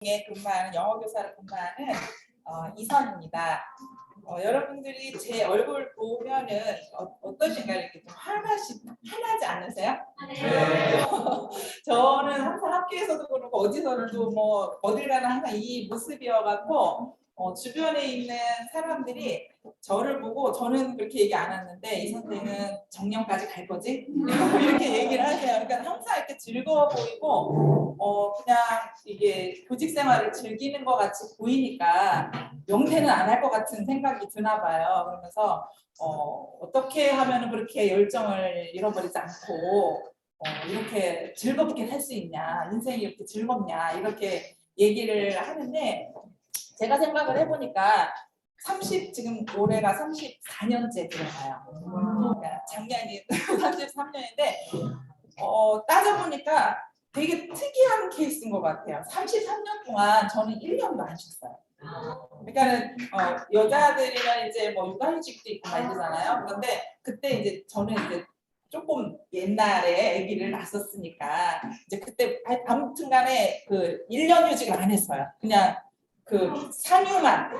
근무하는 영어 교사를 근무하는 이선입니다. 여러분들이 제 얼굴 보면은 어떠신가요? 이렇게 좀 화나지 않으세요? 네. 저는 항상 학교에서도 그렇고 어디서도 뭐 어딜 가나 항상 이 모습이어갖고 주변에 있는 사람들이 저를 보고 저는 그렇게 얘기 안 하는데 이 선생은 정년까지 갈 거지? 이렇게 얘기를 하세요. 그러니까 항상 이렇게 즐거워 보이고 그냥 이게 교직 생활을 즐기는 것 같이 보이니까 명퇴는 안 할 것 같은 생각이 드나 봐요. 그러면서 어떻게 하면 그렇게 열정을 잃어버리지 않고 이렇게 즐겁게 살 수 있냐, 인생이 이렇게 즐겁냐 이렇게 얘기를 하는데 제가 생각을 해보니까 지금 올해가 34년째 들어가요. 그러니까 작년이 33년인데 따져보니까 되게 특이한 케이스인 것 같아요. 33년 동안 저는 1년도 안 쉬었어요. 그러니까는 여자들이면 이제 뭐 육아휴직도 있고 막 이러잖아요. 그런데 그때 이제 저는 이제 조금 옛날에 아기를 낳았었으니까 이제 그때 아무튼간에 그 1년 휴직을 안 했어요. 그냥 그 산휴만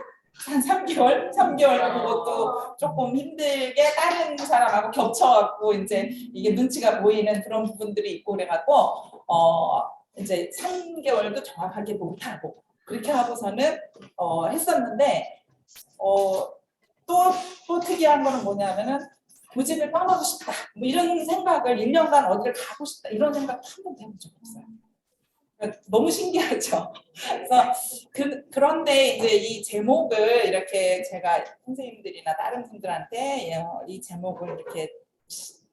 한 3개월 그것도 조금 힘들게 다른 사람하고 겹쳐갖고 이제 이게 눈치가 보이는 그런 부분들이 있고 그래갖고 이제 3개월도 정확하게 못하고 그렇게 하고서는 했었는데 또 특이한 거는 뭐냐면은 교직을 떠나고 싶다 뭐 이런 생각을 1년간 어디를 가고 싶다 이런 생각 한 번도 해본 적 없어요. 너무 신기하죠. 그래서 그런데 이제 이 제목을 이렇게 제가 선생님들이나 다른 분들한테 이 제목을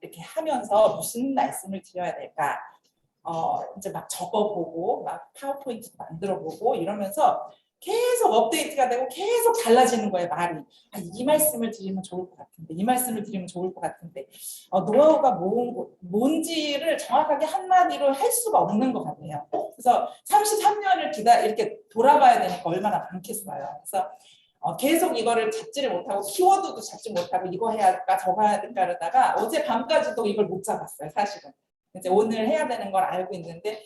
이렇게 하면서 무슨 말씀을 드려야 될까? 이제 막 적어보고 막 파워포인트 만들어보고 이러면서 계속 업데이트가 되고 계속 달라지는 거예요, 말이. 이 말씀을 드리면 좋을 것 같은데, 이 말씀을 드리면 좋을 것 같은데, 노하우가 뭔지를 정확하게 한마디로 할 수가 없는 것 같아요. 그래서 33년을 이렇게 돌아봐야 되니까 얼마나 많겠어요. 그래서 계속 이거를 잡지를 못하고 키워드도 잡지 못하고 이거 해야 할까 저거 해야 될까 그러다가 어제 밤까지도 이걸 못 잡았어요, 사실은. 이제 오늘 해야 되는 걸 알고 있는데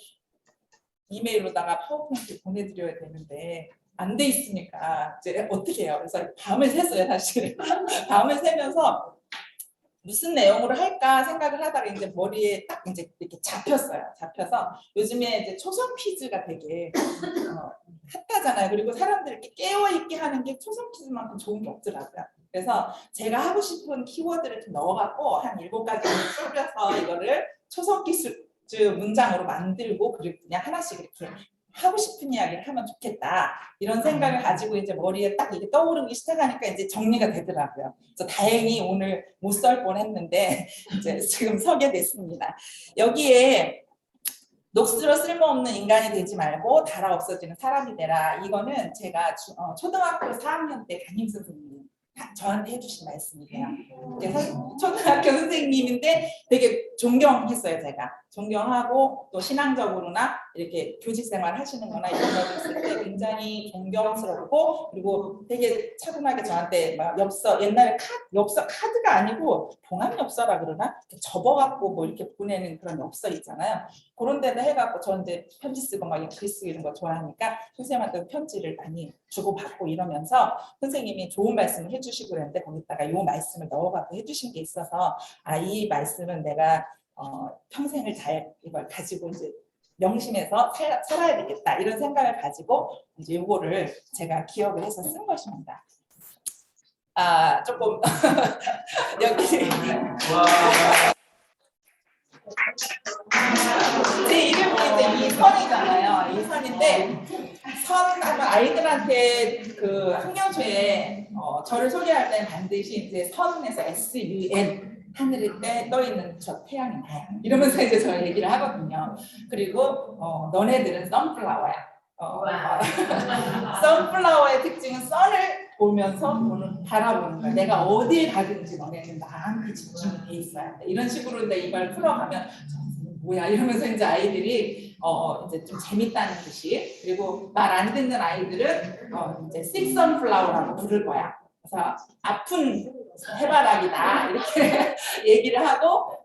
이메일로다가 파워포인트 보내드려야 되는데 안 돼 있으니까 이제 어떻게 해요? 그래서 밤을 샜어요, 사실. 밤을 새면서 무슨 내용으로 할까 생각을 하다가 이제 머리에 딱 이제 이렇게 잡혀서 요즘에 이제 초성 퀴즈가 되게 핫하잖아요. 그리고 사람들 이렇게 깨어 있게 하는 게 초성 퀴즈만큼 좋은 게 없더라고요. 그래서 제가 하고 싶은 키워드를 좀 넣어갖고 한 7가지를 쪼개서 이거를 초성 퀴즈 문장으로 만들고 그리고 그냥 하나씩 이렇게 하고 싶은 이야기를 하면 좋겠다 이런 생각을 가지고 이제 머리에 딱 이게 떠오르기 시작하니까 이제 정리가 되더라고요. 그래서 다행히 오늘 못 썰 뻔했는데 이제 지금 서게 됐습니다. 여기에 녹슬어 쓸모없는 인간이 되지 말고 달아 없어지는 사람이 되라. 이거는 제가 초등학교 4학년 때 담임 선생님이 저한테 해주신 말씀이에요. 그래서 초등학교 선생님인데 되게 존경했어요. 제가 존경하고 또 신앙적으로나 이렇게 교직 생활 하시는 거나 이런 거 있을 때 굉장히 존경스럽고 그리고 되게 차분하게 저한테 막 엽서 옛날에 엽서 카드가 아니고 봉합 엽서라 그러나 접어갖고 뭐 이렇게 보내는 그런 엽서 있잖아요. 그런 데도 해갖고 저는 이제 편지 쓰고 막 글 쓰고 이런 거 좋아하니까 선생님한테 편지를 많이 주고받고 이러면서 선생님이 좋은 말씀을 해주시고 그랬는데 거기다가 이 말씀을 넣어갖고 해주신 게 있어서 이 말씀은 내가 평생을 잘 이걸 가지고 이제 명심해서 살아야 되겠다 이런 생각을 가지고 이제 이거를 제가 기억을 해서 쓴 것입니다. 조금 여기 제 이름이 이제 이선이잖아요. 이선인데 선 하면 아이들한테 그 학년 초에 저를 소개할 때 반드시 이제 선에서 SUN 하늘에 떠 있는 저 태양이 나야 이러면서 이제 저 얘기를 하거든요. 그리고 너네들은 선플라워야. 선플라워의 특징은 선을 보면서 바라보는 거야. 내가 어디에 가든지 너네는 나랑 그 집중이 돼 있어야 돼. 이런 식으로 이걸 풀어가면 뭐야 이러면서 이제 아이들이 이제 좀 재밌다는 듯이 그리고 말 안 듣는 아이들은 이제 sick sunflower라고 부를 거야. 그래서 아픈 해바라기다 이렇게 얘기를 하고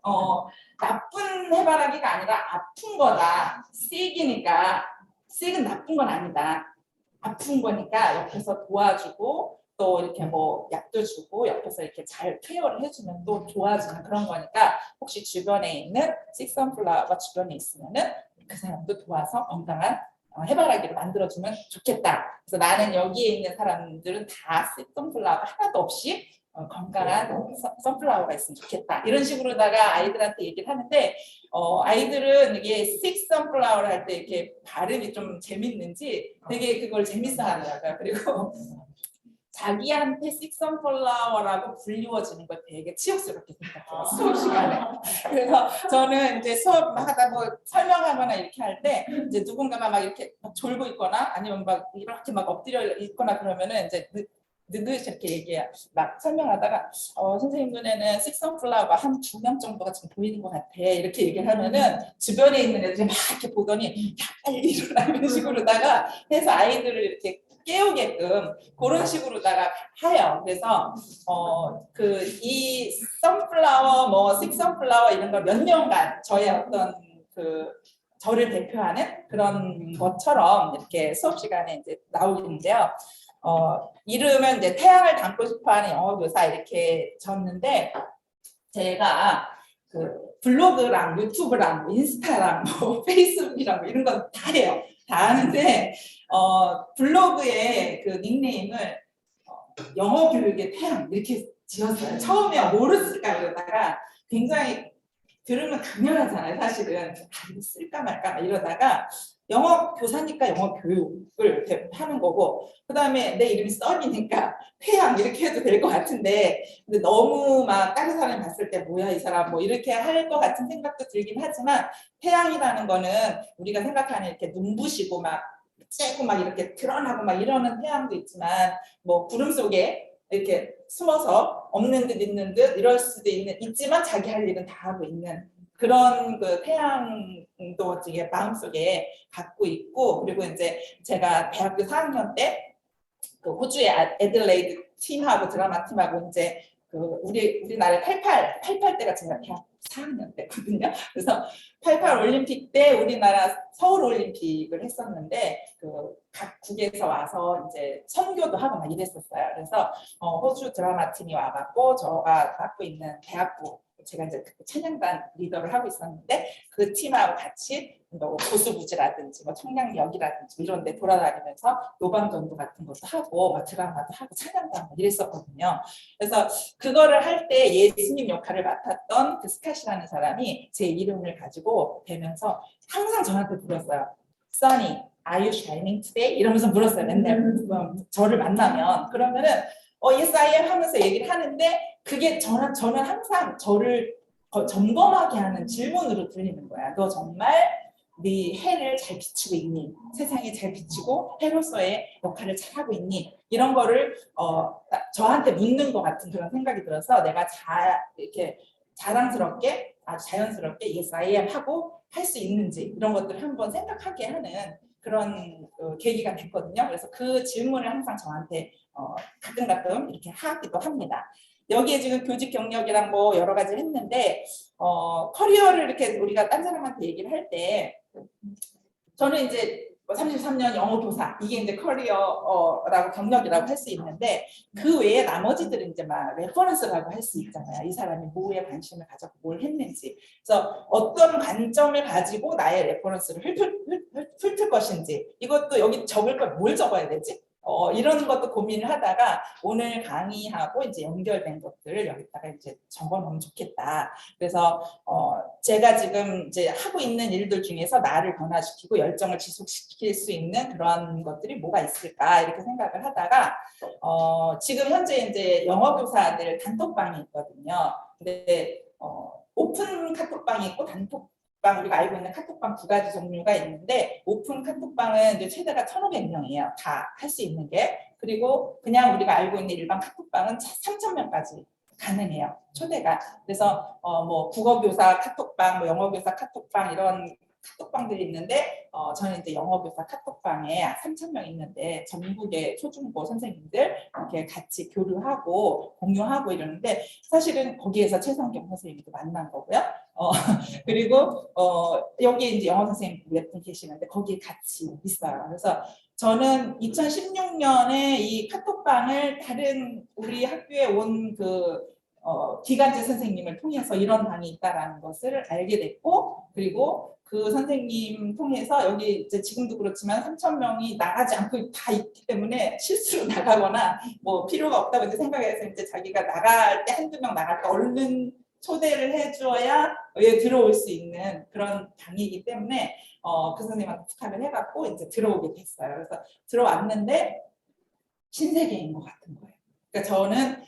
나쁜 해바라기가 아니라 아픈 거다. sick이니까 sick은 나쁜 건 아니다. 아픈 거니까 옆에서 도와주고 또 이렇게 뭐 약도 주고 옆에서 이렇게 잘 케어를 해주면 또 좋아지는 그런 거니까 혹시 주변에 있는 식선플라워가 주변에 있으면은 그 사람도 도와서 건강한 해바라기를 만들어주면 좋겠다. 그래서 나는 여기에 있는 사람들은 다 식선플라워가 하나도 없이 건강한 선플라워가 있으면 좋겠다. 이런 식으로다가 아이들한테 얘기를 하는데 아이들은 이게 stick sunflower를 할 때 이렇게 발음이 좀 재밌는지 되게 그걸 재밌어 하더라고요. 그리고 자기한테 stick sunflower라고 불리워지는 걸 되게 치욕스럽게 생각해요. 수업 시간에. 그래서 저는 이제 수업 하다 뭐 설명하거나 이렇게 할 때 이제 누군가가 막 이렇게 막 졸고 있거나 아니면 막 이렇게 막 엎드려 있거나 그러면은 이제 느긋이 이렇게 얘기해요. 막 설명하다가 선생님 눈에는 식선플라워가 한 2명 정도가 지금 보이는 것 같아. 이렇게 얘기를 하면은 주변에 있는 애들이 막 이렇게 보더니 야 빨리 일어나 이런 식으로다가 해서 아이들을 이렇게 깨우게끔 그런 식으로다가 해요. 그래서 그 이 선플라워 뭐 식선플라워 이런 걸 몇 년간 저의 어떤 그 저를 대표하는 그런 것처럼 이렇게 수업 시간에 이제 나오는데요. 이름은 이제 태양을 담고 싶어하는 영어 교사 이렇게 졌는데 제가 그 블로그랑 유튜브랑 뭐 인스타랑 뭐 페이스북이랑 뭐 이런 건 다 해요. 다 하는데 블로그에 그 닉네임을 영어 교육의 태양 이렇게 지었어요. 처음에 뭐를 쓸까 그러다가 굉장히 들으면 당연하잖아요. 사실은 이거 쓸까 말까 이러다가 영어 교사니까 영어 교육을 하는 거고 그 다음에 내 이름이 써니니까 태양 이렇게 해도 될 것 같은데 근데 너무 막 다른 사람이 봤을 때 뭐야 이 사람 뭐 이렇게 할 것 같은 생각도 들긴 하지만 태양이라는 거는 우리가 생각하는 이렇게 눈부시고 막 쬐고 막 이렇게 드러나고 막 이러는 태양도 있지만 뭐 구름 속에 이렇게 숨어서 없는 듯 있는 듯 이럴 수도 있지만 자기 할 일은 다 하고 있는 그런 그 태양도 되게 마음속에 갖고 있고 그리고 이제 제가 대학교 4학년 때 그 호주의 애들레이드 팀하고 드라마 팀하고 이제 그 우리나라 88 때가 제가 대학 4학년 때거든요. 그래서 88 올림픽 때 우리나라 서울 올림픽을 했었는데 그 각 국에서 와서 이제 선교도 하고 막 이랬었어요. 그래서 호주 드라마 팀이 와갖고 저가 맡고 있는 대학부 제가 이제 찬양단 리더를 하고 있었는데 그 팀하고 같이 뭐 고수부지라든지 뭐 청량역이라든지 이런 데 돌아다니면서 노방전도 같은 것도 하고 뭐 드라마도 하고 찬양도 하고 이랬었거든요. 그래서 그거를 할 때 예수님 역할을 맡았던 그 스캇이라는 사람이 제 이름을 가지고 대면서 항상 저한테 물었어요. Sunny, are you shining today? 이러면서 물었어요. 맨날 저를 만나면. 그러면은 yes I am 하면서 얘기를 하는데 그게 저는 항상 저를 점검하게 하는 질문으로 들리는 거야. 너 정말 네 해를 잘 비추고 있니? 세상에 잘 비추고 해로서의 역할을 잘하고 있니? 이런 거를 저한테 묻는 것 같은 그런 생각이 들어서 내가 이렇게 자랑스럽게 아주 자연스럽게 yes I am 하고 할 수 있는지 이런 것들을 한번 생각하게 하는 그런 계기가 됐거든요. 그래서 그 질문을 항상 저한테 가끔 이렇게 하기도 합니다. 여기에 지금 교직 경력이랑 뭐 여러 가지 했는데 커리어를 이렇게 우리가 딴 사람한테 얘기를 할 때 저는 이제 33년 영어 교사 이게 이제 커리어라고 경력이라고 할 수 있는데 그 외에 나머지들은 이제 막 레퍼런스라고 할 수 있잖아요. 이 사람이 뭐에 관심을 가졌고 뭘 했는지. 그래서 어떤 관점을 가지고 나의 레퍼런스를 훑을 것인지 이것도 여기 적을 걸 뭘 적어야 되지? 이런 것도 고민을 하다가 오늘 강의하고 이제 연결된 것들을 여기다가 이제 적어놓으면 좋겠다. 그래서 제가 지금 이제 하고 있는 일들 중에서 나를 변화시키고 열정을 지속시킬 수 있는 그런 것들이 뭐가 있을까 이렇게 생각을 하다가 지금 현재 이제 영어 교사들 단톡방이 있거든요. 근데 오픈 카톡방이 있고 단톡방 우리가 알고 있는 카톡방 2가지 종류가 있는데 오픈 카톡방은 이제 최대가 1,500명이에요. 다 할 수 있는 게. 그리고 그냥 우리가 알고 있는 일반 카톡방은 3,000명까지 가능해요. 초대가. 그래서 뭐 국어교사 카톡방, 뭐 영어교사 카톡방 이런 카톡방들이 있는데 저는 이제 영어교사 카톡방에 3,000명 있는데 전국의 초중고 선생님들 이렇게 같이 교류하고 공유하고 이러는데 사실은 거기에서 최성경 선생님도 만난 거고요. 그리고 여기 이제 영어 선생님 몇 분 계시는데 거기에 같이 있어요. 그래서 저는 2016년에 이 카톡방을 다른 우리 학교에 온 기간제 선생님을 통해서 이런 방이 있다라는 것을 알게 됐고, 그리고 그 선생님 통해서 여기 이제 지금도 그렇지만 3,000명이 나가지 않고 다 있기 때문에 실수로 나가거나 뭐 필요가 없다고 이제 생각해서 이제 자기가 나갈 때 한두 명 나갈 때 얼른 초대를 해줘야 들어올 수 있는 그런 방이기 때문에 그 선생님한테 부탁을 해갖고 이제 들어오게 됐어요. 그래서 들어왔는데 신세계인 것 같은 거예요. 그러니까 저는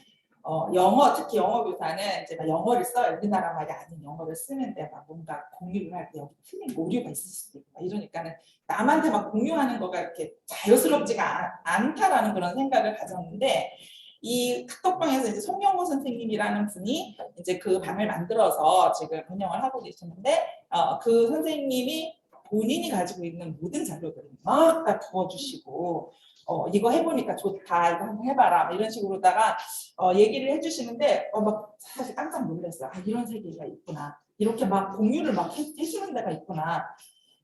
특히 영어 교사는 이제 막 영어를 써요. 우리나라 말이 아닌 영어를 쓰는데 막 뭔가 공유를 할 때 여기 틀린 오류가 있을 수도 있고 이러니까는 남한테 막 공유하는 거가 이렇게 자유스럽지가 않다라는 그런 생각을 가졌는데, 이 카톡방에서 이제 송영호 선생님이라는 분이 이제 그 방을 만들어서 지금 운영을 하고 계시는데, 그 선생님이 본인이 가지고 있는 모든 자료들을 막 다 부어주시고, 이거 해보니까 좋다, 이거 한번 해봐라, 이런 식으로다가 얘기를 해주시는데, 막 사실 깜짝 놀랐어요. 아, 이런 세계가 있구나. 이렇게 막 공유를 막 해주는 데가 있구나.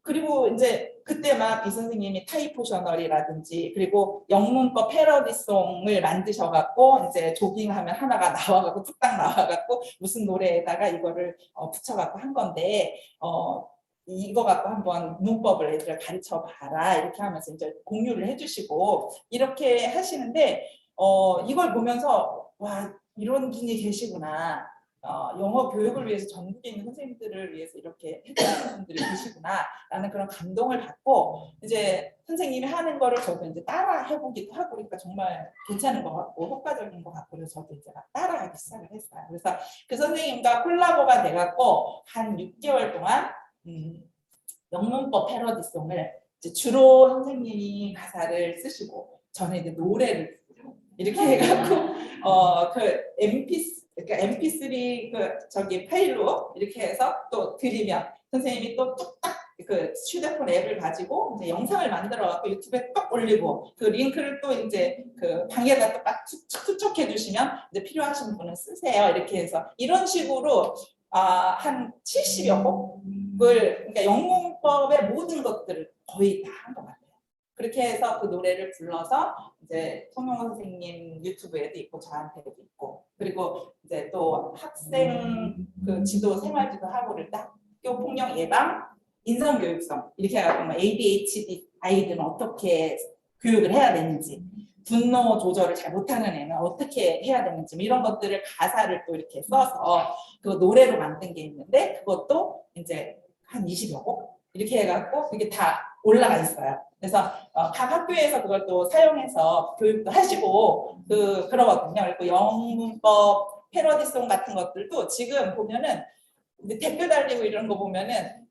그리고 이제 그때 막 이 선생님이 타이포셔널이라든지 그리고 영문법 패러디송을 만드셔갖고 이제 조깅하면 하나가 나와갖고 뚝딱 나와갖고 무슨 노래에다가 이거를 붙여갖고 한 건데, 이거 갖고 한번 문법을 애들 가르쳐 봐라 이렇게 하면서 이제 공유를 해주시고 이렇게 하시는데, 이걸 보면서 와, 이런 분이 계시구나. 영어 교육을 위해서 전국에 있는 선생님들을 위해서 이렇게 해주시는 분들이 계시구나라는 그런 감동을 받고, 이제 선생님이 하는 거를 저도 이제 따라 해보기도 하고 그러니까 정말 괜찮은 것 같고 효과적인 것 같고 그래서 저도 이제 막 따라하기 시작을 했어요. 그래서 그 선생님과 콜라보가 돼갖고 한 6개월 동안 영문법 패러디송을 이제 주로 선생님이 가사를 쓰시고 저는 이제 노래를 이렇게 해갖고 MP3 파일로 이렇게 해서 또 드리면 선생님이 또 뚝딱 그 휴대폰 앱을 가지고 이제 영상을 만들어갖고 유튜브에 딱 올리고 그 링크를 또 이제 그 방에다 또 딱 투척해 주시면 이제 필요하신 분은 쓰세요. 이렇게 해서 이런 식으로 한 70여 곡을, 그러니까 영문법의 모든 것들을 거의 다 한 것 같아요. 그렇게 해서 그 노래를 불러서 이제 송영호 선생님 유튜브에도 있고 저한테도 있고, 그리고 이제 또 학생 그 지도 생활지도 하고를 딱 학교 폭력 예방 인성교육성 이렇게 해가지고 ADHD 아이들은 어떻게 교육을 해야 되는지, 분노 조절을 잘 못하는 애는 어떻게 해야 되는지 이런 것들을 가사를 또 이렇게 써서 그 노래로 만든 게 있는데, 그것도 이제 한 20여 곡 이렇게 해갖고 그게 다 올라가 있어요. 그래서 각 학교에서 그걸 또 사용해서 교육도 하시고 그러거든요. 그리고 영문법 패러디송 같은 것들도 지금 보면은 댓글 달리고 이런 거 보면은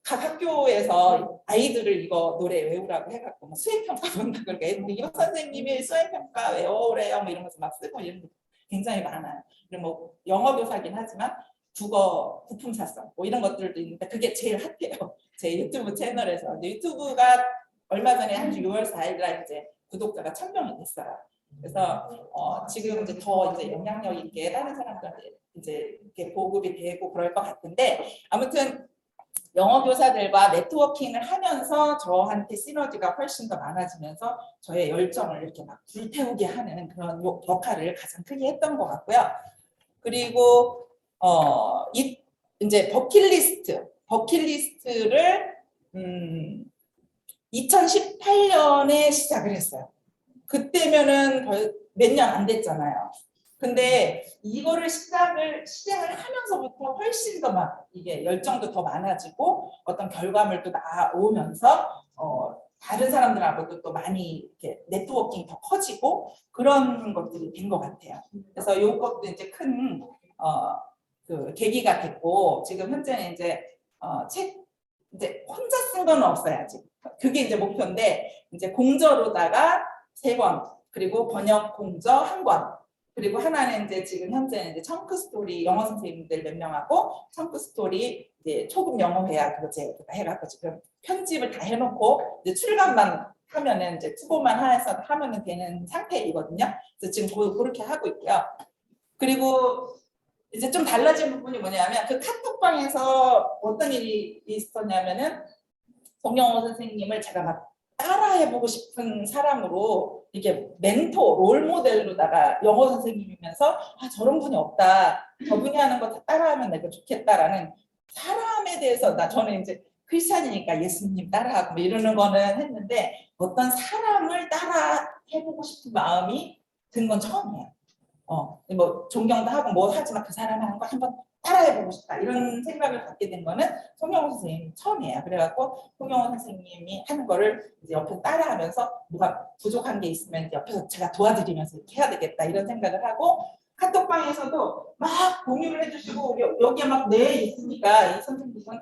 각 학교에서 아이들을 이거 노래 외우라고 해갖고 뭐 수행평가 본다 그러니까 이거 선생님이 수행평가 외우래요 뭐 이런 거 막 쓰고 이런 거 굉장히 많아요. 그리고 뭐 영어 교사긴 하지만 국어 부품사성 뭐 이런 것들도 있는데 그게 제일 핫해요. 제 유튜브 채널에서. 유튜브가 얼마 전에 한 6월 4일 날 이제 구독자가 1,000명이 됐어요. 그래서 지금 이제 더 이제 영향력 있게 다른 사람들한테 이제 이렇게 보급이 되고 그럴 것 같은데, 아무튼 영어 교사들과 네트워킹을 하면서 저한테 시너지가 훨씬 더 많아지면서 저의 열정을 이렇게 막 불태우게 하는 그런 역할을 가장 크게 했던 것 같고요. 그리고 이제 버킷리스트를 2018년에 시작을 했어요. 그때면은 몇 년 안 됐잖아요. 근데 이거를 실행을 하면서부터 훨씬 더 막 이게 열정도 더 많아지고 어떤 결과물도 나오면서 다른 사람들하고도 또 많이 이렇게 네트워킹이 더 커지고 그런 것들이 된 것 같아요. 그래서 이것도 이제 큰 그 계기가 됐고, 지금 현재는 이제 책 이제 혼자 쓴 건 없어요 아직. 그게 이제 목표인데 이제 공저로다가 3권 그리고 번역 공저 1권 그리고 하나는 이제 지금 현재는 이제 청크 스토리 영어 선생님들 몇 명하고 청크 스토리 이제 초급 영어 회화 그거 제가 해갖고 지금 편집을 다 해놓고 이제 출간만 하면은 이제 투고만 해서 하면은 되는 상태이거든요. 그래서 지금 그렇게 하고 있고요. 그리고 이제 좀 달라진 부분이 뭐냐면 그 카톡방에서 어떤 일이 있었냐면은 송영호 선생님을 제가 막 따라해보고 싶은 사람으로 이게 멘토, 롤 모델로다가 영어 선생님이면서 아 저런 분이 없다. 저분이 하는 거 다 따라하면 내가 좋겠다라는 사람에 대해서 저는 이제 크리스찬이니까 예수님 따라하고 뭐 이러는 거는 했는데 어떤 사람을 따라해보고 싶은 마음이 든 건 처음이에요. 뭐 존경도 하고 뭐 하지만 그 사람 하는 거 한번 따라해보고 싶다 이런 생각을 갖게 된 거는 송영호 선생님이 처음이에요. 그래갖고 송영호 선생님이 하는 거를 이제 옆에서 따라하면서 뭐가 부족한 게 있으면 옆에서 제가 도와드리면서 이렇게 해야 되겠다 이런 생각을 하고 카톡방에서도 막 공유를 해주시고 여기에 막 내 있으니까 이 선생님은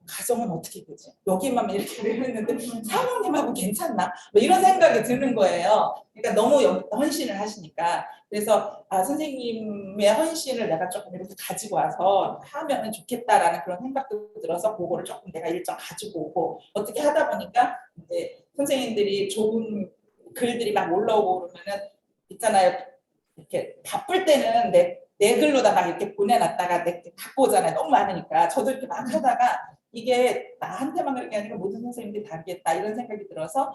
가정은 어떻게 되지? 여기만 이렇게 했는데 사모님하고 괜찮나? 뭐 이런 생각이 드는 거예요. 그러니까 너무 헌신을 하시니까. 그래서 아, 선생님의 헌신을 내가 조금 이렇게 가지고 와서 하면 좋겠다라는 그런 생각도 들어서 그거를 조금 내가 일정 가지고 오고 어떻게 하다 보니까 이제 선생님들이 좋은 글들이 막 올라오고 그러면은 있잖아요. 이렇게 바쁠 때는 내 글로다 막 이렇게 보내놨다가 내 갖고 오잖아요. 너무 많으니까. 저도 이렇게 막 하다가 이게 나한테만 그런 게 아니라 모든 선생님들이 다르겠다 이런 생각이 들어서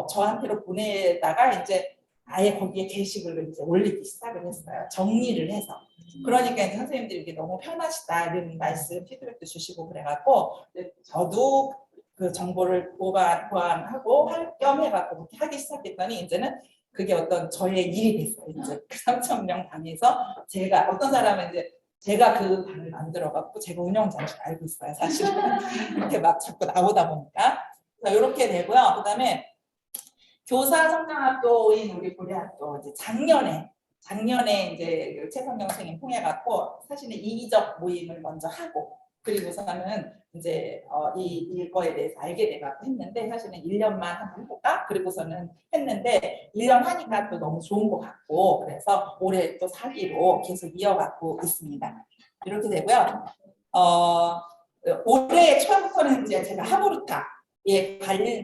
저한테로 보내다가 이제 아예 거기에 게시글을 이제 올리기 시작을 했어요. 정리를 해서. 그러니까 이제 선생님들이 이게 너무 편하시다 이런 말씀 피드백도 주시고 그래갖고 저도 그 정보를 보완하고 할 겸 해갖고 그렇게 하기 시작했더니 이제는 그게 어떤 저의 일이 됐어요. 이제 그 3,000명 방에서 제가 어떤 사람은 이제 제가 그 방을 만들어갖고 제가 운영자인 줄 알고 있어요. 사실은 이렇게 막 자꾸 나오다 보니까 이렇게 되고요. 그다음에 교사 성장학교인 우리 고려학교 이제 작년에 이제 최성경 선생님 통해갖고 사실은 이기적 모임을 먼저 하고 그리고서는 이제 이거에 대해서 알게 돼갖고 했는데 사실은 1년만 한번 해볼까? 그리고서는 했는데 1년 하니까 또 너무 좋은 것 같고 그래서 올해 또 사기로 계속 이어갖고 있습니다. 이렇게 되고요. 올해 초부터는 이제 제가 하브루타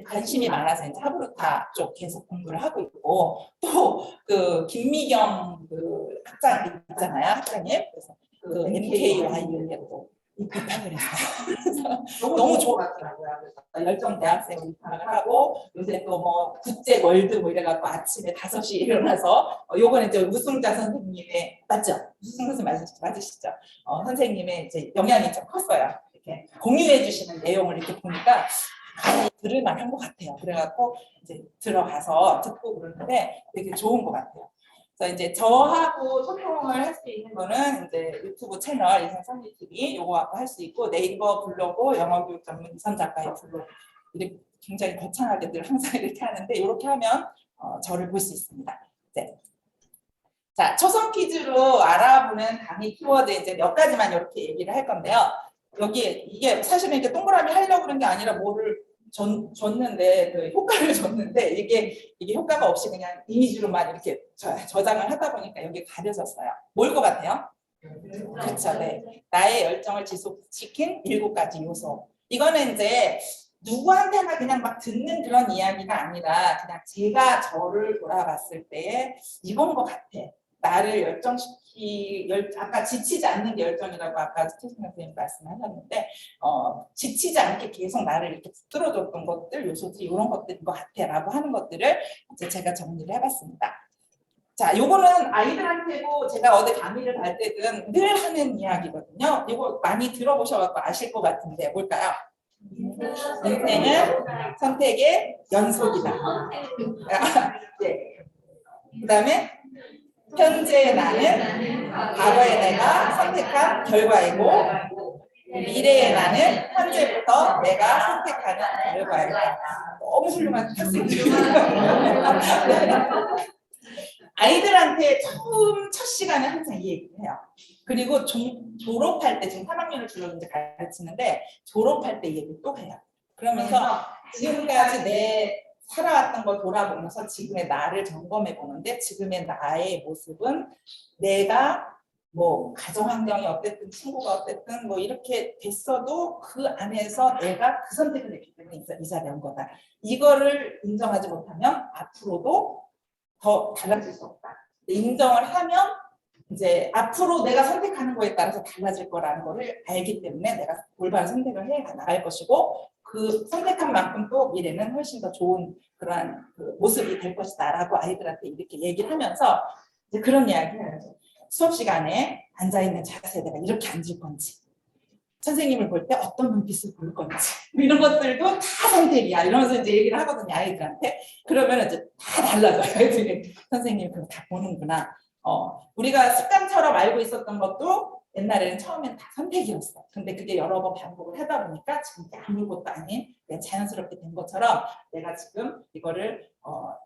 관심이 많아서 이제 하브루타 쪽 계속 공부를 하고 있고 또 그 김미경 그 학장 있잖아요 학장님 그래서 그 MKYU에도 입학을 했어요. 너무 좋았더라고요. 그래서 열정 대학생 입학을 하고 요새 또 뭐 국제 월드 뭐 이래갖고 아침에 5시에 일어나서 요거는 이제 우승자 선생님의 맞죠? 우승자 선생님 맞으시죠? 선생님의 이제 영향이 좀 컸어요. 이렇게 공유해 주시는 내용을 이렇게 보니까 들을 만한 것 같아요. 그래갖고 이제 들어가서 듣고 그러는데 되게 좋은 것 같아요. 그래서 이제 저하고 소통을 할 수 있는 거는 이제 유튜브 채널 이선선지 TV 요거하고 할 수 있고 네이버 블로그 영어교육 전문 이선 작가의 블로그 이렇게 굉장히 거창하게 늘 항상 이렇게 하는데 이렇게 하면 저를 볼 수 있습니다. 네. 자 초성 퀴즈로 알아보는 강의 키워드 이제 몇 가지만 이렇게 얘기를 할 건데요. 여기 이게 사실은 이렇게 동그라미 하려고 그런 게 아니라 뭐를 줬는데 그 효과를 줬는데 이게 효과가 없이 그냥 이미지로만 이렇게 저장을 하다 보니까 여기 가려졌어요. 뭘 것 같아요? 그렇죠. 네. 나의 열정을 지속시킨 7가지 요소. 이거는 이제 누구한테나 그냥 막 듣는 그런 이야기가 아니라 그냥 제가 저를 돌아봤을 때 이건 것 같아. 나를 아까 지치지 않는 게 열정이라고 아까 스테이션 선생님 말씀하셨는데 지치지 않게 계속 나를 이렇게 붙들어줬던 것들 요소들이 이런 것들인 것 같아라고 하는 것들을 이제 제가 정리를 해봤습니다. 자, 요거는 아이들한테도 제가 어디 강의를 갈 때든 늘 하는 이야기거든요. 이거 많이 들어보셔서 아실 것 같은데 뭘까요? 인생은 선택의 연속이다. 네. 그다음에 현재 나는 과거의 내가 선택한 결과이고 미래의 나는 현재부터 내가 선택하는 결과이다. 너무 훌륭한 학생들입니다. 아이들한테 첫 시간에 항상 이 얘기를 해요. 그리고 졸업할 때 지금 3학년을 주로 이제 가르치는데 졸업할 때 이 얘기를 또 해요. 그러면서 지금까지 내 살아왔던 걸 돌아보면서 지금의 나를 점검해 보는데 지금의 나의 모습은 내가 뭐 가정 환경이 어땠든 친구가 어땠든 뭐 이렇게 됐어도 그 안에서 내가 그 선택을 했기 때문에 이 자리에 온 거다. 이거를 인정하지 못하면 앞으로도 더 달라질 수 없다. 인정을 하면 이제 앞으로 내가 선택하는 거에 따라서 달라질 거라는 거를 알기 때문에 내가 올바른 선택을 해 나갈 것이고 그 선택한 만큼 또 미래는 훨씬 더 좋은 그러한 그 모습이 될 것이다라고 아이들한테 이렇게 얘기를 하면서 이제 그런 이야기를 해요. 수업 시간에 앉아 있는 자세 내가 이렇게 앉을 건지 선생님을 볼 때 어떤 눈빛을 볼 건지 이런 것들도 다 선택이야 이러면서 이제 얘기를 하거든요 아이들한테. 그러면 이제 다 달라져요 애들이. 선생님 그거 다 보는구나. 우리가 습관처럼 알고 있었던 것도 옛날에는 처음엔 다 선택이었어. 근데 그게 여러 번 반복을 하다 보니까 지금 아무것도 아닌 그냥 자연스럽게 된 것처럼 내가 지금 이거를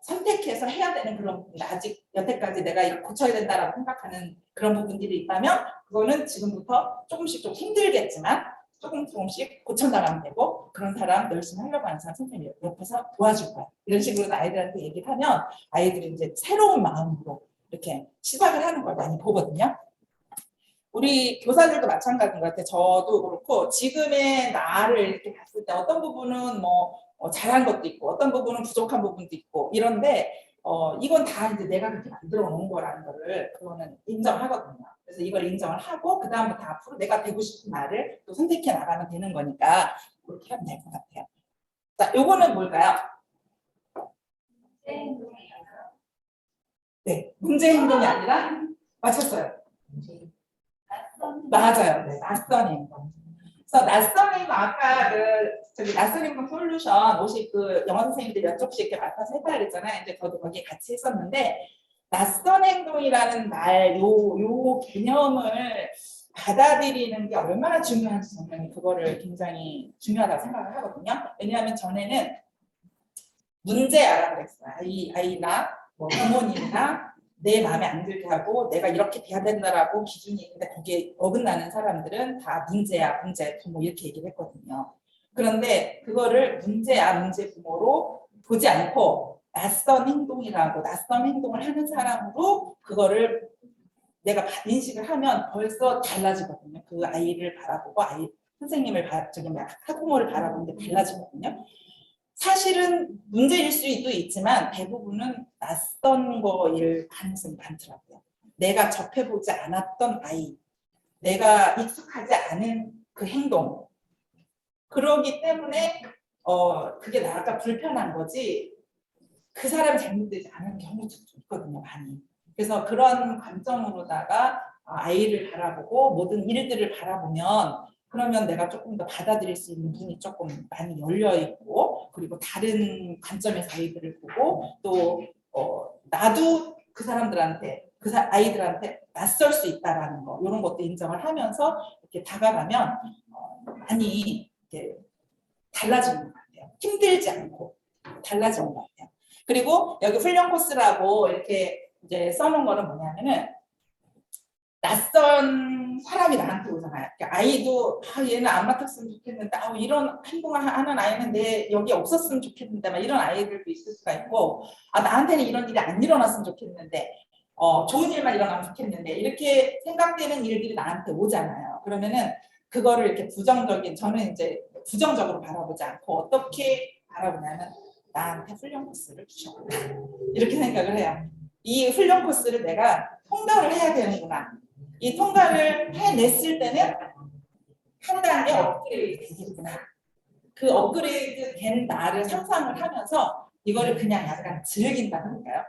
선택해서 해야 되는 그런 부분, 아직 여태까지 내가 이거 고쳐야 된다라고 생각하는 그런 부분들이 있다면 그거는 지금부터 조금씩 좀 힘들겠지만 조금씩 고쳐나가면 되고 그런 사람 열심히 하려고 하는 사람 선생님이 옆에서 도와줄 거야. 이런 식으로 아이들한테 얘기를 하면 아이들이 이제 새로운 마음으로 이렇게 시작을 하는 걸 많이 보거든요. 우리 교사들도 마찬가지인 것 같아요. 저도 그렇고 지금의 나를 이렇게 봤을 때 어떤 부분은 뭐 잘한 것도 있고 어떤 부분은 부족한 부분도 있고 이런데 이건 다 이제 내가 그렇게 만들어 놓은 거라는 거를 그거는 인정하거든요. 그래서 이걸 인정을 하고 그 다음부터 앞으로 내가 되고 싶은 나를 또 선택해 나가면 되는 거니까 그렇게 하면 될 것 같아요. 자, 요거는 뭘까요? 네, 문제 행동이 아니라 맞췄어요. 맞아요. 네, 낯선 행동. 그래서 낯선 행동 아까 저기 낯선 행동 솔루션 50 그 영어 선생님들 몇 쪽씩 이렇게 맡아서 해봐야 그랬잖아요. 이제 저도 거기에 같이 했었는데 낯선 행동이라는 요 개념을 받아들이는 게 얼마나 중요한지 저는 그거를 굉장히 중요하다고 생각을 하거든요. 왜냐하면 전에는 문제아라고 그랬어요. 아이나 뭐 부모님이나 내 마음에 안 들게 하고 내가 이렇게 돼야 된다라고 기준이 있는데 거기에 어긋나는 사람들은 다 문제야, 문제 부모 이렇게 얘기를 했거든요. 그런데 그거를 문제야, 문제 부모로 보지 않고 낯선 행동이라고 낯선 행동을 하는 사람으로 그거를 내가 인식을 하면 벌써 달라지거든요. 그 아이를 바라보고 선생님을 학부모를 바라보는데 달라지거든요. 사실은 문제일 수도 있지만 대부분은 낯선 거일 가능성이 많더라고요. 내가 접해보지 않았던 아이, 내가 익숙하지 않은 그 행동. 그러기 때문에 그게 나가 불편한 거지 그 사람이 잘못되지 않은 경우도 좀 있거든요, 많이. 그래서 그런 관점으로다가 아이를 바라보고 모든 일들을 바라보면 그러면 내가 조금 더 받아들일 수 있는 눈이 조금 많이 열려 있고 그리고 다른 관점에서 아이들을 보고 또 나도 그 사람들한테 아이들한테 낯설 수 있다라는 거 이런 것도 인정을 하면서 이렇게 다가가면 많이 이렇게 달라지는 것 같아요. 힘들지 않고 달라지는 것 같아요. 그리고 여기 훈련 코스라고 이렇게 이제 써놓은 거는 뭐냐면은 낯선 사람이 나한테 오잖아요. 그러니까 아이도 얘는 안 맡았으면 좋겠는데 이런 행동을 하는 아이는 내 여기 없었으면 좋겠는데 막 이런 아이들도 있을 수가 있고 나한테는 이런 일이 안 일어났으면 좋겠는데 좋은 일만 일어나면 좋겠는데 이렇게 생각되는 일들이 나한테 오잖아요. 그러면은 그거를 이렇게 저는 이제 부정적으로 바라보지 않고 어떻게 바라보냐면 나한테 훈련 코스를 주셨구나 이렇게 생각을 해요. 이 훈련 코스를 내가 통과를 해야 되는구나. 이 통과를 해냈을 때는 한 단계 업그레이드 되겠구나. 그 업그레이드 된 나를 상상을 하면서 이거를 그냥 약간 즐긴다는 걸까요?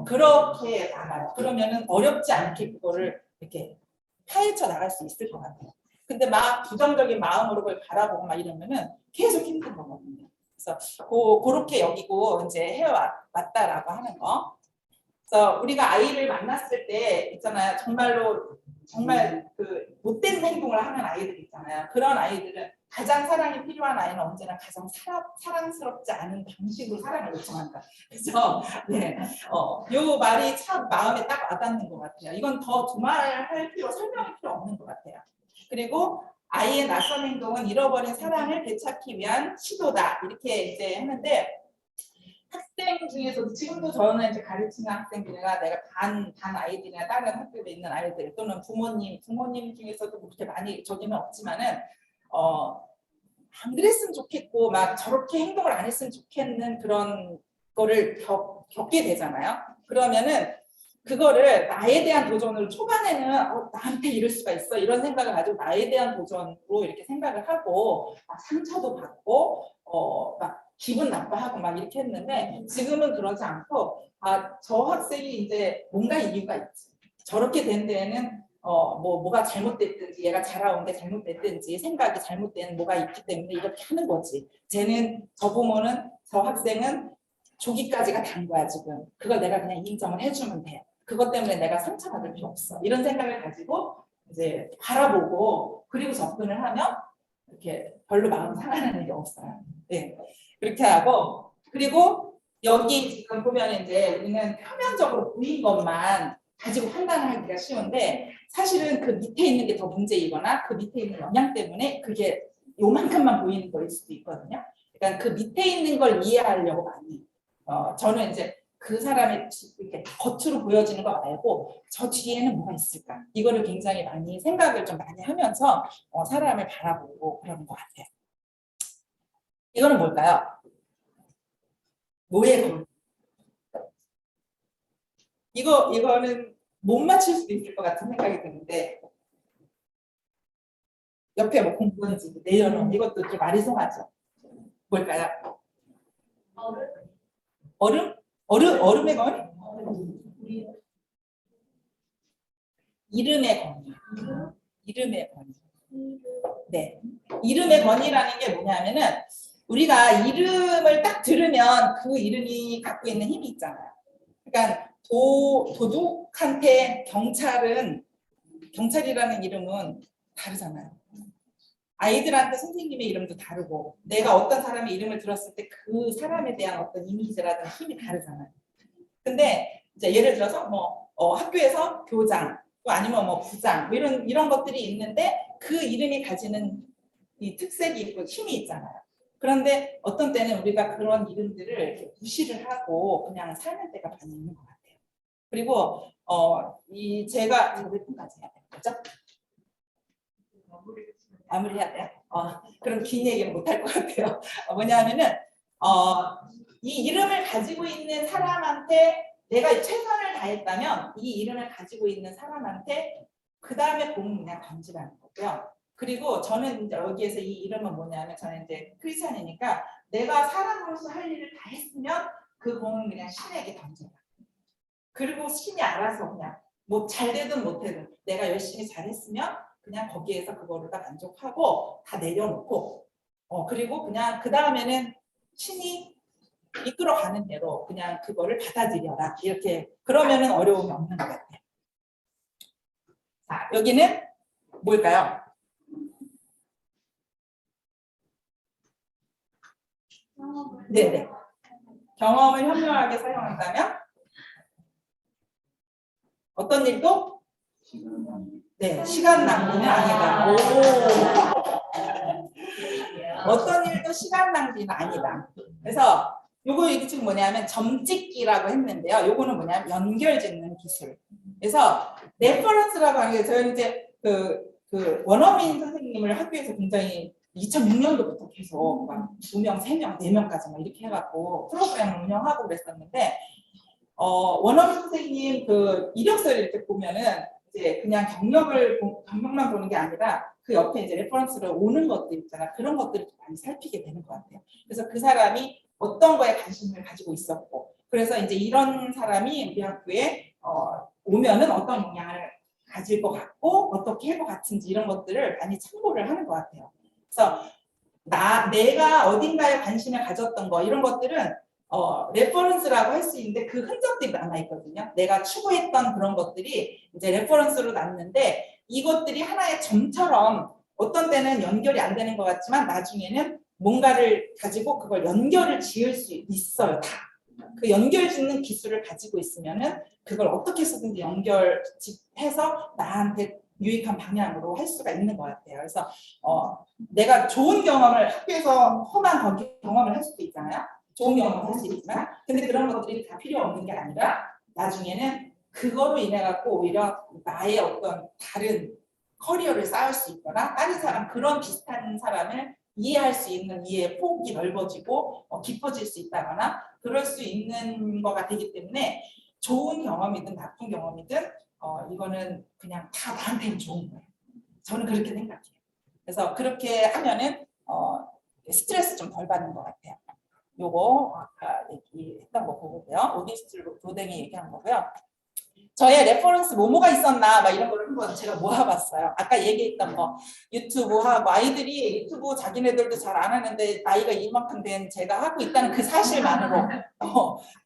그렇게 나가요. 그러면은 어렵지 않게 그거를 이렇게 파헤쳐 나갈 수 있을 것 같아요. 근데 막 부정적인 마음으로 그걸 바라보고 막 이러면은 계속 힘든 거거든요. 그래서 그렇게 여기고 이제 해왔다라고 하는 거. 그래서 우리가 아이를 만났을 때 있잖아요. 정말 그 못된 행동을 하는 아이들 있잖아요. 그런 아이들은 가장 사랑이 필요한 아이는 언제나 가장 사랑스럽지 않은 방식으로 사랑을 요청한다. 그래서 요 말이 참 마음에 딱 와닿는 것 같아요. 이건 더 두말할 설명할 필요 없는 것 같아요. 그리고 아이의 낯선 행동은 잃어버린 사랑을 되찾기 위한 시도다. 이렇게 이제 했는데 학생 중에서도 지금도 저는 이제 가르치는 학생들이나 내가 반 아이들이나 다른 학교에 있는 아이들 또는 부모님 중에서도 그렇게 많이 저기는 없지만은 안 그랬으면 좋겠고 막 저렇게 행동을 안 했으면 좋겠는 그런 거를 겪게 되잖아요. 그러면은 그거를 나에 대한 도전으로 초반에는 나한테 이럴 수가 있어 이런 생각을 가지고 나에 대한 도전으로 이렇게 생각을 하고 상처도 받고 막 기분 나빠하고 막 이렇게 했는데 지금은 그러지 않고 저 학생이 이제 뭔가 이유가 있지. 저렇게 된 데에는 뭐가 잘못됐든지 얘가 자라온 게 잘못됐든지 생각이 잘못된 뭐가 있기 때문에 이렇게 하는 거지. 쟤는 저 부모는 저 학생은 조기까지가 단 거야 지금. 그걸 내가 그냥 인정을 해주면 돼. 그것 때문에 내가 상처받을 필요 없어. 이런 생각을 가지고 이제 바라보고 그리고 접근을 하면 이렇게 별로 마음 상하는 일이 없어요. 네. 그렇게 하고 그리고 여기 지금 보면 이제 우리는 표면적으로 보인 것만 가지고 판단하기가 쉬운데 사실은 그 밑에 있는 게 더 문제이거나 그 밑에 있는 영향 때문에 그게 요만큼만 보이는 거일 수도 있거든요. 그러니까 그 밑에 있는 걸 이해하려고 많이 저는 이제 그 사람의 이렇게 겉으로 보여지는 거 말고 저 뒤에는 뭐가 있을까 이거를 굉장히 많이 생각을 좀 많이 하면서 사람을 바라보고 그러는 것 같아요. 이거는 뭘까요? 노예 걸. 이거는 못 맞출 수도 있을 것 같은 생각이 드는데 옆에 뭐 공부인지 내려놓은 이것도 좀 아리송하죠. 뭘까요? 얼음? 얼음의 거니? 이름의 거니. 이름의 거니. 네. 이름의 건이라는 게 뭐냐면은 우리가 이름을 딱 들으면 그 이름이 갖고 있는 힘이 있잖아요. 그러니까 도둑한테 경찰이라는 이름은 다르잖아요. 아이들한테 선생님의 이름도 다르고 내가 어떤 사람의 이름을 들었을 때 그 사람에 대한 어떤 이미지라든지 힘이 다르잖아요. 근데 이제 예를 들어서 뭐 학교에서 교장 또 아니면 뭐 부장 뭐 이런 것들이 있는데 그 이름이 가지는 이 특색이 있고 힘이 있잖아요. 그런데 어떤 때는 우리가 그런 이름들을 이렇게 무시를 하고 그냥 사는 때가 많이 있는 것 같아요. 그리고 제가 몇 분까지 해야 돼요? 그렇죠? 마무리해야 돼요. 그럼 긴 얘기는 못 할 것 같아요. 뭐냐면은 이 이름을 가지고 있는 사람한테 내가 최선을 다했다면 이 이름을 가지고 있는 사람한테 그 다음에 공은 그냥 던지라는 거고요. 그리고 저는 이제 여기에서 이 이름은 뭐냐면 저는 이제 크리스찬이니까 내가 사람으로서 할 일을 다 했으면 그 공은 그냥 신에게 던져라. 그리고 신이 알아서 그냥 뭐 잘 되든 못 되든 내가 열심히 잘했으면 그냥 거기에서 그거를 다 만족하고 다 내려놓고 그리고 그냥 그 다음에는 신이 이끌어가는 대로 그냥 그거를 받아들여라. 이렇게 그러면은 어려움이 없는 것 같아요. 자, 여기는 뭘까요? 네네. 경험을 현명하게 사용한다면 어떤 일도 네, 시간 낭비는 아니다. 어떤 일도 시간 낭비는 아니다. 그래서 이게 지금 뭐냐면 점찍기라고 했는데요. 요거는 뭐냐면 연결 짓는 기술. 그래서 레퍼런스라고 하는 게 저희는 이제 그 원어민 선생님을 학교에서 굉장히 2006년도부터 계속 막 2명, 3명, 4명까지 막 이렇게 해갖고 프로그램을 운영하고 그랬었는데 원어민 선생님 그 이력서를 이렇게 보면은 이제 그냥 경력만 보는 게 아니라 그 옆에 이제 레퍼런스로 오는 것들 있잖아. 그런 것들을 많이 살피게 되는 것 같아요. 그래서 그 사람이 어떤 거에 관심을 가지고 있었고, 그래서 이제 이런 사람이 우리 학교에 오면은 어떤 영향을 가질 것 같고, 어떻게 할 것 같은지 이런 것들을 많이 참고를 하는 것 같아요. 그래서 내가 어딘가에 관심을 가졌던 거 이런 것들은 레퍼런스라고 할 수 있는데 그 흔적들이 남아있거든요. 내가 추구했던 그런 것들이 이제 레퍼런스로 남는데 이것들이 하나의 점처럼 어떤 때는 연결이 안 되는 것 같지만 나중에는 뭔가를 가지고 그걸 연결을 지을 수 있어요. 다. 그 연결 짓는 기술을 가지고 있으면은 그걸 어떻게 해서든지 연결해서 나한테 유익한 방향으로 할 수가 있는 것 같아요. 그래서 내가 좋은 경험을 학교에서 험한 경험을 할 수도 있잖아요. 좋은 경험을 할 수 있지만 근데 그런 것들이 다 필요 없는 게 아니라 나중에는 그거로 인해 갖고 오히려 나의 어떤 다른 커리어를 쌓을 수 있거나 다른 사람 그런 비슷한 사람을 이해할 수 있는 이해의 폭이 넓어지고 깊어질 수 있다거나 그럴 수 있는 거가 되기 때문에 좋은 경험이든 나쁜 경험이든 이거는 그냥 다 나한테는 좋은 거예요. 저는 그렇게 생각해요. 그래서 그렇게 하면은 스트레스 좀 덜 받는 것 같아요. 요거 아까 얘기했던 거 보고요. 오디스트 로댕이 얘기한 거고요. 저의 레퍼런스 뭐뭐가 있었나 막 이런 거를 한번 제가 모아봤어요. 아까 얘기했던 거 유튜브 하고 아이들이 유튜브 자기네들도 잘 안 하는데 나이가 이만큼 된 제가 하고 있다는 그 사실만으로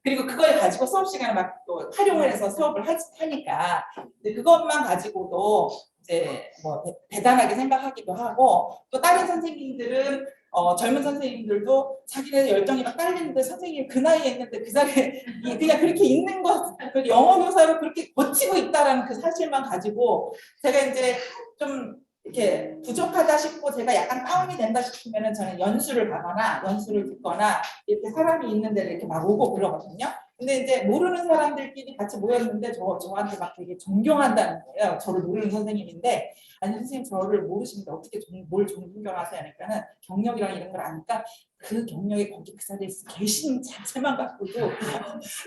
그리고 그걸 가지고 수업 시간에 막 또 활용을 해서 수업을 하니까 그것만 가지고도 이제 뭐 대단하게 생각하기도 하고 또 다른 선생님들은 젊은 선생님들도 자기네 열정이 막 딸리는데 선생님이 그 나이에 있는데 그 자리에 그냥 그렇게 있는 것, 영어 교사로 그렇게 버티고 있다라는 그 사실만 가지고 제가 이제 좀 이렇게 부족하다 싶고 제가 약간 다운이 된다 싶으면은 저는 연수를 가거나 연수를 듣거나 이렇게 사람이 있는 데를 이렇게 막 오고 그러거든요. 근데 이제 모르는 사람들끼리 같이 모였는데 저한테 막 되게 존경한다는 거예요. 저를 모르는 선생님인데 아니 선생님 저를 모르시는데 어떻게 뭘 존경하세요? 하니까는 경력이랑 이런 걸 아니까 그 경력이 거기 그 자리에 계신 자체만 갖고도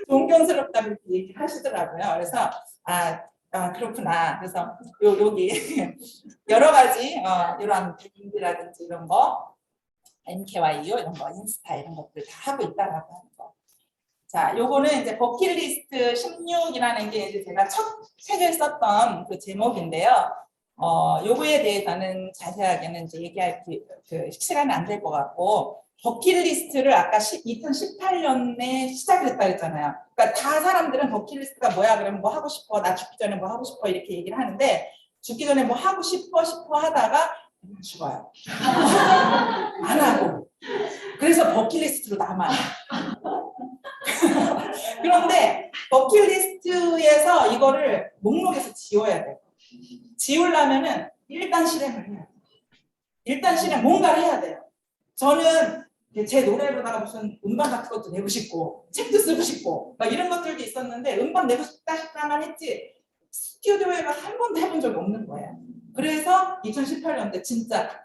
존경스럽다고 이렇게 얘기하시더라고요. 그래서 그렇구나. 그래서 여기 여러 가지 이런 밴드라든지 이런 거 NKYU 이런 거 인스타 이런 것들 다 하고 있다라고 하는 거. 자, 요거는 이제 버킷리스트 16이라는 게 이제 제가 첫 책을 썼던 그 제목인데요. 요거에 대해서는 자세하게는 이제 얘기할 그 시간이 안 될 것 같고, 버킷리스트를 아까 2018년에 시작을 했다 했잖아요. 그러니까 다 사람들은 버킷리스트가 뭐야? 그러면 뭐 하고 싶어? 나 죽기 전에 뭐 하고 싶어? 이렇게 얘기를 하는데, 죽기 전에 뭐 하고 싶어 하다가 죽어요. 안 하고. 그래서 버킷리스트로 남아요. 그런데 버킷리스트에서 이거를 목록에서 지워야 돼요. 지우려면은 일단 실행을 해야 돼요. 일단 뭔가를 해야 돼요. 저는 제 노래로다가 무슨 음반 같은 것도 내고 싶고 책도 쓰고 싶고 막 이런 것들도 있었는데 음반 내고 싶다만 했지 스튜디오에 가서 한 번도 해본 적이 없는 거예요. 그래서 2018년대 진짜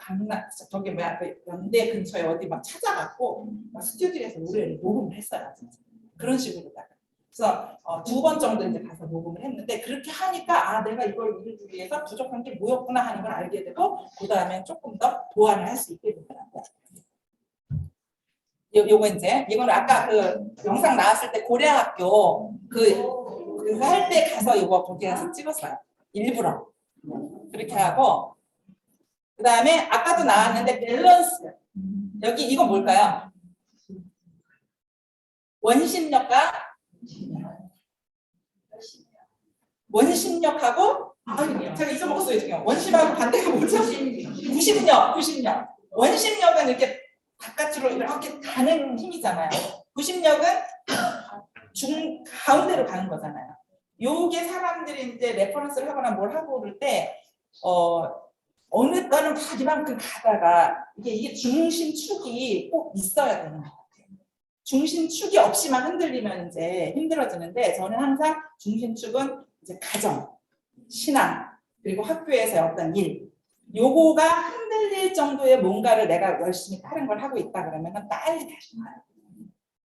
저기 뭐야 그 연대 근처에 어디 막 찾아갔고 막 스튜디오에서 노래를 녹음을 했어요. 진짜. 그런 식으로다가. 그래서 2번 정도 이제 가서 녹음을 했는데 그렇게 하니까 내가 이걸 이루기 위해서 부족한 게 뭐였구나 하는 걸 알게 되고 그 다음에 조금 더 보완을 할 수 있게 되더라고요. 요거 이제 이거는 아까 그 영상 나왔을 때 고려학교 그거 할 때 가서 이거 거기 가서 찍었어요. 일부러 그렇게 하고 그 다음에 아까도 나왔는데 밸런스 여기 이거 뭘까요? 원심력하고 제가 잊어먹었어요 지금. 원심하고 반대가 뭐죠? 구심력. 원심력은 이렇게 바깥으로 이렇게 가는 힘이잖아요. 구심력은 가운데로 가는 거잖아요. 요게 사람들이 이제 레퍼런스를 하거나 뭘 하고 그럴 때 어느 거는 막 이만큼 가다가 이게 중심축이 꼭 있어야 되는 것 같아요. 중심축이 없이만 흔들리면 이제 힘들어지는데 저는 항상 중심축은 이제 가정, 신앙, 그리고 학교에서의 어떤 일 요거가 흔들릴 정도의 뭔가를 내가 열심히 다른 걸 하고 있다 그러면 빨리 다시 가요.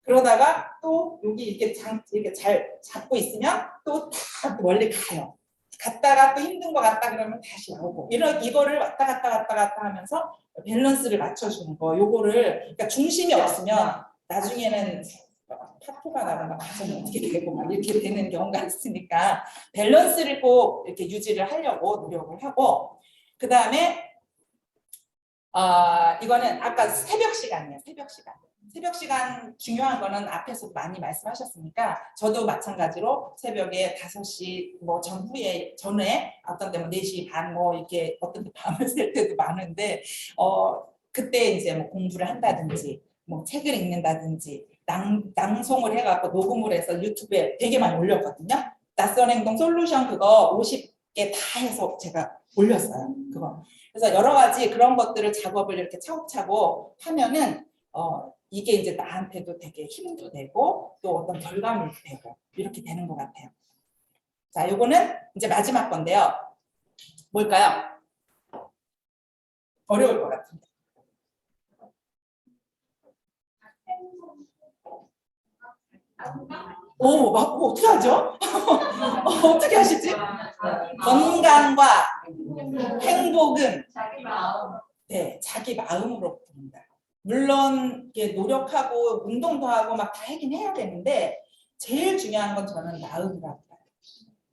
그러다가 또 여기 이렇게 잘 잡고 있으면 또 다 멀리 가요. 갔다가 또 힘든 것 같다 그러면 다시 오고 이거를 왔다 갔다 하면서 밸런스를 맞춰주는 거 요거를 그러니까 중심이 없으면 나중에는 파토가 나거나 가정이 어떻게 되고 막 이렇게 되는 경우가 있으니까 밸런스를 꼭 이렇게 유지를 하려고 노력을 하고 그 다음에 이거는 아까 새벽 시간이에요. 새벽 시간 중요한 거는 앞에서 많이 말씀하셨으니까 저도 마찬가지로 새벽에 5시 뭐 전에 어떤 때뭐 4시 반 뭐 이렇게 어떤 때 밤을 샐 때도 많은데 그때 이제 뭐 공부를 한다든지 뭐 책을 읽는다든지 낭송을 해갖고 녹음을 해서 유튜브에 되게 많이 올렸거든요. 낯선 행동 솔루션 그거 50개 다 해서 제가 올렸어요. 그거. 그래서 여러 가지 그런 것들을 작업을 이렇게 차곡차곡 하면은 이게 이제 나한테도 되게 힘도 되고 또 어떤 결과물도 되고 이렇게 되는 것 같아요. 자, 요거는 이제 마지막 건데요. 뭘까요? 어려울 것 같은데. 어떻게 하죠? 어떻게 하시지? 건강과 행복은 네, 자기 마음으로부터입니다. 물론 이렇게 노력하고 운동도 하고 막 다 하긴 해야 되는데 제일 중요한 건 저는 마음이라고 봐요.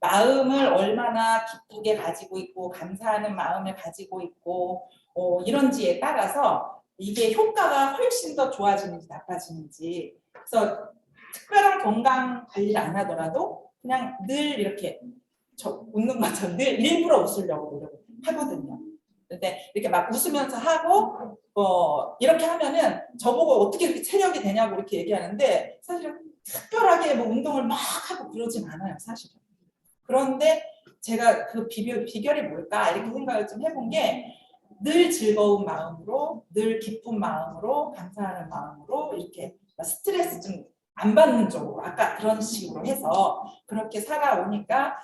마음을 얼마나 기쁘게 가지고 있고 감사하는 마음을 가지고 있고 이런지에 따라서 이게 효과가 훨씬 더 좋아지는지 나빠지는지. 그래서 특별한 건강 관리를 안 하더라도 그냥 늘 이렇게 웃는 것처럼 늘 일부러 웃으려고 하거든요. 근데 이렇게 막 웃으면서 하고 이렇게 하면은 저보고 어떻게 이렇게 체력이 되냐고 이렇게 얘기하는데 사실은 특별하게 뭐 운동을 막 하고 그러진 않아요, 사실은. 그런데 제가 그 비결이 뭘까 이렇게 생각을 좀 해본 게 늘 즐거운 마음으로, 늘 기쁜 마음으로, 감사하는 마음으로 이렇게 스트레스 좀 안 받는 쪽으로 아까 그런 식으로 해서 그렇게 살아오니까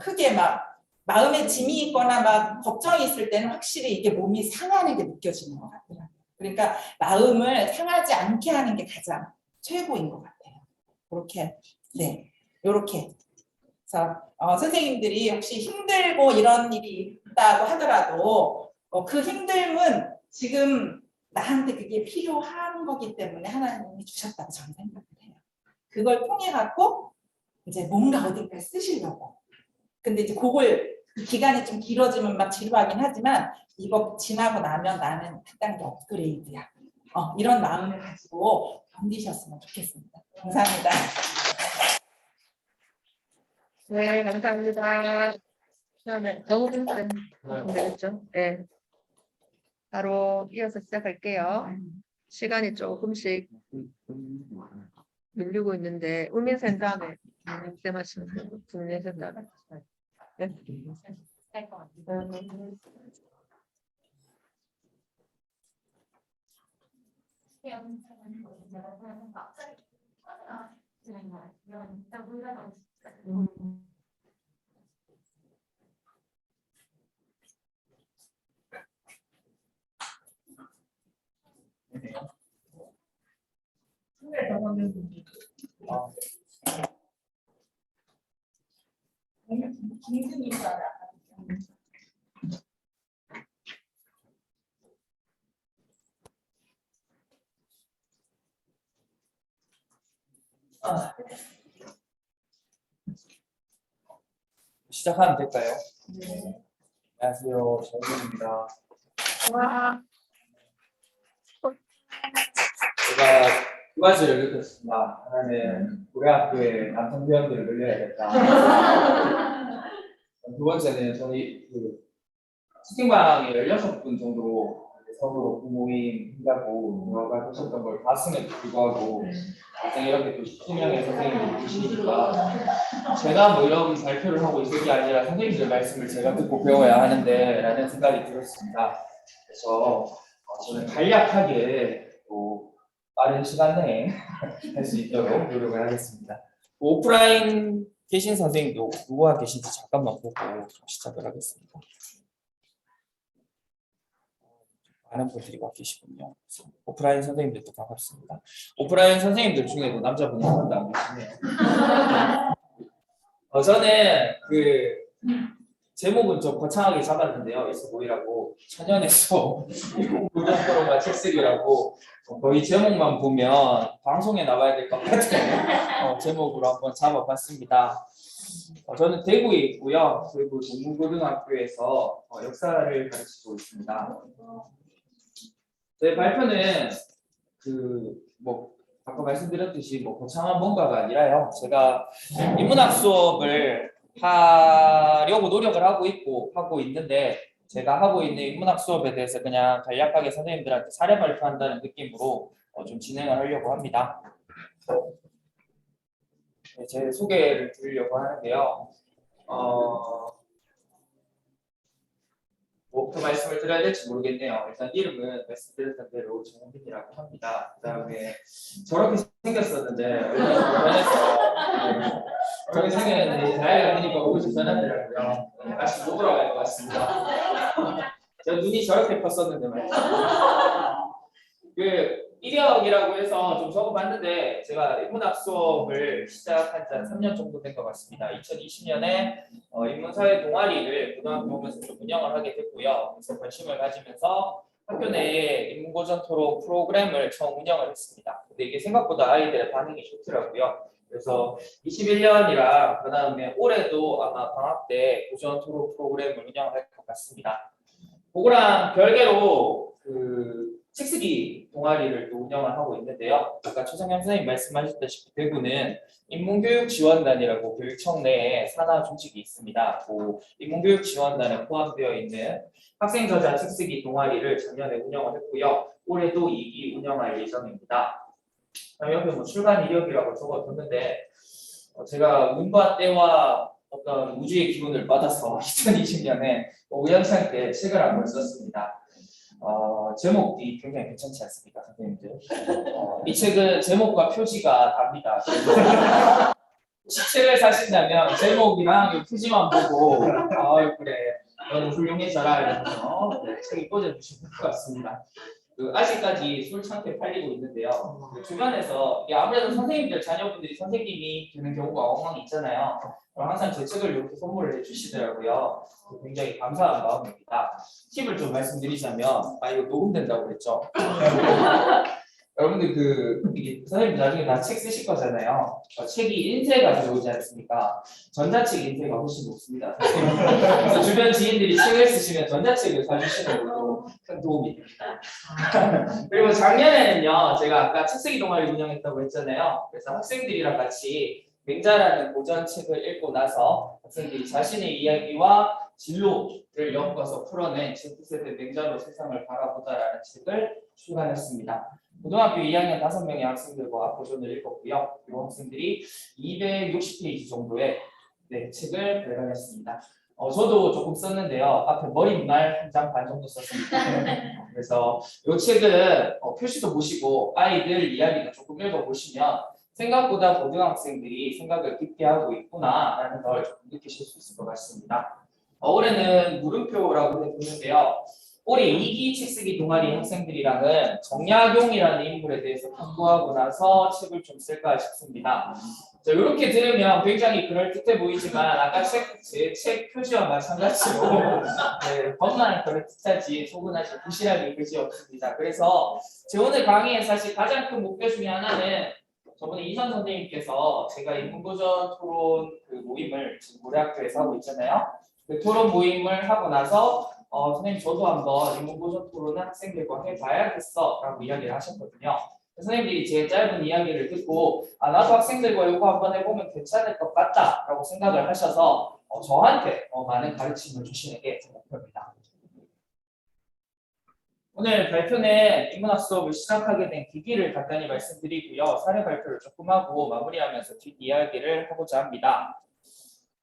크게 막 마음에 짐이 있거나 막 걱정이 있을 때는 확실히 이게 몸이 상하는 게 느껴지는 것 같아요. 그러니까 마음을 상하지 않게 하는 게 가장 최고인 것 같아요. 그렇게 네, 이렇게. 그래서 선생님들이 혹시 힘들고 이런 일이 있다고 하더라도 그 힘듦은 지금 나한테 그게 필요한 거기 때문에 하나님이 주셨다고 저는 생각을 해요. 그걸 통해 갖고 이제 뭔가 어딘가에 쓰시려고. 근데 이제 그걸 기간이 좀 길어지면 막 지루하긴 하지만 이거 지나고 나면 나는 한 단계 업그레이드야. 이런 마음을 가지고 견디셨으면 좋겠습니다. 감사합니다. 네, 감사합니다. 네, 너무 되겠죠? 네. 바로 이어서 시작할게요. 시간이 조금씩 밀리고 있는데, 우민센터에 말씀하시는 국내센터. 네. 시작하면 될까요? 네. 안녕하세요, 정준입니다. 와, 제가 두 가지를 느꼈습니다. 하나는 우리 학교에 남성 회원들을 늘려야겠다. 두 번째는 저희 채팅방에 16분 정도 서로 부모님 한다고 들어가 하셨던 걸 봤음에도 불구하고 갑자기 이렇게 또 10명의 선생님들이 계시니까 제가 뭐 이런 발표를 하고 있을 게 아니라 선생님들 말씀을 제가 듣고 배워야 하는데 라는 생각이 들었습니다. 그래서 저는 간략하게 또 빠른 시간 내에 할 수 있도록 노력을 하겠습니다. 오프라인 계신 선생님도 누가 계신지 잠깐만 보고 시작을 하겠습니다. 많은 분들이 와 계시군요. 오프라인 선생님들도 반갑습니다. 오프라인 선생님들 중에도 남자분이 한 번도 안 계시네요. 저는 그 제목은 좀 거창하게 잡았는데요. 있어 보이라고 천연에서 9.9%가 책쓰기라고 거의 제목만 보면 방송에 나와야 될 것 같은 제목으로 한번 잡아봤습니다. 저는 대구에 있고요. 대구 동문고등학교에서 역사를 가르치고 있습니다. 제 발표는 아까 말씀드렸듯이 거창한 뭔가가 아니라요. 제가 인문학 수업을 하려고 노력을 하고 있는데 제가 하고 있는 인문학 수업에 대해서 그냥 간략하게 선생님들한테 사례 발표한다는 느낌으로 좀 진행을 하려고 합니다. 네, 제 소개를 드리려고 하는데요. 그 말씀을 드려야 될지 모르겠네요. 일단 이름은 말씀드렸던 대로 정은빈이라고 합니다. 그 다음에 저렇게 생겼었는데 얼마나 변했어요. 저렇게 생겼는데 나이가 드니까 옷이 변하더라고요. 다시 못 돌아갈 것 같습니다. 제 눈이 저렇게 컸었는데 말이죠. 이력이라고 해서 좀 적어봤는데 제가 인문학 수업을 시작한 지 한 3년 정도 된 것 같습니다. 2020년에 인문사회 동아리를 고등학교 오면서 좀 운영을 하게 됐고요. 그래서 관심을 가지면서 학교 내에 인문고전 토론 프로그램을 처음 운영을 했습니다. 근데 이게 생각보다 아이들의 반응이 좋더라고요. 그래서 21년이라 그 다음에 올해도 아마 방학 때 고전 토론 프로그램을 운영할 것 같습니다. 그거랑 별개로 그 책쓰기 동아리를 또 운영을 하고 있는데요. 아까 최성현 선생님 말씀하셨다시피 대구는 인문교육지원단이라고 교육청 내에 산하 조직이 있습니다. 그 인문교육지원단에 포함되어 있는 학생 저자 책쓰기 동아리를 작년에 운영을 했고요. 올해도 2기 운영할 예정입니다. 옆에 뭐 출간 이력이라고 적어뒀는데 제가 문과 때와 어떤 우주의 기운을 받아서 2020년에 우연찮게 책을 한 권 썼습니다. 제목이 굉장히 괜찮지 않습니까, 선생님들? 이 책은 제목과 표지가 답니다. 책을 사신다면 제목이랑 이 표지만 보고 그래 너는 훌륭해져라 이러면서 책을 꽂아주시면 될 것 같습니다. 아직까지 술창게 팔리고 있는데요. 주변에서 아무래도 선생님들 자녀분들이 선생님이 되는 경우가 엉망 있잖아요. 그럼 항상 제 책을 이렇게 선물을 해주시더라고요. 굉장히 감사한 마음입니다. 팁을 좀 말씀드리자면 이거 녹음된다고 그랬죠? 여러분들 이게 선생님 나중에 다 책 쓰실 거잖아요. 책이 인쇄가 들어오지 않습니까? 전자책 인쇄가 훨씬 높습니다. 그래서 주변 지인들이 책을 쓰시면 전자책을 사주시는 것도 큰 도움이 됩니다. 그리고 작년에는요, 제가 아까 책쓰기 동아리 운영했다고 했잖아요. 그래서 학생들이랑 같이 맹자라는 고전 책을 읽고 나서 학생들이 자신의 이야기와 진로를 엮어서 풀어낸 Z세대 맹자로 세상을 바라보자라는 책을 출간했습니다. 고등학교 2학년 5명의 학생들과 고전을 읽었고요. 이 학생들이 260페이지 정도의 책을 발간했습니다. 저도 조금 썼는데요. 앞에 머릿말 한 장 반 정도 썼습니다. 그래서 이 책은 표시도 보시고 아이들 이야기도 조금 읽어보시면 생각보다 고등학생들이 생각을 깊게 하고 있구나라는 걸 조금 느끼실 수 있을 것 같습니다. 올해는 물음표라고 해보는데요. 올해 2기 책쓰기 동아리 학생들이랑은 정약용이라는 인물에 대해서 탐구하고 나서 책을 좀 쓸까 싶습니다. 자, 이렇게 들으면 굉장히 그럴듯해 보이지만 아까 제 책 표지와 마찬가지로 겉만 그럴듯하지 속은 아직 부실하게 그지 없습니다. 그래서 제 오늘 강의의 사실 가장 큰 목표 중에 하나는 저번에 이선 선생님께서 제가 인문고전 토론 모임을 지금 고려학교에서 하고 있잖아요. 그 토론 모임을 하고 나서 선생님 저도 한번 인문고전 토론을 학생들과 해봐야겠어 라고 이야기를 하셨거든요. 선생님들이 제 짧은 이야기를 듣고 나도 학생들과 이거 한번 해보면 괜찮을 것 같다 라고 생각을 하셔서 저한테 많은 가르침을 주시는 게 제 목표입니다. 오늘 발표는 인문학 수업을 시작하게 된 계기를 간단히 말씀드리고요. 사례 발표를 조금 하고 마무리하면서 뒷이야기를 하고자 합니다.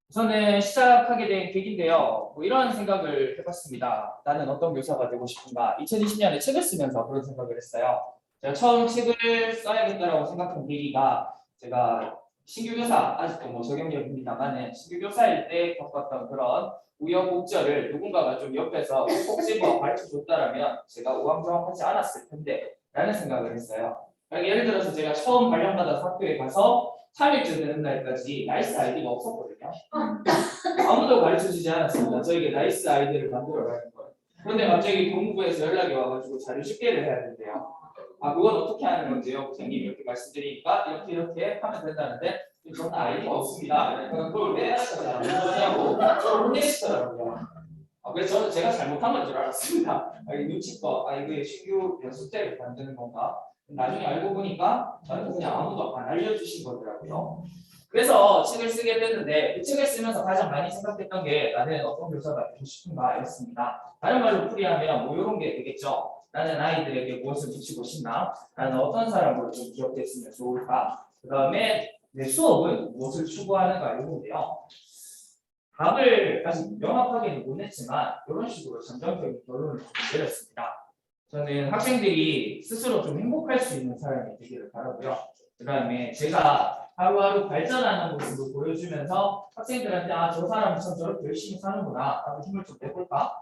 우선은 시작하게 된 계기인데요. 이런 생각을 해봤습니다. 나는 어떤 교사가 되고 싶은가? 2020년에 책을 쓰면서 그런 생각을 했어요. 제가 처음 책을 써야겠다라고 생각한 계기가 제가 신규교사, 아직도 저경력입니다만은 신규교사일 때 겪었던 그런 우여곡절을 누군가가 좀 옆에서 꼭 집어 가르쳐줬다라면 제가 우왕좌왕하지 않았을 텐데 라는 생각을 했어요. 예를 들어서 제가 처음 발령받아서 학교에 가서 3일째 되는 날까지 나이스 아이디가 없었거든요. 아무도 가르쳐주지 않았습니다. 저에게 나이스 아이디를 만들어가는 거예요. 그런데 갑자기 교무부에서 연락이 와가지고 자료 집계를 해야 된대요. 그건 어떻게 하는 건데요? 선생님이 이렇게 말씀드리니까 이렇게 하면 된다는데 저는 아이디가 없습니다. 그걸 왜 하냐고 혼내시더라고요. 그래서 저는 제가 잘못한 건 줄 알았습니다. 눈치껏 이게 신규 연습대를 만드는 건가? 나중에 알고 보니까 저한테 그냥 아무도 안 알려주신 거더라고요. 그래서 책을 쓰게 됐는데 그 책을 쓰면서 가장 많이 생각했던 게 나는 어떤 교사가 되고 싶은가 였습니다. 다른 말로 풀이하면 이런 게 되겠죠. 나는 아이들에게 무엇을 붙이고 싶나? 나는 어떤 사람으로 좀 기억됐으면 좋을까? 그 다음에 내 수업은 무엇을 추구하는가 이건데요. 답을 아직 명확하게는 못 냈지만 이런 식으로 잠정적인 결론을 좀 내렸습니다. 저는 학생들이 스스로 좀 행복할 수 있는 사람이 되기를 바라고요. 그 다음에 제가 하루하루 발전하는 모습을 보여주면서 학생들한테 저 사람은 참 저렇게 열심히 사는구나 라고 힘을 좀 내볼까?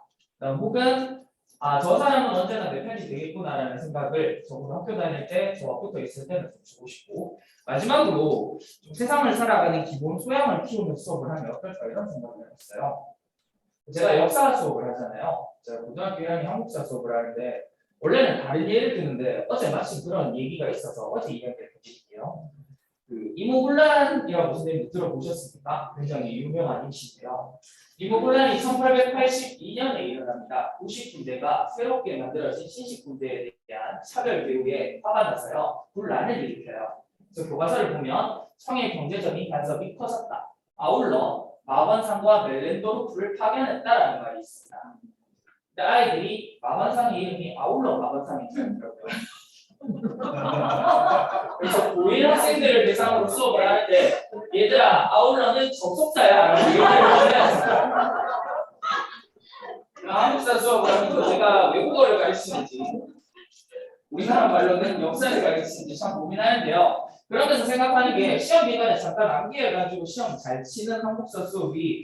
혹은 아, 저 사람은 언제나 내 편이 되겠구나라는 생각을 적어도 학교 다닐 때 저와 붙어 있을 때는 좀 주고 싶고, 마지막으로 좀 세상을 살아가는 기본 소양을 키우는 수업을 하면 어떨까 이런 생각을 해봤어요. 제가 역사 수업을 하잖아요. 제가 고등학교 1학년 한국사 수업을 하는데 원래는 다른 예를 드는데 어제 마침 그런 얘기가 있어서 어제 이야기를 해드릴게요. 그 이모군란이라고 선생님 들어보셨습니까? 굉장히 유명한 임시인데요. 이모군란이 1882년에 일어납니다. 구식군대가 새롭게 만들어진 신식군대에 대한 차별 교육에 화가 나서요. 분란을 일으켜요. 그래서 교과서를 보면 청의 경제적인 간섭이 커졌다. 아울러 마관상과 멜렌도르프를 파견했다라는 말이 있습니다. 근데 아이들이 마관상의 이름이 아울러 마관상인 줄 알더라고요. 그래서 고1 학생들을 대상으로 수업을 하는데 얘들아 아울러는 접속사야 라고 얘기를 해요. 한국사 수업을 하면서 제가 외국어를 가르치는지 우리나라 말로는 역사를 가르치는지 참 고민하는데요. 그러면서 생각하는 게 시험 기간에 잠깐 암기해가지고 시험 잘 치는 한국사 수업이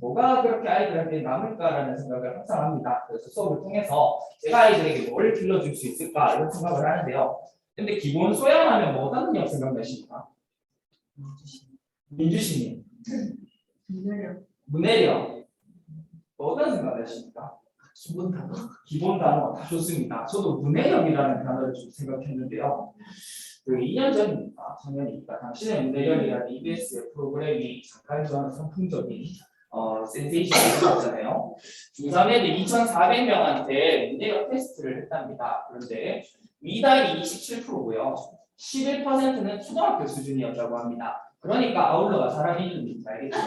뭐가 그렇게 아이들한테 남을까라는 생각을 항상 합니다. 그래서 수업을 통해서 제가 아이들에게 뭘 길러줄 수 있을까 이런 생각을 하는데요. 근데 기본 소양하면 뭐 어떤 능력 생각나십니까? 민주시민. 문해력. 뭐 어떤 생각나십니까? 기본 단어 다 좋습니다. 저도 문해력이라는 단어를 좀 생각했는데요. 그 2년 전입니까? 작년입니까? 당신의 문해력이라는 EBS의 프로그램이 잠깐 전 선풍적인 센세이션이었잖아요. 중3 애들 2,400명한테 문해력 테스트를 했답니다. 그런데 미달이 27%고요. 11%는 초등학교 수준이었다고 합니다. 그러니까 아울러가 사람 이름인지 알겠죠?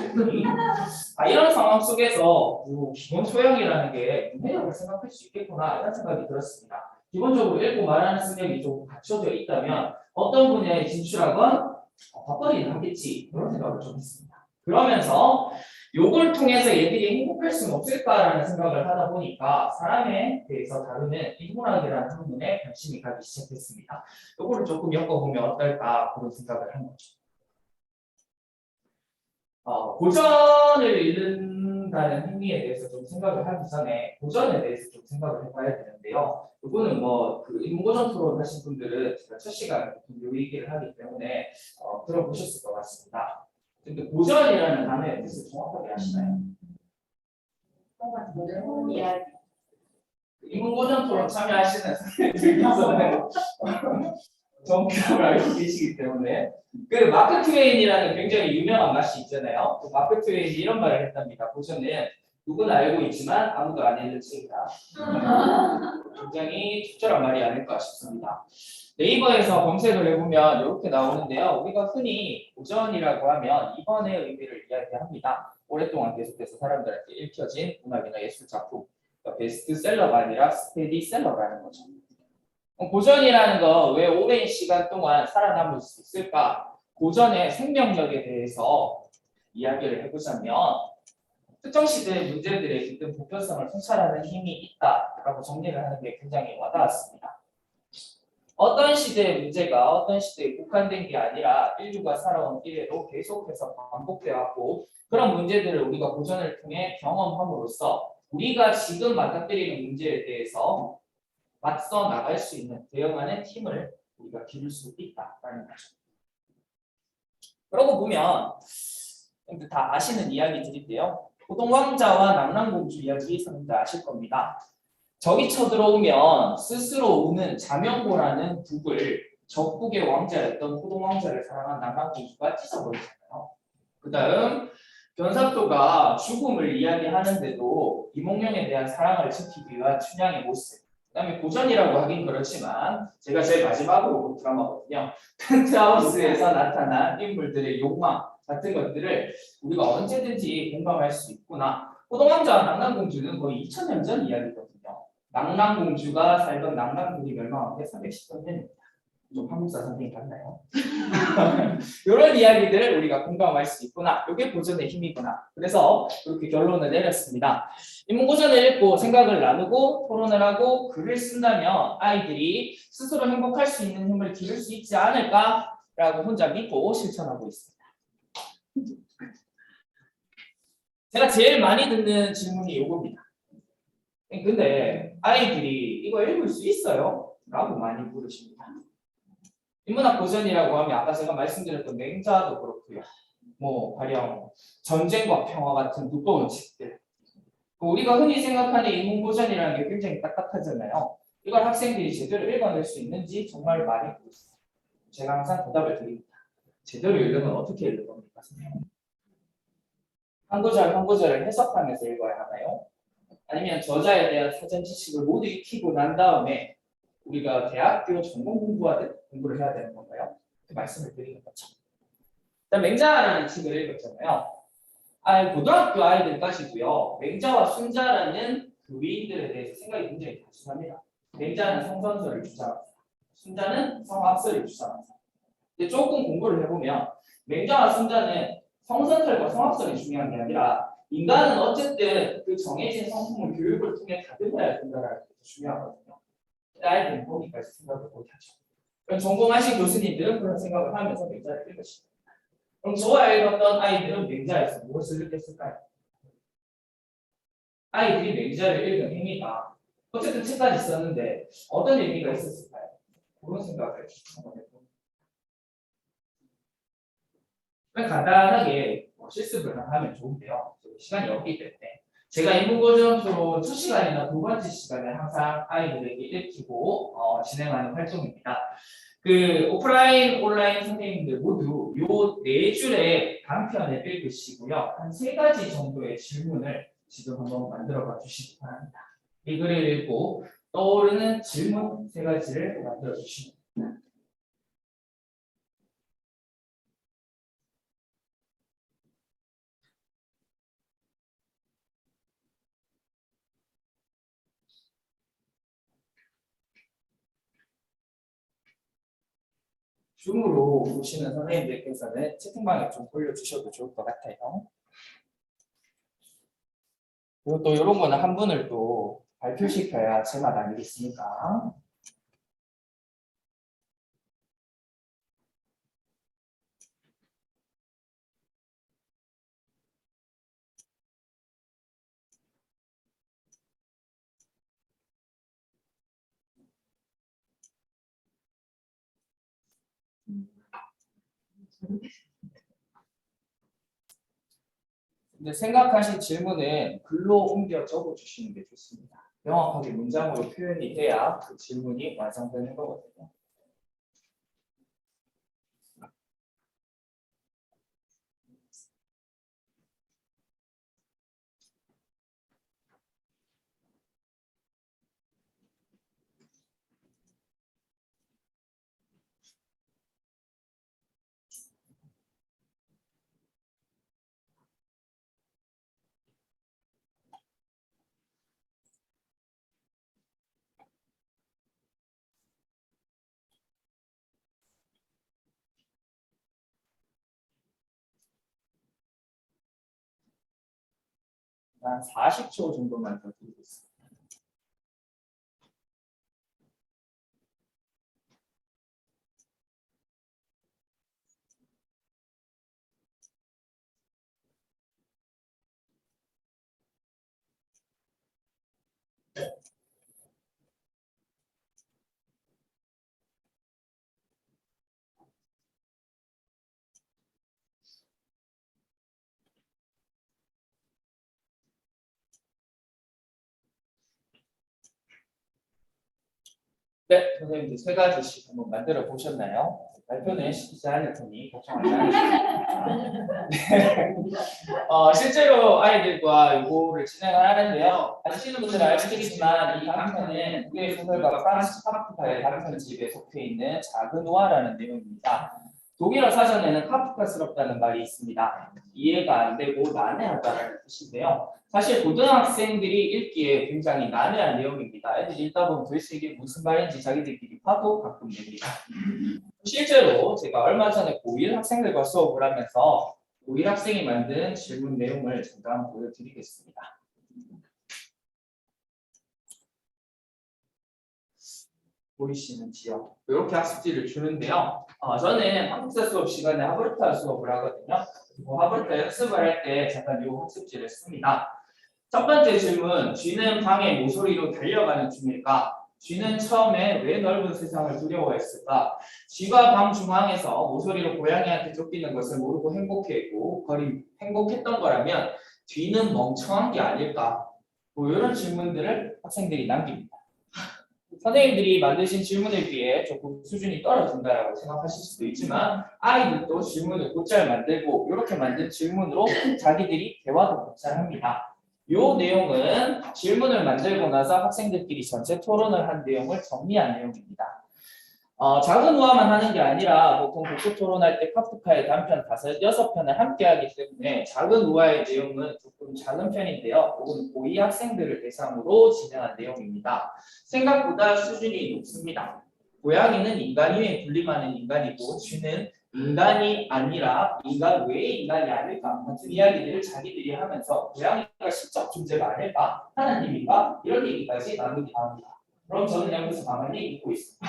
이런 상황 속에서 기본 소양이라는 게 문해력을 생각할 수 있겠구나 이런 생각이 들었습니다. 기본적으로 읽고 말하는 능력이 좀 갖춰져 있다면 어떤 분야에 진출하건 바빠리는 하겠지 그런 생각을 좀 했습니다. 그러면서 요걸 통해서 얘들이 행복할 수는 없을까라는 생각을 하다 보니까 사람에 대해서 다루는 인문학이라는 학문에 관심이 가기 시작했습니다. 요거를 조금 엮어보면 어떨까 그런 생각을 한 거죠. 고전을 읽는다는 행위에 대해서 좀 생각을 하기 전에 고전에 대해서 좀 생각을 해봐야 되는데요. 이거는 그 인문고전 토론 하신 분들은 제가 첫 시간에 요 얘기를 하기 때문에 들어보셨을 것 같습니다. 근데 고전이라는 단어의 뜻을 정확하게 아시나요? 인문고전 토론 참여하시는 선생님들께서는 정답을 알고 계시기 때문에 그 마크 트웨인이라는 굉장히 유명한 말이 있잖아요. 그 마크 트웨인이 이런 말을 했답니다. 고전은 누구나 알고 있지만 아무도 안 읽는 책이다. 굉장히 적절한 말이 아닐까 싶습니다. 네이버에서 검색을 해보면 이렇게 나오는데요. 우리가 흔히 고전이라고 하면 이번의 의미를 이야기합니다. 오랫동안 계속해서 사람들한테 읽혀진 문학이나 예술 작품, 그러니까 베스트셀러가 아니라 스테디셀러라는 거죠. 고전이라는 거 왜 오랜 시간 동안 살아남을 수 있을까? 고전의 생명력에 대해서 이야기를 해보자면 특정 시대의 문제들의 깃든 보편성을 통찰하는 힘이 있다라고 정리를 하는 게 굉장히 와닿았습니다. 어떤 시대의 문제가 어떤 시대에 국한된 게 아니라 인류가 살아온 이래로 계속해서 반복되어 왔고 그런 문제들을 우리가 고전을 통해 경험함으로써 우리가 지금 맞닥뜨리는 문제에 대해서 맞서 나갈 수 있는 대응하는 힘을 우리가 기를 수 있다라는 거죠. 그러고 보면 다 아시는 이야기들인데요. 호동왕자와 낙랑공주 이야기 선생님들 아실 겁니다. 적이 쳐들어오면 스스로 우는 자명고라는 북을 적국의 왕자였던 호동왕자를 사랑한 낙랑공주가 찢어버리잖아요. 그 다음 변사또가 죽음을 이야기하는데도 이몽룡에 대한 사랑을 지키기 위한 춘향의 모습. 그 다음에 고전이라고 하긴 그렇지만 제가 제일 마지막으로 본 드라마거든요. 펜트하우스에서 나타난 인물들의 욕망 같은 것들을 우리가 언제든지 공감할 수 있구나. 호동왕자와 낙랑공주는 거의 2000년 전 이야기거든요. 낙랑공주가 살던 낙랑궁이 멸망한 게 310년 좀 한국사 선생님 같나요? 이런 이야기들을 우리가 공감할 수 있구나. 이게 고전의 힘이구나. 그래서 그렇게 결론을 내렸습니다. 인문고전을 읽고 생각을 나누고 토론을 하고 글을 쓴다면 아이들이 스스로 행복할 수 있는 힘을 기를 수 있지 않을까라고 혼자 믿고 실천하고 있습니다. 제가 제일 많이 듣는 질문이 이겁니다. 근데 아이들이 이거 읽을 수 있어요? 라고 많이 물으십니다. 인문학 고전이라고 하면 아까 제가 말씀드렸던 맹자도 그렇고요. 뭐 가령 전쟁과 평화 같은 두꺼운 책들. 우리가 흔히 생각하는 인문 고전이라는 게 굉장히 딱딱하잖아요. 이걸 학생들이 제대로 읽어낼 수 있는지 정말 많이 물으세요. 제가 항상 대답을 드립니다. 제대로 읽으면 어떻게 읽을 겁니까? 한 구절 한 구절을 해석하면서 읽어야 하나요? 아니면 저자에 대한 사전 지식을 모두 익히고 난 다음에 우리가 대학교 전공 공부하듯 공부를 해야 되는 건가요? 그 말씀을 드리는 거죠. 일단 맹자라는 책을 읽었잖아요. 고등학교 아이들까지도요. 맹자와 순자라는 그 위인들에 대해서 생각이 굉장히 단순합니다. 맹자는 성선설을 주장합니다. 순자는 성학설을 주장합니다. 근데 조금 공부를 해보면 맹자와 순자는 성선설과 성학설이 중요한 게 아니라 인간은 어쨌든 그 정해진 성품을 교육을 통해 다듬어야 된다는 게 중요하거든요. 아이들은 거기까지 생각을 못하죠. 그럼 전공하신 교수님들은 그런 생각을 하면서 맹자를 읽으십니다. 그럼 저와 읽었던 아이들은 맹자에서 무엇을 느꼈을까요? 아이들이 맹자를 읽은 행위가 어쨌든 책까지 썼는데 어떤 의미가 있었을까요? 그런 생각을 한번 해봅니다. 간단하게 실습을 하면 좋은데요. 시간이 없기 때문에 제가 인문고전으로 첫 시간이나 두 번째 시간에 항상 아이들에게 읽히고 진행하는 활동입니다. 그 오프라인, 온라인 선생님들 모두 요 네 줄의 단편을 읽으시고요. 한 3가지 정도의 질문을 지금 한번 만들어 봐 주시기 바랍니다. 이 글을 읽고 떠오르는 질문 3가지를 만들어 주시면 됩니다. 줌으로 보시는 선생님들께서는 채팅방에 좀 올려주셔도 좋을 것 같아요. 그리고 또 이런 거는 한 분을 또 발표시켜야 제맛 아니겠습니까? 근데 생각하신 질문은 글로 옮겨 적어 주시는 게 좋습니다. 명확하게 문장으로 표현이 돼야 그 질문이 완성되는 거거든요. 한 40초 정도만 더 드리겠습니다. 네, 선생님들 3가지씩 한번 만들어 보셨나요? 발표는 시키지 않을 테니 걱정하지 않으시고. 네. 실제로 아이들과 이거를 진행을 하는데요. 아시는 분들은 알시겠지만 이 단편은 독일의 소설가 프란츠 카프카의 단편집에 속해 있는 작은 우화라는 내용입니다. 독일어 사전에는 카프카스럽다는 말이 있습니다. 이해가 안 되고 난해하다는 뜻인데요. 사실 고등학생들이 읽기에 굉장히 난해한 내용입니다. 애들이 읽다 보면 도대체 이게 무슨 말인지 자기들끼리 화도 가끔 냅니다. 실제로 제가 얼마 전에 고1 학생들과 수업을 하면서 고1 학생이 만든 질문 내용을 잠깐 보여드리겠습니다. 보이시는지요? 이렇게 학습지를 주는데요. 저는 한국사 수업 시간에 하버르타 수업을 하거든요. 하버르타 연습을 할 때 잠깐 이 학습지를 씁니다. 첫 번째 질문, 쥐는 방에 모서리로 달려가는 중일까? 쥐는 처음에 왜 넓은 세상을 두려워했을까? 쥐가 방 중앙에서 모서리로 고양이한테 쫓기는 것을 모르고 행복했던 거라면 쥐는 멍청한 게 아닐까? 뭐 이런 질문들을 학생들이 남깁니다. 선생님들이 만드신 질문에 비해 조금 수준이 떨어진다라고 생각하실 수도 있지만 아이들도 질문을 곧잘 만들고 이렇게 만든 질문으로 자기들이 대화도 곧잘 합니다. 이 내용은 질문을 만들고 나서 학생들끼리 전체 토론을 한 내용을 정리한 내용입니다. 작은 우화만 하는 게 아니라 보통 독서 토론할 때 카프카의 단편 5-6편을 함께 하기 때문에 작은 우화의 내용은 조금 작은 편인데요. 이건 고2 학생들을 대상으로 진행한 내용입니다. 생각보다 수준이 높습니다. 고양이는 인간 이외에 군림하는 인간이고 쥐는 인간이 아니라 인간 외의 인간이 아닐까 같은 이야기들을 자기들이 하면서 고양이가 실적 존재가 아닐까 하나님인가 이런 얘기까지 나누기도 합니다. 그럼 저는 여기서 가만히 읽고 있습니다.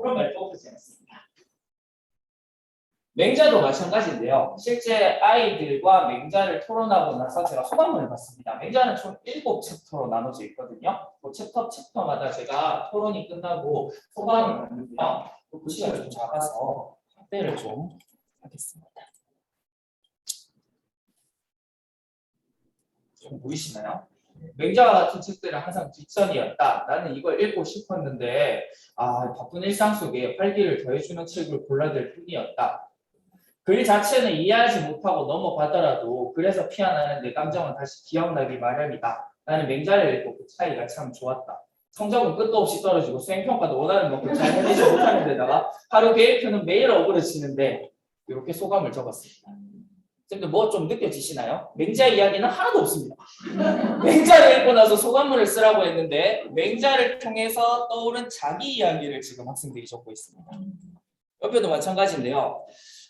그런 말도 하지 않습니다. 맹자도 마찬가지인데요. 실제 아이들과 맹자를 토론하고 나서 제가 소감문을 봤습니다. 맹자는 총 7챕터로 나눠져 있거든요. 그 챕터마다 제가 토론이 끝나고 소감을 봤는데요. 그 글씨가 좀 작아서 확대를 좀 하겠습니다. 좀 보이시나요? 맹자와 같은 책들은 항상 뒷선이었다. 나는 이걸 읽고 싶었는데 바쁜 일상 속에 활기를 더해주는 책을 골라들 뿐이었다. 글 자체는 이해하지 못하고 넘어가더라도 그래서 피어나는 내 감정은 다시 기억나기 마련이다. 나는 맹자를 읽고 그 차이가 참 좋았다. 성적은 끝도 없이 떨어지고 수행평가도 원하는 만큼 잘 해내지 못하는 데다가 하루 계획표는 매일 어그러지는데 이렇게 소감을 적었습니다. 근데 뭐 좀 느껴지시나요? 맹자 이야기는 하나도 없습니다. 맹자를 읽고 나서 소감문을 쓰라고 했는데 맹자를 통해서 떠오른 자기 이야기를 지금 학생들이 적고 있습니다. 옆에도 마찬가지인데요.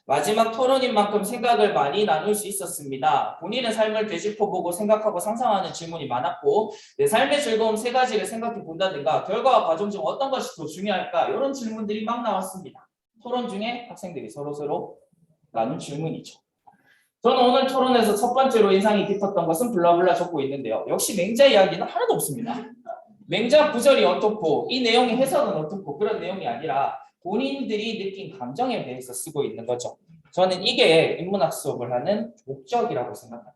마지막 토론인 만큼 생각을 많이 나눌 수 있었습니다. 본인의 삶을 되짚어보고 생각하고 상상하는 질문이 많았고 내 삶의 즐거움 3가지를 생각해 본다든가 결과와 과정 중 어떤 것이 더 중요할까 이런 질문들이 막 나왔습니다. 토론 중에 학생들이 서로 나눈 질문이죠. 저는 오늘 토론에서 첫 번째로 인상이 깊었던 것은 블라블라 적고 있는데요. 역시 맹자 이야기는 하나도 없습니다. 맹자 구절이 어떻고 이 내용의 해석은 어떻고 그런 내용이 아니라 본인들이 느낀 감정에 대해서 쓰고 있는 거죠. 저는 이게 인문학 수업을 하는 목적이라고 생각합니다.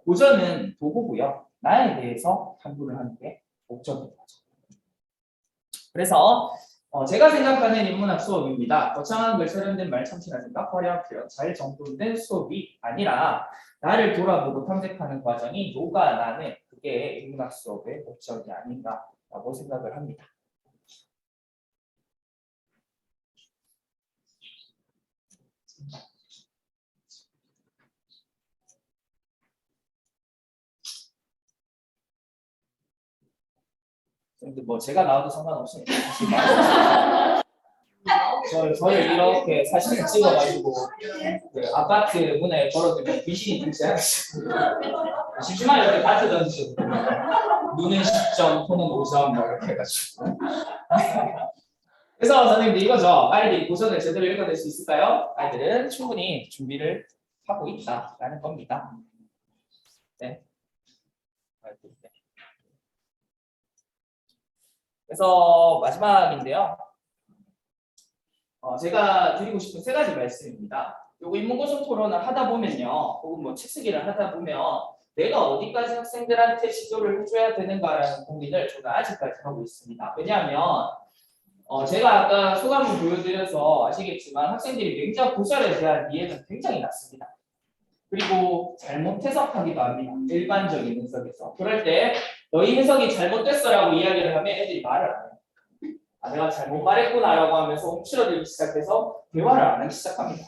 고전은 도구고요. 나에 대해서 탐구를 하는 게 목적인 거죠. 그래서 제가 생각하는 인문학 수업입니다. 거창한 글 세련된 말참치라든가 화려한 표현, 잘 정돈된 수업이 아니라 나를 돌아보고 탐색하는 과정이 녹아나는 그게 인문학 수업의 목적이 아닌가라고 생각을 합니다. 근데 뭐 제가 나와도 상관없습니다. 저를 이렇게 사진을 찍어가지고 그 아파트 문에 걸어두면 귀신이 등장하시고 심심하게 이렇게 다트 던지고 눈은 10점, 코는 5점 뭐 이렇게 해가지고 그래서 선생님들 이거죠. 아이들이 고전을 제대로 읽어낼 수 있을까요? 아이들은 충분히 준비를 하고 있다라는 겁니다. 네. 그래서 마지막인데요. 제가 드리고 싶은 3가지 말씀입니다. 요거 인문고전 토론을 하다 보면요, 혹은 뭐 책쓰기를 하다 보면 내가 어디까지 학생들한테 지도를 해줘야 되는가라는 고민을 저는 아직까지 하고 있습니다. 왜냐하면 제가 아까 소감을 보여드려서 아시겠지만 학생들이 맹자 구절에 대한 이해는 굉장히 낮습니다. 그리고 잘못 해석하기도 합니다. 일반적인 해석에서. 그럴 때 너희 해석이 잘못됐어라고 이야기를 하면 애들이 말을 안 해요. 내가 잘못 말했구나라고 하면서 훔치러들기 시작해서 대화를 안 하기 시작합니다.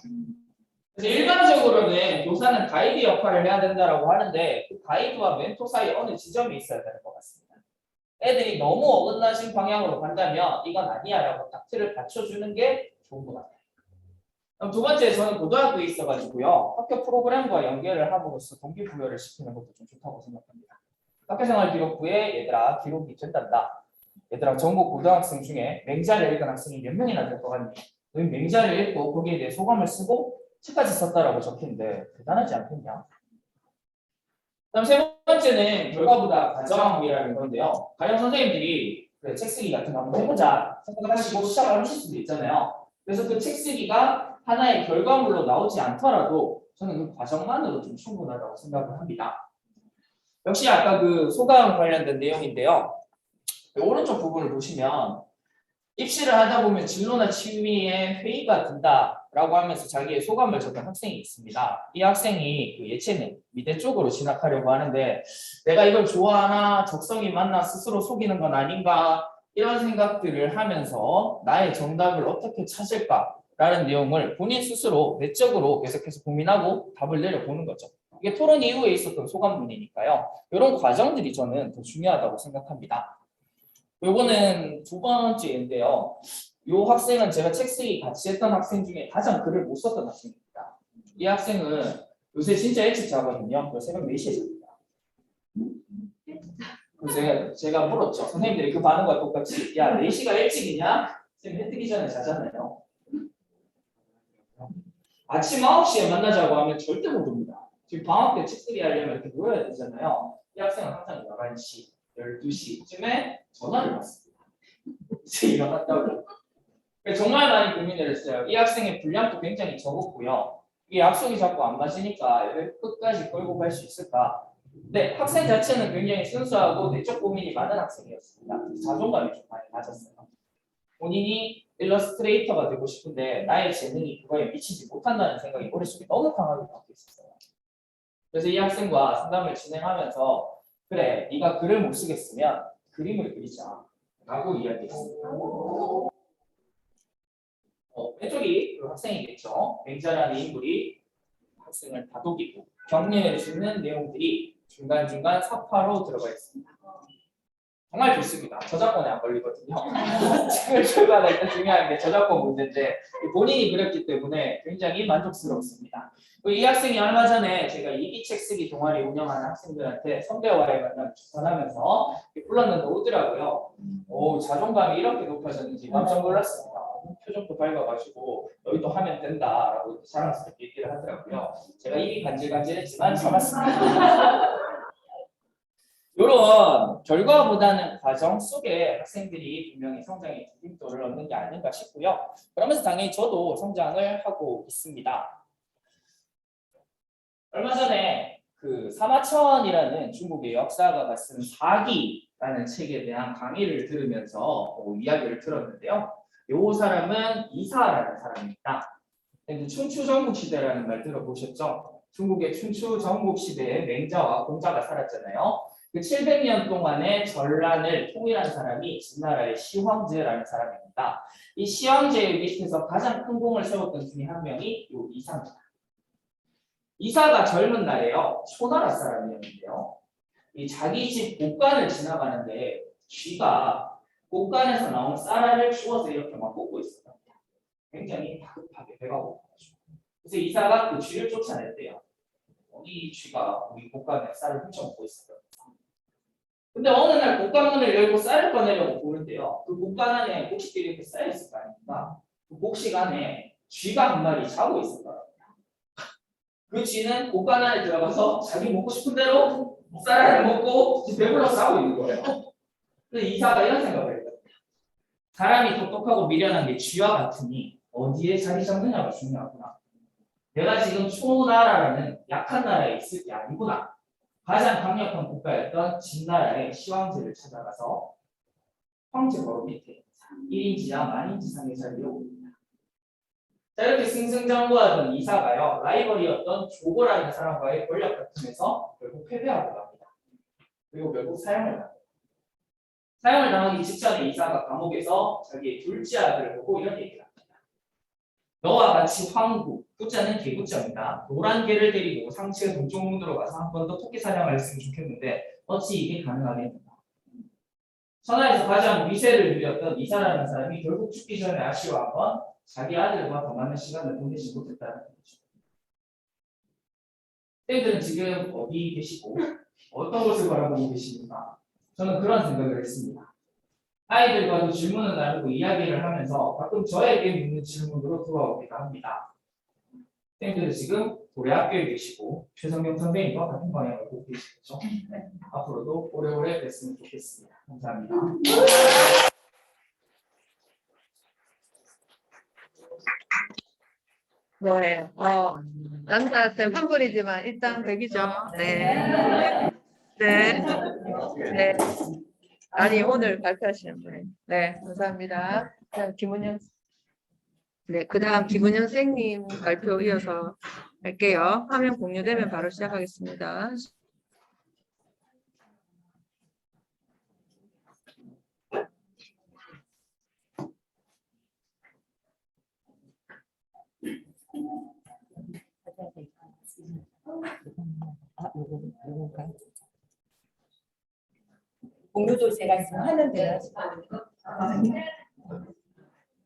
그래서 일반적으로는 교사는 가이드 역할을 해야 된다라고 하는데 그 가이드와 멘토 사이 어느 지점이 있어야 되는 것 같습니다. 애들이 너무 어긋나신 방향으로 간다면 이건 아니야라고 딱 틀을 받쳐주는 게 좋은 것 같아요. 그럼 2번째, 저는 고등학교에 있어가지고요. 학교 프로그램과 연결을 함으로써 동기부여를 시키는 것도 좀 좋다고 생각합니다. 학교생활기록부에 얘들아 기록이 된단다. 얘들아 전국 고등학생 중에 맹자를 읽은 학생이 몇 명이나 될 것 같니? 너희 맹자를 읽고 거기에 대해 소감을 쓰고 책까지 썼다라고 적힌데 대단하지 않겠냐? 그다음 세 번째는 결과보다 과정이라는 건데요. 가령 선생님들이 그래, 책 쓰기 같은 거 한번 해보자 생각하시고 시작을 하실 수도 있잖아요. 그래서 그 책 쓰기가 하나의 결과물로 나오지 않더라도 저는 그 과정만으로 좀 충분하다고 생각을 합니다. 역시 아까 그 소감 관련된 내용인데요. 오른쪽 부분을 보시면 입시를 하다 보면 진로나 취미에 회의가 든다라고 하면서 자기의 소감을 적은 학생이 있습니다. 이 학생이 그 예체능 미대 쪽으로 진학하려고 하는데 내가 이걸 좋아하나 적성이 맞나 스스로 속이는 건 아닌가 이런 생각들을 하면서 나의 정답을 어떻게 찾을까라는 내용을 본인 스스로 내적으로 계속해서 고민하고 답을 내려보는 거죠. 이게 토론 이후에 있었던 소감문이니까요. 이런 과정들이 저는 더 중요하다고 생각합니다. 요거는 두 번째인데요. 요 학생은 제가 책 쓰기 같이 했던 학생 중에 가장 글을 못 썼던 학생입니다. 이 학생은 요새 진짜 일찍 자거든요. 새벽 4시에 잡니다. 그래서 제가 물었죠. 선생님들이 그 반응과 똑같이 야 4시가 일찍이냐? 선생님 해 뜨기 전에 자잖아요. 아침 9시에 만나자고 하면 절대 못 옵니다. 지금 방학 때 책 쓰기 하려면 이렇게 모여야 되잖아요. 이 학생은 항상 11시 12시쯤에 전화를 받습니다. 이제 일어났다고. 정말 많이 고민을 했어요. 이 학생의 분량도 굉장히 적었고요. 이게 약속이 자꾸 안 맞으니까 왜 끝까지 끌고 갈 수 있을까? 근데 학생 자체는 굉장히 순수하고 내적 고민이 많은 학생이었습니다. 자존감이 좀 많이 낮았어요. 본인이 일러스트레이터가 되고 싶은데 나의 재능이 그거에 미치지 못한다는 생각이 머릿속에 너무 강하게 박혀 있었어요. 그래서 이 학생과 상담을 진행하면서 그래, 네가 글을 못 쓰겠으면 그림을 그리자 라고 이야기했습니다. 왼쪽이 그 학생이겠죠. 맹자라는 인물이 학생을 다독이고 격려해주는 내용들이 중간중간 사파로 들어가 있습니다. 정말 좋습니다. 저작권에 안 걸리거든요. 책을 출간할 때 중요한 게 저작권 문제인데 본인이 그렸기 때문에 굉장히 만족스럽습니다. 이 학생이 얼마 전에 제가 이기책 쓰기 동아리 운영하는 학생들한테 선배와의 만남을 주선하면서 불렀는데 오더라고요. 오, 자존감이 이렇게 높아졌는지 깜짝 놀랐습니다. 표정도 밝아가지고 너희도 하면 된다라고 자랑스럽게 얘기를 하더라고요. 제가 입이 간질간질했지만 참았습니다. 이런 결과보다는 과정 속에 학생들이 분명히 성장의 디딤돌을 얻는 게 아닌가 싶고요. 그러면서 당연히 저도 성장을 하고 있습니다. 얼마 전에 그 사마천이라는 중국의 역사가가 쓴 사기라는 책에 대한 강의를 들으면서 이야기를 들었는데요. 이 사람은 이사라는 사람입니다. 춘추 전국 시대라는 말 들어보셨죠? 중국의 춘추 전국 시대에 맹자와 공자가 살았잖아요. 그 700년 동안의 전란을 통일한 사람이 진나라의 시황제라는 사람입니다. 이 시황제의 밑에서 가장 큰 공을 세웠던 중에 한 명이 이 이사입니다. 이사가 젊은 날에요. 초나라 사람이었는데요. 이 자기 집 곳간을 지나가는데 쥐가 곳간에서 나온 쌀알을 주워서 이렇게 막 뽑고 있어요. 굉장히 다급하게 배가 고파가지고. 그래서 이사가 그 쥐를 쫓아냈대요. 이 쥐가 우리 곳간에 쌀을 훔쳐먹고 있어요. 근데 어느 날 곡간문을 열고 쌀을 꺼내려고 보는데요. 그 곡간 안에 곡식들이 이렇게 쌓여있을 거 아닙니까? 그 곡식 안에 쥐가 한 마리 자고 있을 거예요. 그 쥐는 곡간 안에 들어가서 자기 먹고 싶은 대로 쌀을 먹고 배불러 싸고 있는 거예요. 근데 이사가 이런 생각을 했거든요. 사람이 똑똑하고 미련한 게 쥐와 같으니 어디에 자리 잡느냐가 중요하구나. 내가 지금 초나라라는 약한 나라에 있을 게 아니구나. 가장 강력한 국가였던 진나라의 시황제를 찾아가서 황제 바로 밑에 1인지나 만인지상의 자리에 오릅니다. 자, 이렇게 승승장구하던 이사가요, 라이벌이었던 조고라는 사람과의 권력 다툼에서 결국 패배하고 갑니다. 그리고 결국 사형을 당합니다. 사형을 당하기 직전에 이사가 감옥에서 자기의 둘째 아들을 보고 이런 얘기를 합니다. 너와 같이 황구, 구자는 개구자입니다. 노란 개를 데리고 상체 동쪽문으로 가서 한 번 더 토끼 사냥을 했으면 좋겠는데 어찌 이게 가능하겠는가. 천하에서 가장 위세를 누렸던 이사라는 사람이 결국 죽기 전에 아쉬워하건 자기 아들과 더 많은 시간을 보내지 못했다는 거죠. 땡들은 지금 어디 계시고 어떤 것을 바라보고 계십니까? 저는 그런 생각을 했습니다. 아이들과도 질문을 나누고 이야기를 하면서 가끔 저에게 묻는 질문으로 돌아오기도 합니다. 땡들은 지금 올해 학교에 계시고 최성경 선생님과 같은 방향을 보고 계시죠. 앞으로도 오래오래 뵀으면 좋겠습니다. 감사합니다. 네. 남자쌤 한 분이지만 일단 뵙이죠. 네. 네. 네. 아니, 오늘 발표하시는 분. 네, 감사합니다. 자, 김은영. 네, 그 다음 김은영 선생님 발표 이어서 할게요. 화면 공유되면 바로 시작하겠습니다. 공유도 제가 지금 하는데요.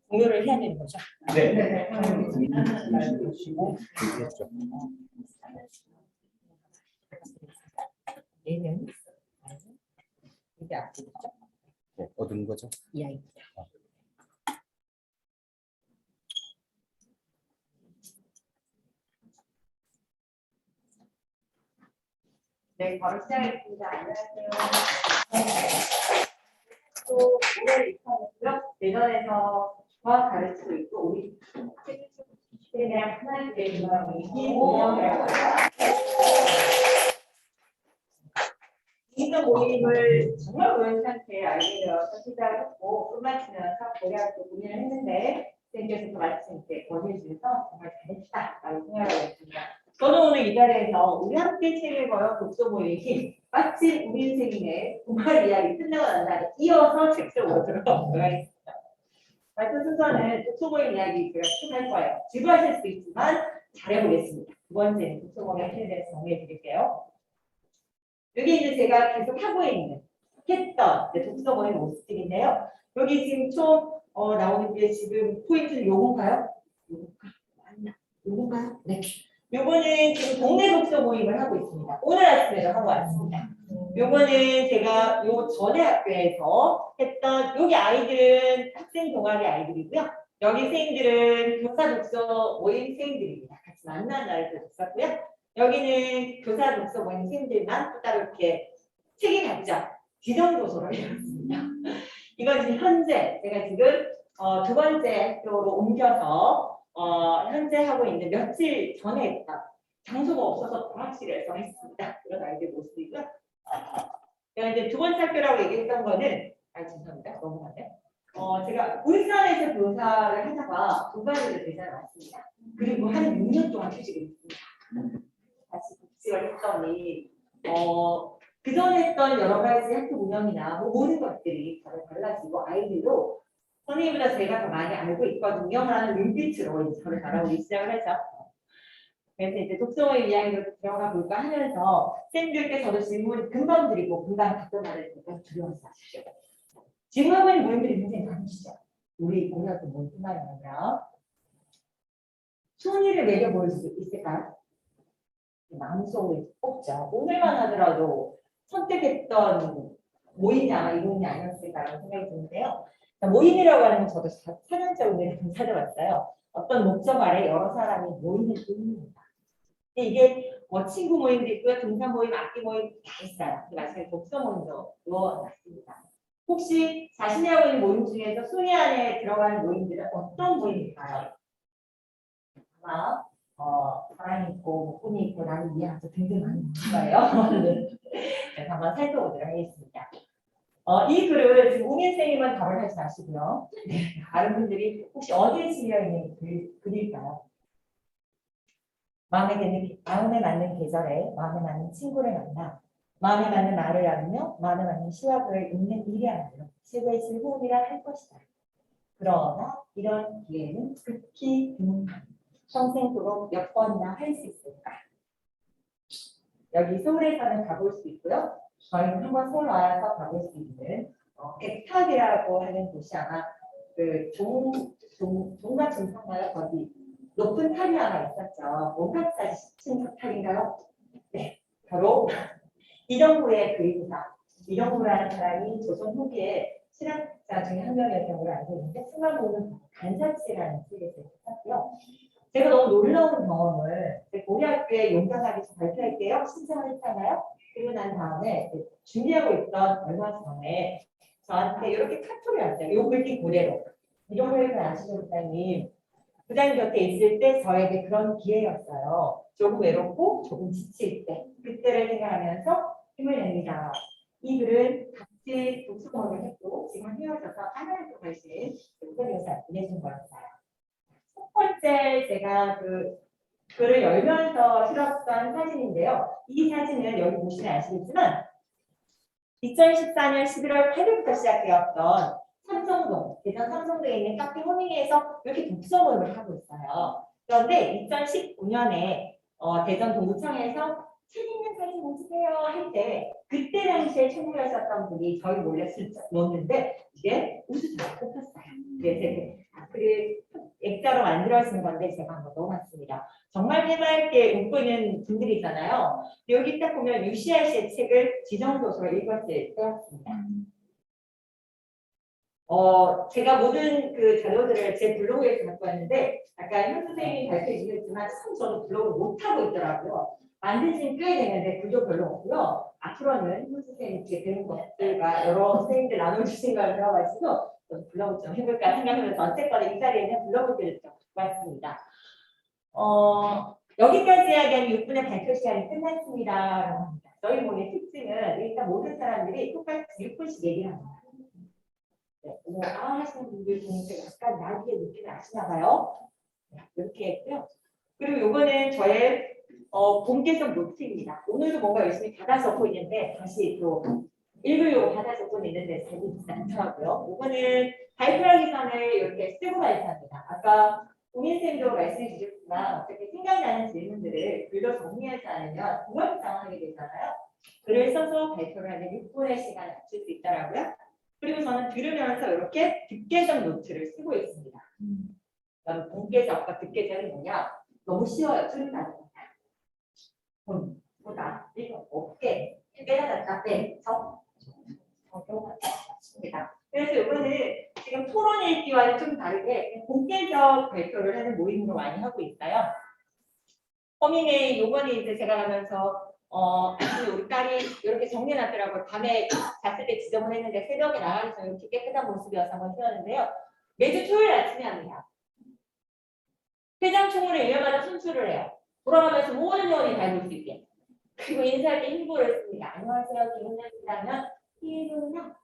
공유를 해야 되는 거죠? 네. 얘는 이게 앞이죠? 얻은 거죠? 이 아이입니다. 네, 바로 시작하겠습니다. 안녕하세요. 또 올해 6학년이고요. 내년에서 과학 가르치고 있고 우리 대학 하나의 운영이라고 이런 모임을 정말 오랜 상태에 알게 되어서 시작했고 끝마치면서 고등학교 고민을 했는데 선생님께서 마침 이렇게 권유해주셔서 정말 잘했다라고 생각하고 있습니다. 저는 오늘 이 자리에서 우리 함께 책을 걸어 독서 모임이 마치 우리 인생의 정말 이야기 끝나고 난 날에 이어서 책 속으로 들어가겠습니다. 발표 순서는 독서 모임 이야기 제가 쭉 할 거예요. 지루하실 수 있지만 잘해보겠습니다. 두 번째는 독서 모임 틀에 대해서 정리해 드릴게요. 여기 이제 제가 계속 하고 있는 했던 독서 모임 모습들인데요. 여기 지금 총 나오는 게 지금 포인트는 요건가요? 요건가요? 네. 요거는 지금 동네 독서 모임을 하고 있습니다. 오늘 아침에도 하고 왔습니다. 요거는 제가 요 전에 학교에서 했던 여기 아이들은 학생 동아리 아이들이고요. 여기 선생님들은 교사 독서 모임 선생님들입니다. 같이 만난 날도 있었고요. 여기는 교사 독서 모임 선생님들만 또 따로 이렇게 책이 같죠. 지정도서를 해봤습니다. 이건 지금 현재 제가 지금 두 번째 학교로 옮겨서 현재 하고 있는 며칠 전에 했던 장소가 없어서 확실해서 했습니다. 이런 아이들 모습이고요. 제가 이제 두 번째 학교라고 얘기했던 거는 죄송합니다. 넘어가네. 제가 울산에서 교사를 하다가 동반으로 대전에 왔습니다. 그리고 한 6년 동안 휴직을 했습니다. 다시 복직을 했더니 그 전에 했던 여러 가지 학교 운영이나 모든 것들이 달라지고 아이들도 선생님보다 제가 더 많이 알고 있거든요 라는 눈빛으로 이제 저를 바라보기 시작을 하죠. 그래서 이제 독서모임 이야기로 들어가 볼까 하면서 쌤들께 저도 질문 금방 드리고 금방 답변하는 테니까 두려워하지 마십시오. 지금 하고 있는 모임들이 굉장히 많으시죠. 우리 고등학교 모임뿐만 아니라 순위를 매겨볼 수 있을까요? 마음속에 없죠. 오늘만 하더라도 선택했던 모임이 아마 이 모임이 아니었을까라는 생각이 드는데요. 모임이라고 하는 건 저도 4년째 오늘 찾아봤어요. 어떤 목적 아래 여러 사람이 모이는 의미입니다. 이게 친구 모임도 있고요, 등산 모임, 악기 모임 다 있어요. 마찬가지로 독서 모임도 넣어놨습니다. 혹시 자신이 하고 있는 모임 중에서 순위 안에 들어가는 모임들은 어떤 모임일까요? 아마 사랑이 있고 꿈이 있고 나는 이해하죠 등등 많이 있을 거예요. 네. 그래서 한번 살펴보도록 하겠습니다. 이 글을 지금 웅인 선생님은 답을 하지 마시고요. 네. 다른 분들이 혹시 어디에 실려 있는 글일까요? 마음에 맞는 계절에 마음에 맞는 친구를 만나 마음에 맞는 말을 나누며 마음에 맞는 시와 글을 읽는 일이야말로 최고의 즐거움이라 할 것이다. 그러나 이런 기회는 극히 드문다. 평생도록 몇 번이나 할 수 있을까? 여기 서울에서는 가볼 수 있고요. 저희는 한번 서울 와서 가볼 수 있는 백탑이라고 하는 곳이 아마 그 종갓집 상가요? 거기 높은 탑이 하나 있었죠. 온탑사 신탑인가요? 네, 바로 이정부의 그림사. 이정부라는 사람이 조선 후기에 실학자 중에 한 명이었던 걸로 알고 있는데 승마보는 간사치라는 책에서 썼고요. 제가 너무 놀라운 경험을 고려학교에 용감하게 발표할게요. 신청을 했잖아요. 그리고 난 다음에 준비하고 있던 얼마 전에 저한테 이렇게 카톡이 왔어요. 요 글귀 그대로. 이런 걸 아시죠, 부장님? 부장님 곁에 있을 때 저에게 그런 기회였어요. 조금 외롭고 조금 지칠 때. 그때를 생각하면서 힘을 냅니다. 이 글은 같이 독서모임을 했고 지금 헤어져서 하나를 또 가신 부장님께서 보내신 거였어요. 첫 번째 제가 그 글을 열면서 실었던 사진인데요. 이 사진은 여기 보시면 아시겠지만 2014년 11월 8일부터 시작되었던 삼성동, 대전 삼성동에 있는 카페 허밍에서 이렇게 독서 모임을 하고 있어요. 그런데 2019년에 대전 동구청에서 책 읽는 사진 모으세요 할 때 그때 당시에 참여하셨던 분이 저희 몰래 슬쩍 넣었는데 이게 우수상을 뽑혔어요. 그래서 글을 액자로 만들어진 건데 제가 한번 넣어봤습니다. 정말 해맑게 웃고 있는 분들이잖아요. 여기 딱 보면 UCR 씨의 책을 지정도서로 읽었을 때였습니다. 제가 모든 그 자료들을 제 블로그에서 갖고 왔는데 아까 현 선생님이 발표해 주셨지만 참 저도 블로그를 못하고 있더라고요. 만든 지는 꽤 되는데 글도 별로 없고요. 앞으로는 현 선생님께 되는 것들과 여러 선생님들 나눠주신 걸 들어가지고 블로그 좀 해볼까 생각하면서 어쨌거나 이 자리에는 블로그들을 좀 왔습니다. 여기까지 이야기한 6분의 발표 시간이 끝났습니다. 저희 모임의 특징은 일단 모든 사람들이 똑같이 6분씩 얘기를 합니다. 네, 오늘 하시는 분들 중에 약간 나이에 느낌을 아시나 봐요. 네, 이렇게 했고요. 그리고 이거는 저의 본계적 노트입니다. 오늘도 뭔가 열심히 받아 적고 있는데 다시 또 읽으려고 받아 적고 있는데 재미있지 않더라고요. 이거는 발표하기 전에 이렇게 쓰고 발표합니다. 아까 고민쌤도 말씀해 주셨지만 어떻게 생각나는 질문들을 글로 정리하지 않으면 공허히 당하게 되잖아요. 글을 써서 발표를 하는 6분의 시간을 맞출 수 있더라고요. 그리고 저는 들으면서 이렇게 듣계적 노트를 쓰고 있습니다. 그럼 본계적과 듣계적이 뭐냐? 너무 쉬워요. 틀린다는 겁니다. 보다 이거 없게 빼앗았다 빼서 적용하겠습니다. 그래서 이거는 지금 토론 읽기와는 좀 다르게 본계적 발표를 하는 모임으로 많이 하고 있어요. 허밍에 요번에 이제 제가 가면서 우리 딸이 이렇게 정리해놨더라고요. 밤에 잤을 때 지저분했는데 새벽에 나가서 이렇게 깨끗한 모습이어서 한번 세웠는데요. 매주 토요일 아침에 합니다. 회장 총무를 1년마다 선출을 해요. 돌아가면서 모든 요원이 잘 볼 수 있게. 그리고 인사할 때 hin보를 했습니다. 안녕하세요. 김은영입니다면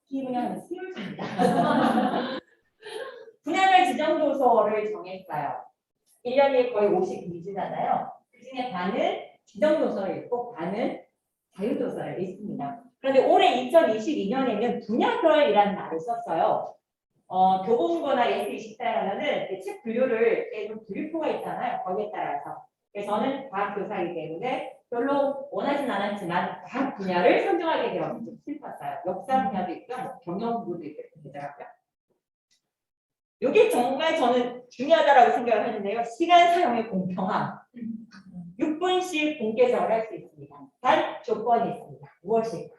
기분양 수요일입니다. 분야별 지정도서를 정했어요. 1년에 거의 52주잖아요. 그 중에 반은 지정도서를 읽고 반은 자유도서를 읽습니다. 그런데 올해 2022년에는 분야별이라는 말을 썼어요. 교보문고나 예스24에 가면은 책 분류를 좀 분류표가 있잖아요. 거기에 따라서. 그래서 저는 과학교사이기 때문에 별로 원하진 않았지만 과학 분야를 선정하게 되어서 좀 슬펐어요. 역사 분야도 있고 경영 부분도 있게 되더라고요. 이게 정말 저는 중요하다고 생각을 하는데요. 시간 사용의 공평함. 6분씩 본계적을 할 수 있습니다. 단 조건이 있습니다. 무엇일까요?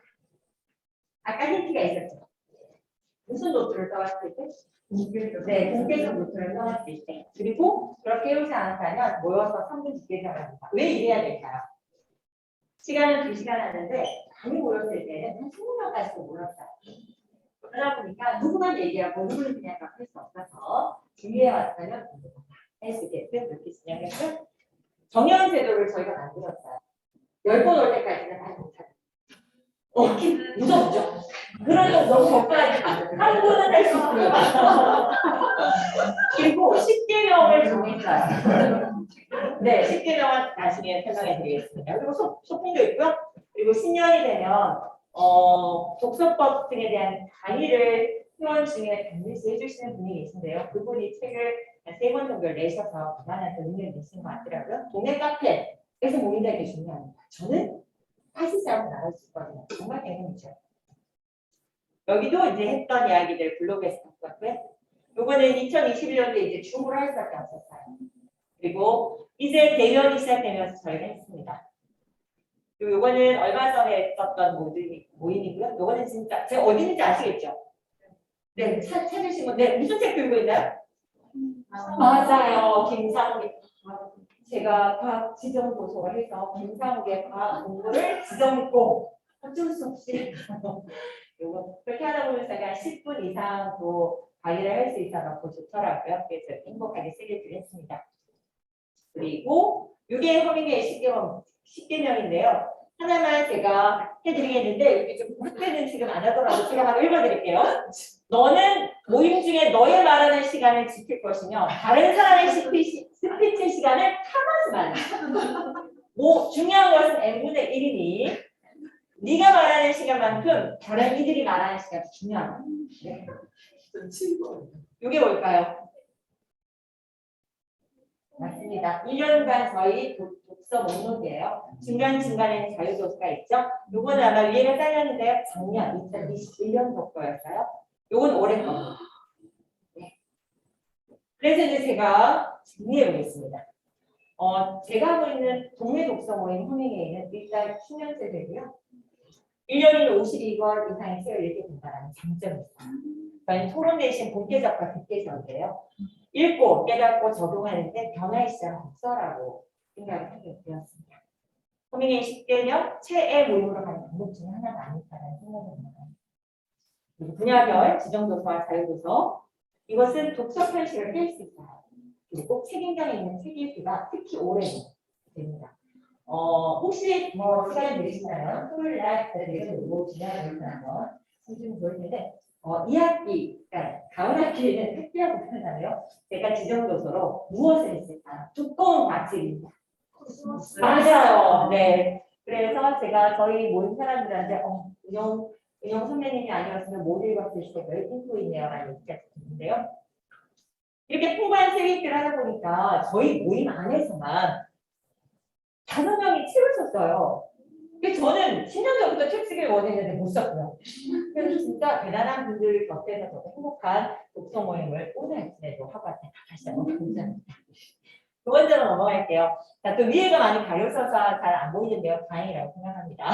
아까 힌트가 있었죠. 무슨 노트를 써왔을 때? 네, 본계적 노트를 써왔을 때. 그리고 그렇게 해오지 않았다면 모여서 3분 집계적을 합니다. 왜 이래야 될까요? 시간은 2시간 하는데 많이 모였을 때는 한 20명까지도 모였어요. 그러다 보니까 누구만 얘기하고 누구는 그냥 할 수 없어서 준비해왔다면 할 수 있게끔 그렇게 진행했고 정형 제도를 저희가 만들었어요. 10번 올 때까지는 다 못하죠. 무섭죠? 그런 거 너무 걱정하니까 한 번은 할 수 있고요. 그리고 10개명을 정했어요. 네, 10개명은 나중에 설명해 드리겠습니다. 그리고 소풍도 있고요. 그리고 신년이 되면 독서법 등에 대한 강의를 회원 중에 반드시 해주시는 분이 계신데요. 그분이 책을 한 3번 정도를 내셔서 그만한 의미를 내신 것 같더라고요. 동네 카페에서 모인다는 게 중요합니다. 저는 하시지 않고 나갈 수 있거든요. 정말 개념이죠. 여기도 이제 했던 이야기들 블로그에서 바꿨고요. 요거는 2021년도에 이제 줌으로 할 수밖에 없었어요. 그리고 이제 대면이 시작되면서 저희가 했습니다. 그리고 요거는 얼마 전에 했었던 모임이고요. 요거는 진짜 제가 어디 있는지 아시겠죠? 네, 찾으신 분, 네, 무슨 책 들고 있나요? 맞아요, 김상미. 제가 과학 지정 도서를 해서 김상욱의 과학 공부를 지정했고 어쩔 수 없이 요거 그렇게 하다 보면 제가 10분 이상 또 강의를 할 수 있어서 좋더라고요. 그래서 행복하게 쓰기를 했습니다. 그리고 이게 허밍웨이 10개명인데요. 하나만 제가 해드리겠는데 여기 좀 그때는 지금 안 하더라도 제가 한번 읽어드릴게요. 너는 모임 중에 너의 말하는 시간을 지킬 것이며 다른 사람의 스피치 시간을 탐하지 말라. 뭐 중요한 것은 n분의 1이니 네가 말하는 시간만큼 다른 이들이 말하는 시간이 중요하다. 네. 이게 뭘까요? 맞습니다. 1년간 저희 독서 목록이에요. 중간중간에는 자유독서가 있죠. 요거는 아마 위에가 쌓였는데요. 작년 2021년 독서였어요. 요건 올해 겁니다. 네. 그래서 이제 제가 정리해 보겠습니다. 제가 하고 있는 동네 독서 모임 허밍웨이는 일단 수면제되고요. 1년에 52권 이상의 책을 읽게 된다는 장점이 있어요. 저희는 토론 대신 본계적과 뒷계적이에요. 읽고 깨닫고 적용하는데 변화의 시작은 독서라고 생각을 하게 되었습니다. 허밍웨이 10개명 최애 모임으로 가는 방법 중에 하나가 아닐까라는 생각이 듭니다. 그리고 분야별 지정도서와 자유도서 이것은 독서 편식을 깰 수 있어요. 그리고 책임감이 있는 책의 수가 특히 오래 됩니다. 혹시 뭐 시간이 되시나요? 토요일날 내려오고 지나가는 한번 좀 볼 텐데 2학기, 그러니까 다음 학기에는 택배하고 편하다고요. 제가 지정도서로 무엇을 했을까요? 두꺼운 과책입니다. 맞아요. 네. 그래서 제가 저희 모임 사람들한테 은영 선배님이 아니었으면 못 읽었을 수가 몇 있네요. 라는 얘기가 있는데요. 이렇게 풍부한 책 읽기를 하다 보니까 저희 모임 안에서만 5명이 책을 썼어요. 저는 10년 전부터 책 쓰기를 원했는데 못 썼고요. 그래서 진짜 대단한 분들 곁에서 저도 행복한 독서 모임을 오늘 아침에도 하고 왔다 다시 한번 감사합니다. 두 번째로 넘어갈게요. 자, 또 위에가 많이 가려져서 잘 안 보이는데요. 다행이라고 생각합니다.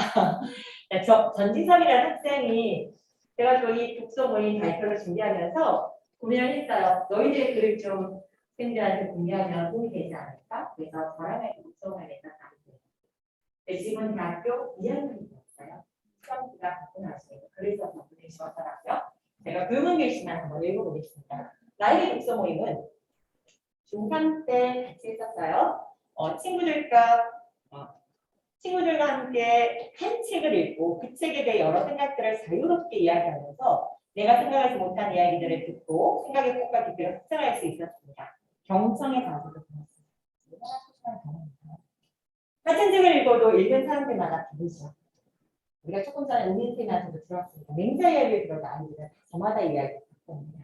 자, 전진섭이라는 학생이 제가 또 이 독서 모임 발표를 준비하면서 고민을 했어요. 너희들의 글을 좀 학생들한테 공유하면 도움이 되지 않을까? 그래서 저랑 독서 모임에서 지금 대학교 2학년이 되었어요. 수험기가 받고 나시고 글을 써서 보내주었더라고요. 제가 붉은 글씨만 한번 읽어보겠습니다. 나에게 독서 모임은 중3 때 같이 했었어요. 친구들과 함께 한 책을 읽고 그 책에 대해 여러 생각들을 자유롭게 이야기하면서 내가 생각하지 못한 이야기들을 듣고 생각의 폭과 깊이를 확장할 수 있었습니다. 경청의 자세도 배웠습니다. 같은 책을 읽어도 읽는 사람들마다 다르죠. 우리가 조금 전에 우민쌤한테도 들었습니다. 맹자 이야기를 들어도 아이들은 저마다 이야기를 갖고 옵니다.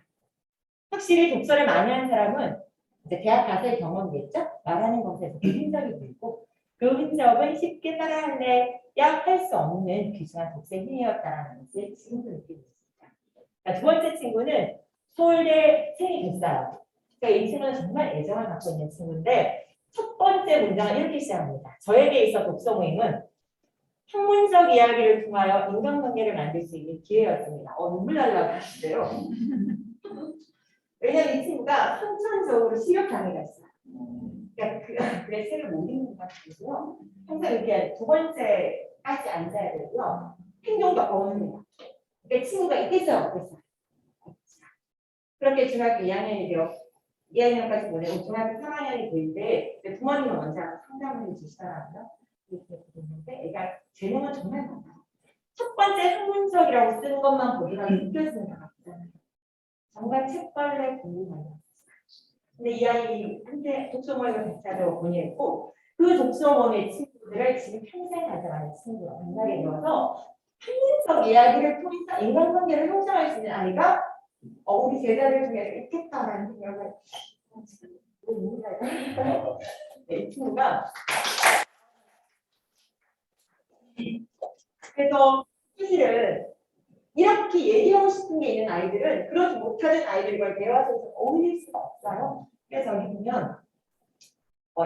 확실히 독서를 많이 하는 사람은 이제 대학 가서의 경험이겠죠? 말하는 것에서 그 흔적이 보이고 그 흔적은 쉽게 따라하려야 할 수 없는 귀중한 독서의 힘이었다는 것을 지금도 느끼고 있습니다. 자, 두 번째 친구는 서울대 생이 됐어요. 이 친구는 정말 애정을 갖고 있는 친구인데 첫 번째 문장은 이렇게 시작합니다. 저에게 있어 독서 모임은 학문적 이야기를 통하여 인간관계를 만들 수 있는 기회였습니다. 눈물 나려고 하시대요. 왜냐면 이 친구가 선천적으로 시력 장애가 있어요. 그러니까 그래 책을 못 읽는 것 같고요. 항상 이렇게 두 번째까지 앉아야 되고요. 행동도 어울려요. 그러니까 친구가 있겠어요, 없겠어요. 그렇게 중학교 2학년이 되어 2학년까지 보내고 중학교 3학년이 될 때 부모님은 먼저 상담을 해주시더라고요. 이렇게 됐는데 애가 재능은 정말 많아요. 첫 번째 학문적이라고 쓰는 것만 보기가 느껴지는 것 같잖아요. 정말 책벌레 공부만 했어요. 근데 이 아이한테 독서 모임을 같이 하자고 보냈고 그 독서 모임의 친구들을 지금 평생 가져가는 친구로 만나게 되어서 학문적 이야기를 통해서 인간관계를 형성할 수 있는 아이가 우리 제자들 중에서 있겠다라는 생각을 이 친구가 그래서 사실은 이렇게 얘기하고 싶은 게 있는 아이들은 그렇지 못하는 아이들과 대화 속에서 어울릴 수가 없어요. 그래서 여기 보면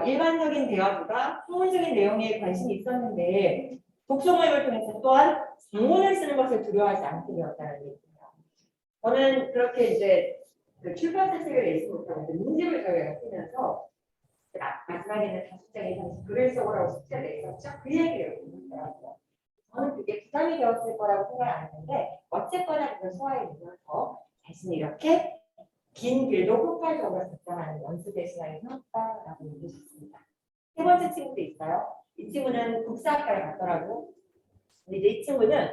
일반적인 대화보다 학문적인 내용에 관심이 있었는데 독서 모임을 통해서 또한 장문을 쓰는 것을 두려워하지 않게 되었다는 얘기입니다. 저는 그렇게 이제 그 출판사 책을 내지 못하는데 문집을 저희가 쓰면서 마지막에는 다섯 장의 이상 글을 써오라고 숙제를 있었죠. 그 얘기를 듣더라고요. 저는 그게 부담이 되었을 거라고 생각 안 했는데 어쨌거나 그걸 소화해 보면서 자신이 이렇게 긴 글도 효과적으로 작성하는 연습의 시간이 생겼다라고 얘기했습니다. 세 번째 친구도 있어요. 이 친구는 국사학과를 갔더라고요. 근데 이제 이 친구는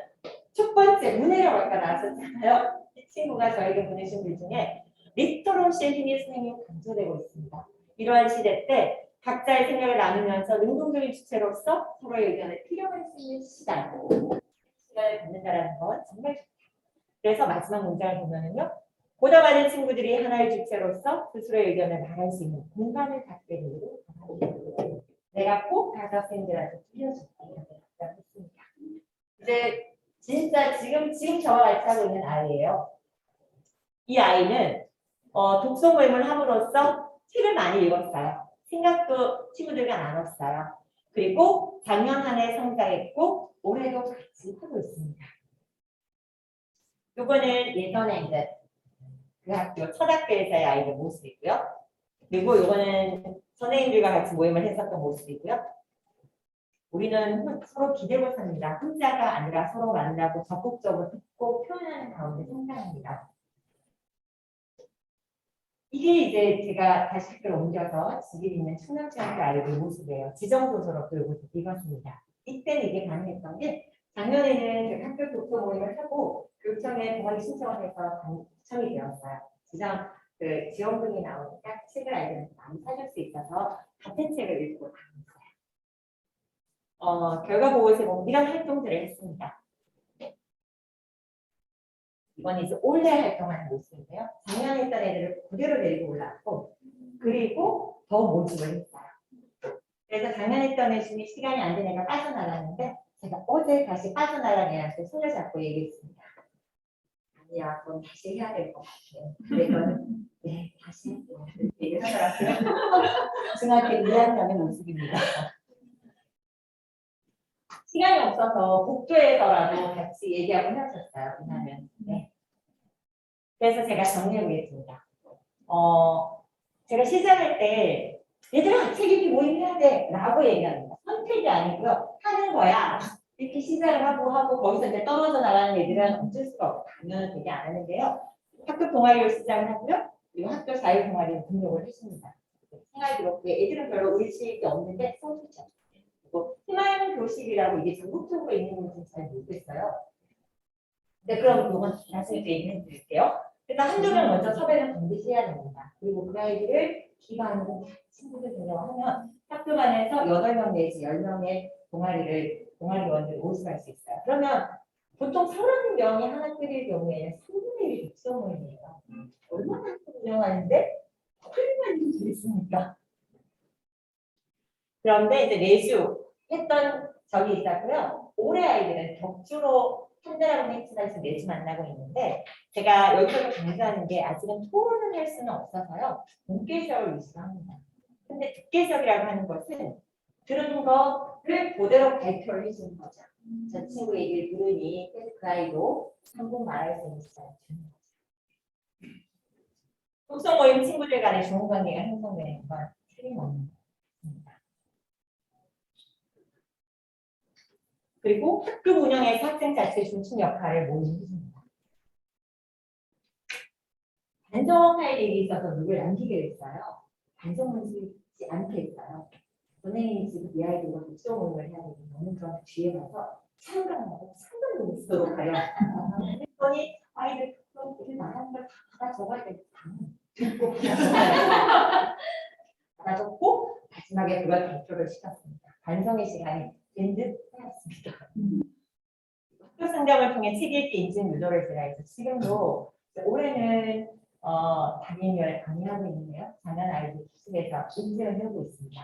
첫 번째 문해력 학과 나왔었잖아요. 이 친구가 저에게 보내신 글 중에 리터러시의 힘이 선생님이 강조되고 있습니다. 이러한 시대 때 각자의 생각을 나누면서 능동적인 주체로서 서로의 의견을 필요할 수 있는 시간을 갖는다는 건 정말 좋다. 그래서 마지막 문장을 보면은요. 보다 많은 친구들이 하나의 주체로서 스스로의 의견을 말할 수 있는 공간을 갖게 되기를 바랍니다. 내가 꼭 다섯 학생들한테 들려줄게 이렇게 답변했습니다. 이제 진짜 지금 저와 같이 하고 있는 아이예요. 이 아이는 독서 모임을 함으로써 책을 많이 읽었어요. 생각도 친구들과 나눴어요. 그리고 작년 한 해 성장했고 올해도 같이 하고 있습니다. 요거는 예전에 그 학교 첫 학교에서의 아이들 모습이고요. 그리고 요거는 선생님들과 같이 모임을 했었던 모습이고요. 우리는 서로 기대고 삽니다. 혼자가 아니라 서로 만나고 적극적으로 듣고 표현하는 가운데 성장합니다. 이게 이제 제가 다시 학교를 옮겨서 집에 있는 청년체육회 아이들 모습이에요. 지정도서로 들고 읽었습니다. 이때는 이게 가능했던 게 작년에는 제가 학교 독서 모임을 하고 교육청에 동아리 신청을 해서 당첨이 되었어요. 지원금이 나오니까 책을 아이들한테 많이 사줄 수 있어서 같은 책을 읽고 다녔어요. 결과 보고서에 보면 이런 활동들을 했습니다. 이번 이제 올해 활동하는 모습인데요. 작년에 했던 애들을 그대로 데리고 올라왔고 그리고 더 모집을 했어요. 그래서 작년에 했던 애 중에 시간이 안 된 애가 빠져나갔는데 제가 어제 다시 빠져나간 애한테 손을 잡고 얘기했습니다. 아니야, 그건 다시 해야 될 것 같아요. 그래서는 네, 다시 얘기를 하더라고요. 중학교 2학년의 모습입니다. 시간이 없어서 복도에서라도 같이 얘기하고 헤어졌어요. 왜냐하면 네. 그래서 제가 정리해 보겠습니다. 제가 시작할 때 얘들아 책 읽기 모임 해야 돼 라고 얘기합니다. 선택이 아니고요. 하는 거야. 이렇게 시작을 하고 거기서 이제 떨어져 나가는 애들은 어쩔 수가 없고 강연은 되게 안 하는데요. 학교 동아리로 시작을 하고요. 그리고 학교 자유 동아리로 등록을 했습니다. 생활 기록부에 애들은 별로 의식이 없는데 성취죠. 그리고 희망 교실이라고 이게 전국적으로 있는 건지 잘 모르겠어요. 네, 그럼 이건 나중에 얘기해 드릴게요. 일단 한두 명 먼저 섭외는 반드시 해야 됩니다. 그리고 그 아이들을 기반으로 친구들 등록하면 학교 안에서 8명 내지 10명의 동아리원들을 모집할 수 있어요. 그러면 보통 30명이 하나 끓일 경우에는 3분의 1이 독서 모임이에요. 얼마나 운영하는데 얼마나 재밌습니까? 그런데 이제 매주 했던 적이 있었고요. 올해 아이들은 격주로 한 달에 한 번 매주 만나고 있는데 제가 여기서 강조하는 게 아직은 토론을 할 수는 없어서요. 본계 수업을 유지합니다. 근데 듣계 수업이라고 하는 것은 들은 거를 그대로 발표를 해주는 거죠. 저 친구 얘기를 들으니 그 아이도 한국 말할 수 있는 시간을 주는 거죠. 독서 모임 친구들 간에 좋은 관계가 형성되는 건 틀림없는 겁니다. 그리고 학교 운영에서 학생 자체의 중심 역할을 모두 해줍니다. 반성할 일이 있어서 누굴 남기게 됐어요. 반성을 쓰지 않게 했어요. 선생님이 지금 이 아이들과 독서 모임을 해야 되는데 너무 그런 뒤에 가서 참관하고 상관도 못 쓰도록 하려. 그랬더니 아이들 그런 말하는 걸 다 적어야 되겠다. 듣고 받아줬고 마지막에 그걸 발표를 시켰습니다. 반성의 시간이 된 듯 하였습니다. 학교 상담을 통해 책 읽기 인증 유도를 제가 해서 지금도 올해는 담임을 강의하고 있는데요. 작년 아이들 기술에서 인증을 해오고 있습니다.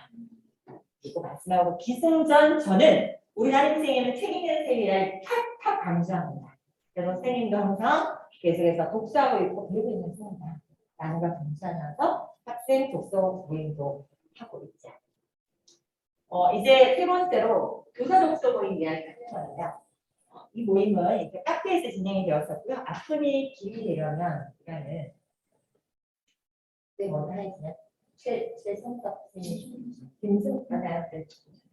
그리고 마지막으로 기승전 저는 우리 담임선생님은 책 읽는 셈이를 탁탁 강조합니다. 그래서 선생님도 항상 계속해서 독서하고 있고 배우고 있는 셈이다. 라는 걸 강조하면서 학생 독서 모임도 하고 있죠. 이제 세 번째로 교사 독서 모임 이야기를 하는 건데요. 이 모임은 이제 카페에서 진행이 되었었고요. 아픔이 길이 되려면 시간은 먼저 하겠습니다. 최성석 김승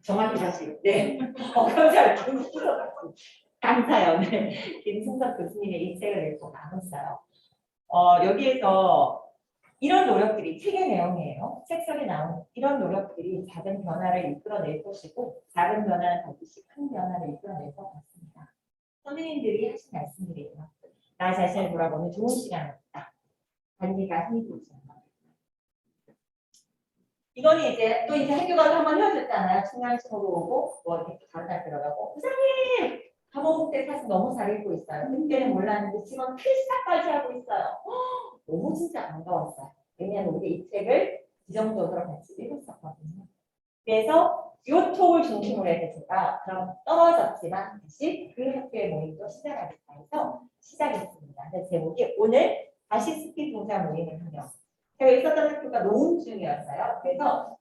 정확히 다시 감사합니다. 김승석 감사요. 네. 김승석 교수님의 이 책을 읽고 나눴어요. 여기에서 이런 노력들이 책의 내용이에요. 책 속에 나온 이런 노력들이 작은 변화를 이끌어낼 것이고 작은 변화는 반드시 큰 변화를 이끌어낼 것 같습니다. 선생님들이 하신 말씀들이에요. 나 자신을 돌아보는 좋은 시간이었다. 단계가 힘이 되지 않아. 이거는 이제 또 이제 학교 가서 한번 헤어졌잖아요. 친한 친구도 오고 뭐 이렇게 또 다른 날 들어가고 부장님 감옥 때 사실 너무 잘 읽고 있어요. 그때는 몰랐는데 지금 필사까지 하고 있어요. 너무 진짜 반가웠어요. 왜냐하면 우리 이 책을 지정적으로 같이 읽었었거든요. 그래서 이 톡을 중심으로 해서 제가 그럼 떨어졌지만 다시 그 학교의 모임도 시작하겠다 해서 시작했습니다. 그래서 제목이 오늘 다시 스피드 동작 모임을 하며 제가 있었던 학교가 노은중이었어요. 그래서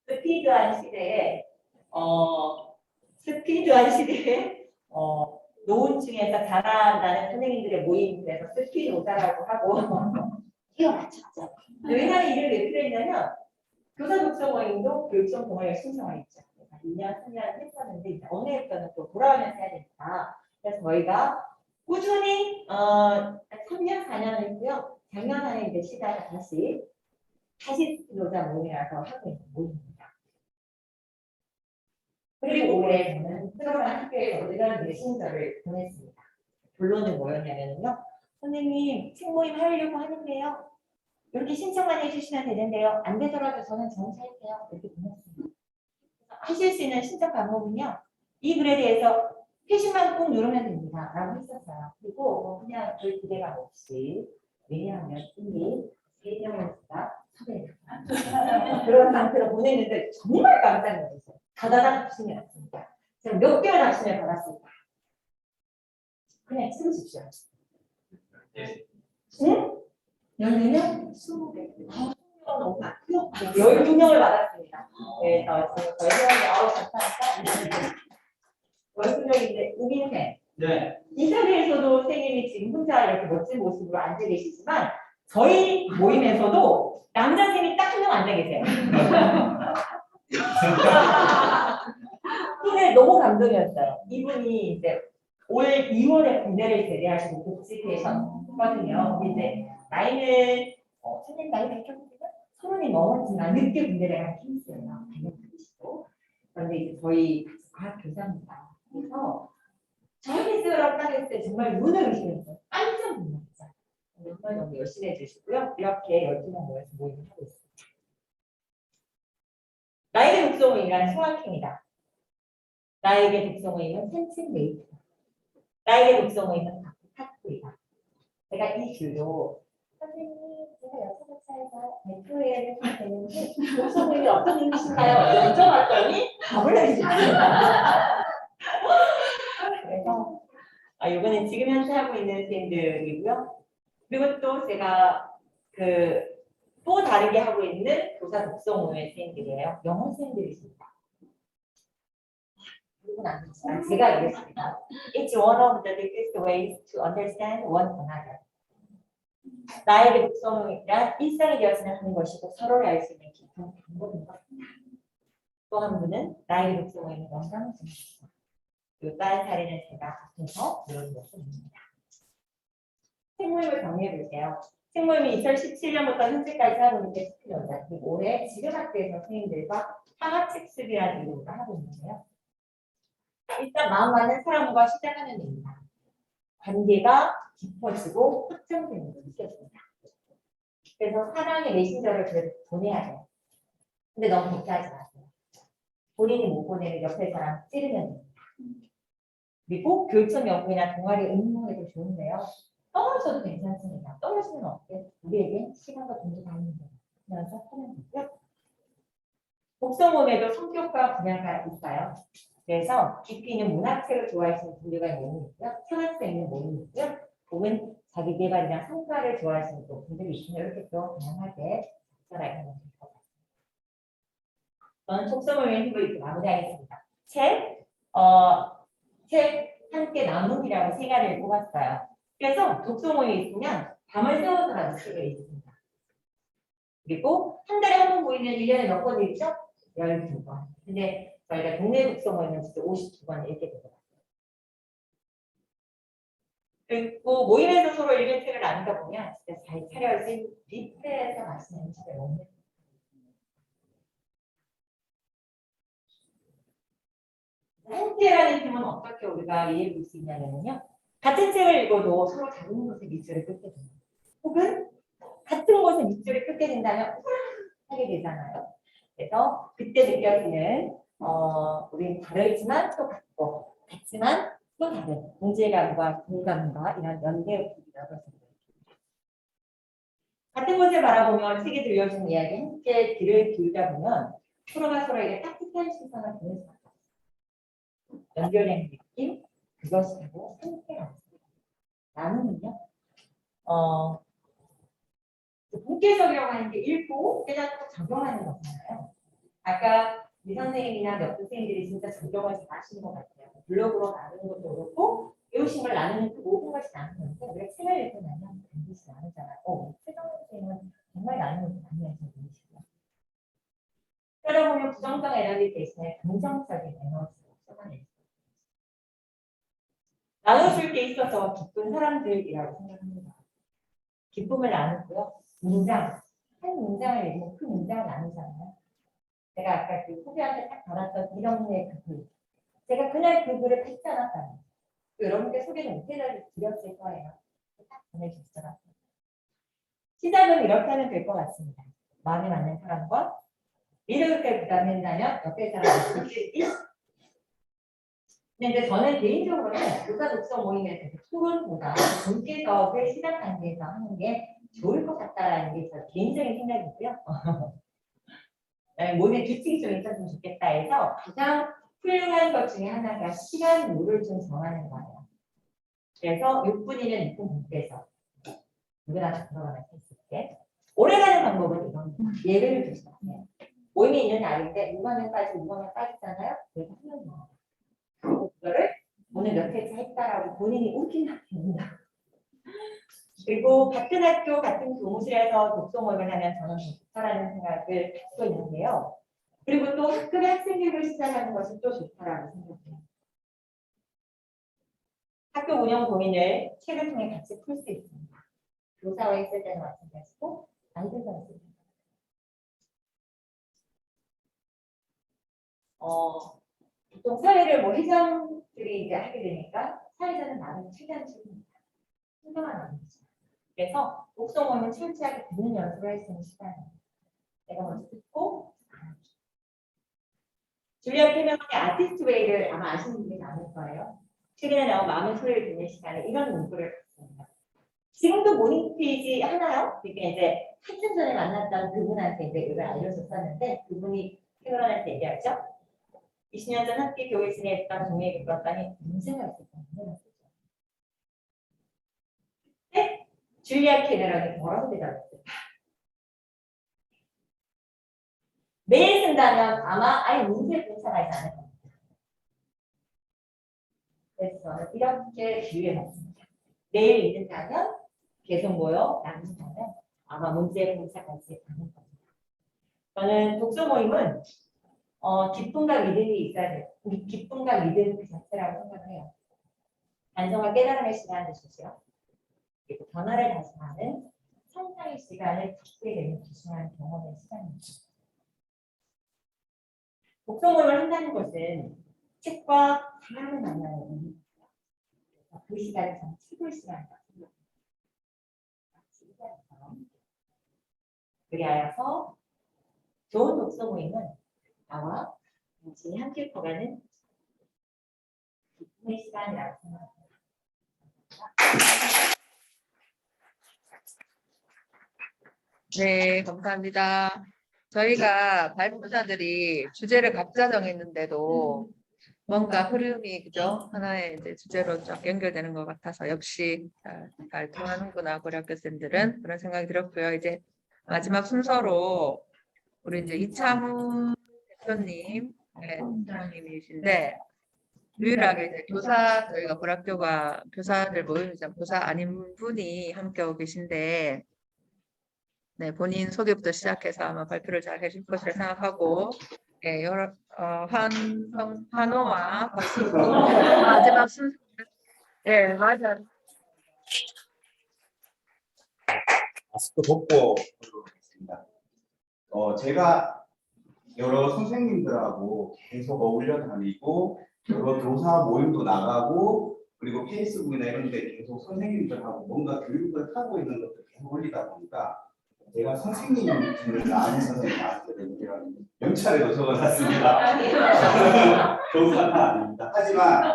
스피드한 시대에 노은중에서 잘한다는 선생님들의 모임 그래서 스피드 오자라고 하고 이거 맞췄죠. 왜냐하면 이를 왜 필요했냐면 교사 독서 모임도 교육청 동아리에 신청했죠. 2년, 3년 했었는데 이제 어느 학교는 또 돌아오면서 해야 되니까 그래서 저희가 꾸준히 3년, 4년 했고요. 작년 안에 이제 시작을 다시 노자 모임이라서 하고 있는 모임입니다. 그리고 올해 저는 들어간 학교에서 이런 메신저를 보냈습니다. 본론은 뭐였냐면요. 선생님 책 모임 하려고 하는데요. 이렇게 신청만 해주시면 되는데요. 안 되더라도 저는 정치할게요. 이렇게 보냈습니다. 하실 수 있는 신청 방법은요. 이 글에 대해서 표시만 꼭 누르면 됩니다. 라고 했었어요. 그리고 그냥 별 기대감 없이 왜냐하면 이미 3명이니까 섭외했다. 그런 상태로 보냈는데 정말 깜짝 놀랐어요. 다다닥 답신이 왔습니다. 제가 몇 개월 답신을 받았습니다. 그냥 찍으십시오. 응? 14명? 20개. 12명을 받았습니다. 그래서 지금 저희 회원이 감사합니다. 12명인데 우민생. 네. 이 자리에서도 선생님이 지금 혼자 이렇게 멋진 모습으로 앉아 계시지만 저희 모임에서도 남자 선생님이 딱 한 명 앉아 계세요. 근데 너무 감동이었어요. 이분이 이제 올 2월에 군대를 제대하시고 복직하셨거든요. 이제 나이는 선생님 나이 몇 정도요? 30이 넘었지만 늦게 군대를 간 케이스예요. 당연히시고 그런데 이제 저희 교사입니다. 그래서 저희 쓰라고 했을 때 정말 눈을 의심했어요. 깜짝 놀랐죠. 정말 너무 열심히 해주시고요. 이렇게 12명 모여서 모임을 하고 있습니다. 나에게 독서 모임이란 소확행이다. 나에게 독서 모임은 팬츠메이트다. 나에게 독서 모임은 탁구이다. 제가 이 줄로 선생님 제가 여차저차해서 매트웨어를 해야 되는데 독서 모임이 어떤 의미신가요? 여쭤봤더니 답을 해주셨습니다. 그래서 이거는 지금 현재 하고 있는 선생님들이고요. 그리고 또 제가 또 다르게 하고 있는 교사 독서 모임의 선생님들이에요. 영어 선생님들이십니다. 그리고 나는 제가 이랬습니다. It's one of the biggest ways to understand one another. 나에게 독서 모임이란 일상이 되었으면 하는 것이고 서로를 알 수 있는 깊은 방법인 것 같다. 또 한 분은 나에게 독서 모임은 영감을 줍니다. 또 다른 사례는 제가 앞에서 이런 것입니다. 책 모임을 정리해 볼게요. 책 모임이 2017년부터 현재까지 하고 있는 게 스피드입니다. 그리고 올해 지금 학교의 선생님들과 상하책습이라는 이름으로 하고 있는데요. 일단 마음 많은 사람과 시작하는 일입니다. 관계가 깊어지고 확장되는 걸 느꼈습니다. 그래서 사랑의 메신저를 그래도 보내야 돼요. 근데 너무 걱정하지 마세요. 본인이 못 보내는 옆에 사람 찌르면 됩니다. 그리고 교육청 연구이나 동아리 응모해도 좋은데요. 떨어져도 괜찮습니다. 떨어지면 어때? 우리에게 시간과 돈도 많이 들면서 하면 되고요. 독서 모임에도 성격과 분야가 있어요. 그래서 깊이 있는 문학책을 좋아하시는 분들과 모임이고요. 생활성 있는 모임이고요. 혹은 자기 개발이나 성과를 좋아하시는 분들이 있으면 이렇게 또 다양하게 작성하게 하면 될 것 같습니다. 저는 독서 모임의 힘을 이렇게 마무리하겠습니다. 책 함께 나눔이라고 세 가지를 뽑았어요. 그래서 독서 모임이 있으면 밤을 새워서라도 책을 읽습니다. 그리고 한 달에 한 번 모이면 1년에 몇 번 있죠? 12번. 근데 저희가 동네 독서 모이면 진짜 52번 이렇게 되더라고요. 그리고 모임에서 서로 이벤트를 나누다 보면 진짜 잘 차려진 뷔페에서 맛있는 음식을 먹는 함께라는 팀은 어떻게 우리가 이해해 볼 수 있냐면요. 같은 책을 읽어도 서로 다른 곳에 밑줄을 긋게 됩니다. 혹은 같은 곳에 밑줄을 긋게 된다면 하게 되잖아요. 그래서 그때 느껴지는 우리 다르지만 또 같고 같지만 또 다른 문제감과 공감과 이런 연대의식이라고 해서 같은 곳을 바라보며 책에 들려준 이야기 함께 귀를 기울다 보면 서로가 서로에게 따뜻한 시선을 보낼 수 있어요. 연결된 느낌 그것이 바로 함께라는 나눔은요. 본격적이라고 하는 게 읽고 깨닫고 적용하는 거잖아요. 아까 이 선생님이나 몇 선생님들이 진짜 적용을 잘 하시는 것 같아요. 블로그로 나누는 것도 그렇고 배우신 걸 나누는 그 모든 것이 나누는데 우리가 책을 읽고 나면 반드시 나누잖아요. 최정 선생님은 정말 나누는 것도 많이 하시는 분이시고요. 그러다 보면 부정적 에너지 대신에 긍정적인 에너지를 쏟아내는 나눠줄 게 있어서 기쁜 사람들이라고 생각합니다. 기쁨을 나누고요. 문장, 한 문장을 읽고 그 문장을 나누잖아요. 제가 아까 그 후배한테 딱 받았던 이런의 그 글. 제가 그날 그 글을 팩지 않았다는 여러분께 소개를 못해드렸을 거예요. 딱 보내주시더라고요. 시작은 이렇게 하면 될 것 같습니다. 마음에 맞는 사람과 이렇게 부담된다면 옆에 사람을 듣기. 근데 이제 저는 개인적으로는 교사 독서 모임에서 토론보다 본께서의 시작 단계에서 하는 게 좋을 것 같다라는 게 저 개인적인 생각이고요. 모임에 규칙이 좀 있었으면 좋겠다 해서 가장 훌륭한 것 중에 하나가 시간 룰을 좀 정하는 거예요. 그래서 6분이면 6분 분께서 누구나 다 들어가면 수 있게 오래가는 방법은 이겁니다. 예배를 주시면 모임이 있는 날인데 6화면까지 빠지잖아요. 그래서 하면 돼요. 그거를 오늘 몇 회차 했다라고 본인이 웃긴다 됩니다. 그리고 같은 학교 같은 교무실에서 독서 모임을 하면 저는 좋다라는 생각을 갖고 있는데요. 그리고 또 학급의 학생교육을 시작하는 것이 또 좋다라고 생각해요. 학교 운영 고민을 책을 통해 같이 풀 수 있습니다. 교사와 있을 때는 마찬가지고 아이들과 있을 때는 보통 사회를 회장들이 이제 하게 되니까 사회자는 나름 최대한 책입니다. 신경만 안 되죠. 그래서 독서 모임은 철저하게 듣는 연습을 할 수 있는 시간이에요. 내가 먼저 듣고 줄리아 캐메론의 아티스트 웨이를 아마 아시는 분이 많을 거예요. 최근에 나온 마음의 소리를 듣는 시간에 이런 문구를 갖습니다. 지금도 모닝 페이지 하나요? 그러니까 이제 한참 전에 만났던 그분한테 이제 이걸 알려줬었는데 그분이 캐메론한테 얘기하죠. 20년 전 함께 교회 지냈던 동료에게 물었더니 문제가 있었거든요. 네? 줄리아 캐메론이 뭐라고 대답했을까? 매일 쓴다면 아마 아예 문제 분석하지 않을 겁니다. 그래서 저는 이렇게 비유해봤습니다. 매일 읽는다면 계속 모여 나눈다면 아마 문제 분석하지 않을 겁니다. 저는 독서 모임은 기쁨과 믿음이 있어야 돼요. 기쁨과 믿음 그 자체라고 생각을 해요. 반성과 깨달음의 시간을 주죠. 그리고 변화를 다짐하는 성장의 시간을 갖게 되는 중요한 경험의 시간입니다. 독서 모임을 한다는 것은 책과 사람을 만나는 의미입니다. 그 시간을 저는 최고의 시간이라고 생각합니다. 그리하여서 좋은 독서 모임은 나와 당신이 함께 커가는 기쁨의 시간이라고 생각합니다. 네, 감사합니다. 저희가 발표자들이 주제를 각자 정했는데도 뭔가 흐름이 그죠? 하나의 이제 주제로 쫙 연결되는 것 같아서 역시 잘 통하는구나 고려 학교생들은 그런 생각이 들었고요. 이제 마지막 순서로 우리 이제 이창훈 대표님, 대표님이신데 유일하게 이제 교사 저희가 고려 학교가 교사들 모임이자 교사 아닌 분이 함께하고 계신데 네, 본인 소개부터 시작해서 아마 발표를 잘 해줄 것을 생각하고, 예, 여러 환호와 박수 마지막 순서. 예, 맞아요. 마스크 벗고 하겠습니다. 제가 여러 선생님들하고 계속 어울려 다니고 여러 교사 모임도 나가고 그리고 페이스북이나 이런 데 계속 선생님들하고 뭔가 교육을 하고 있는 것들 계속 올리다 보니까 제가 선생님을 아는 선생님이 나왔거든요. 제가 명찰에도 적어놨습니다. 교사는 아닙니다. 하지만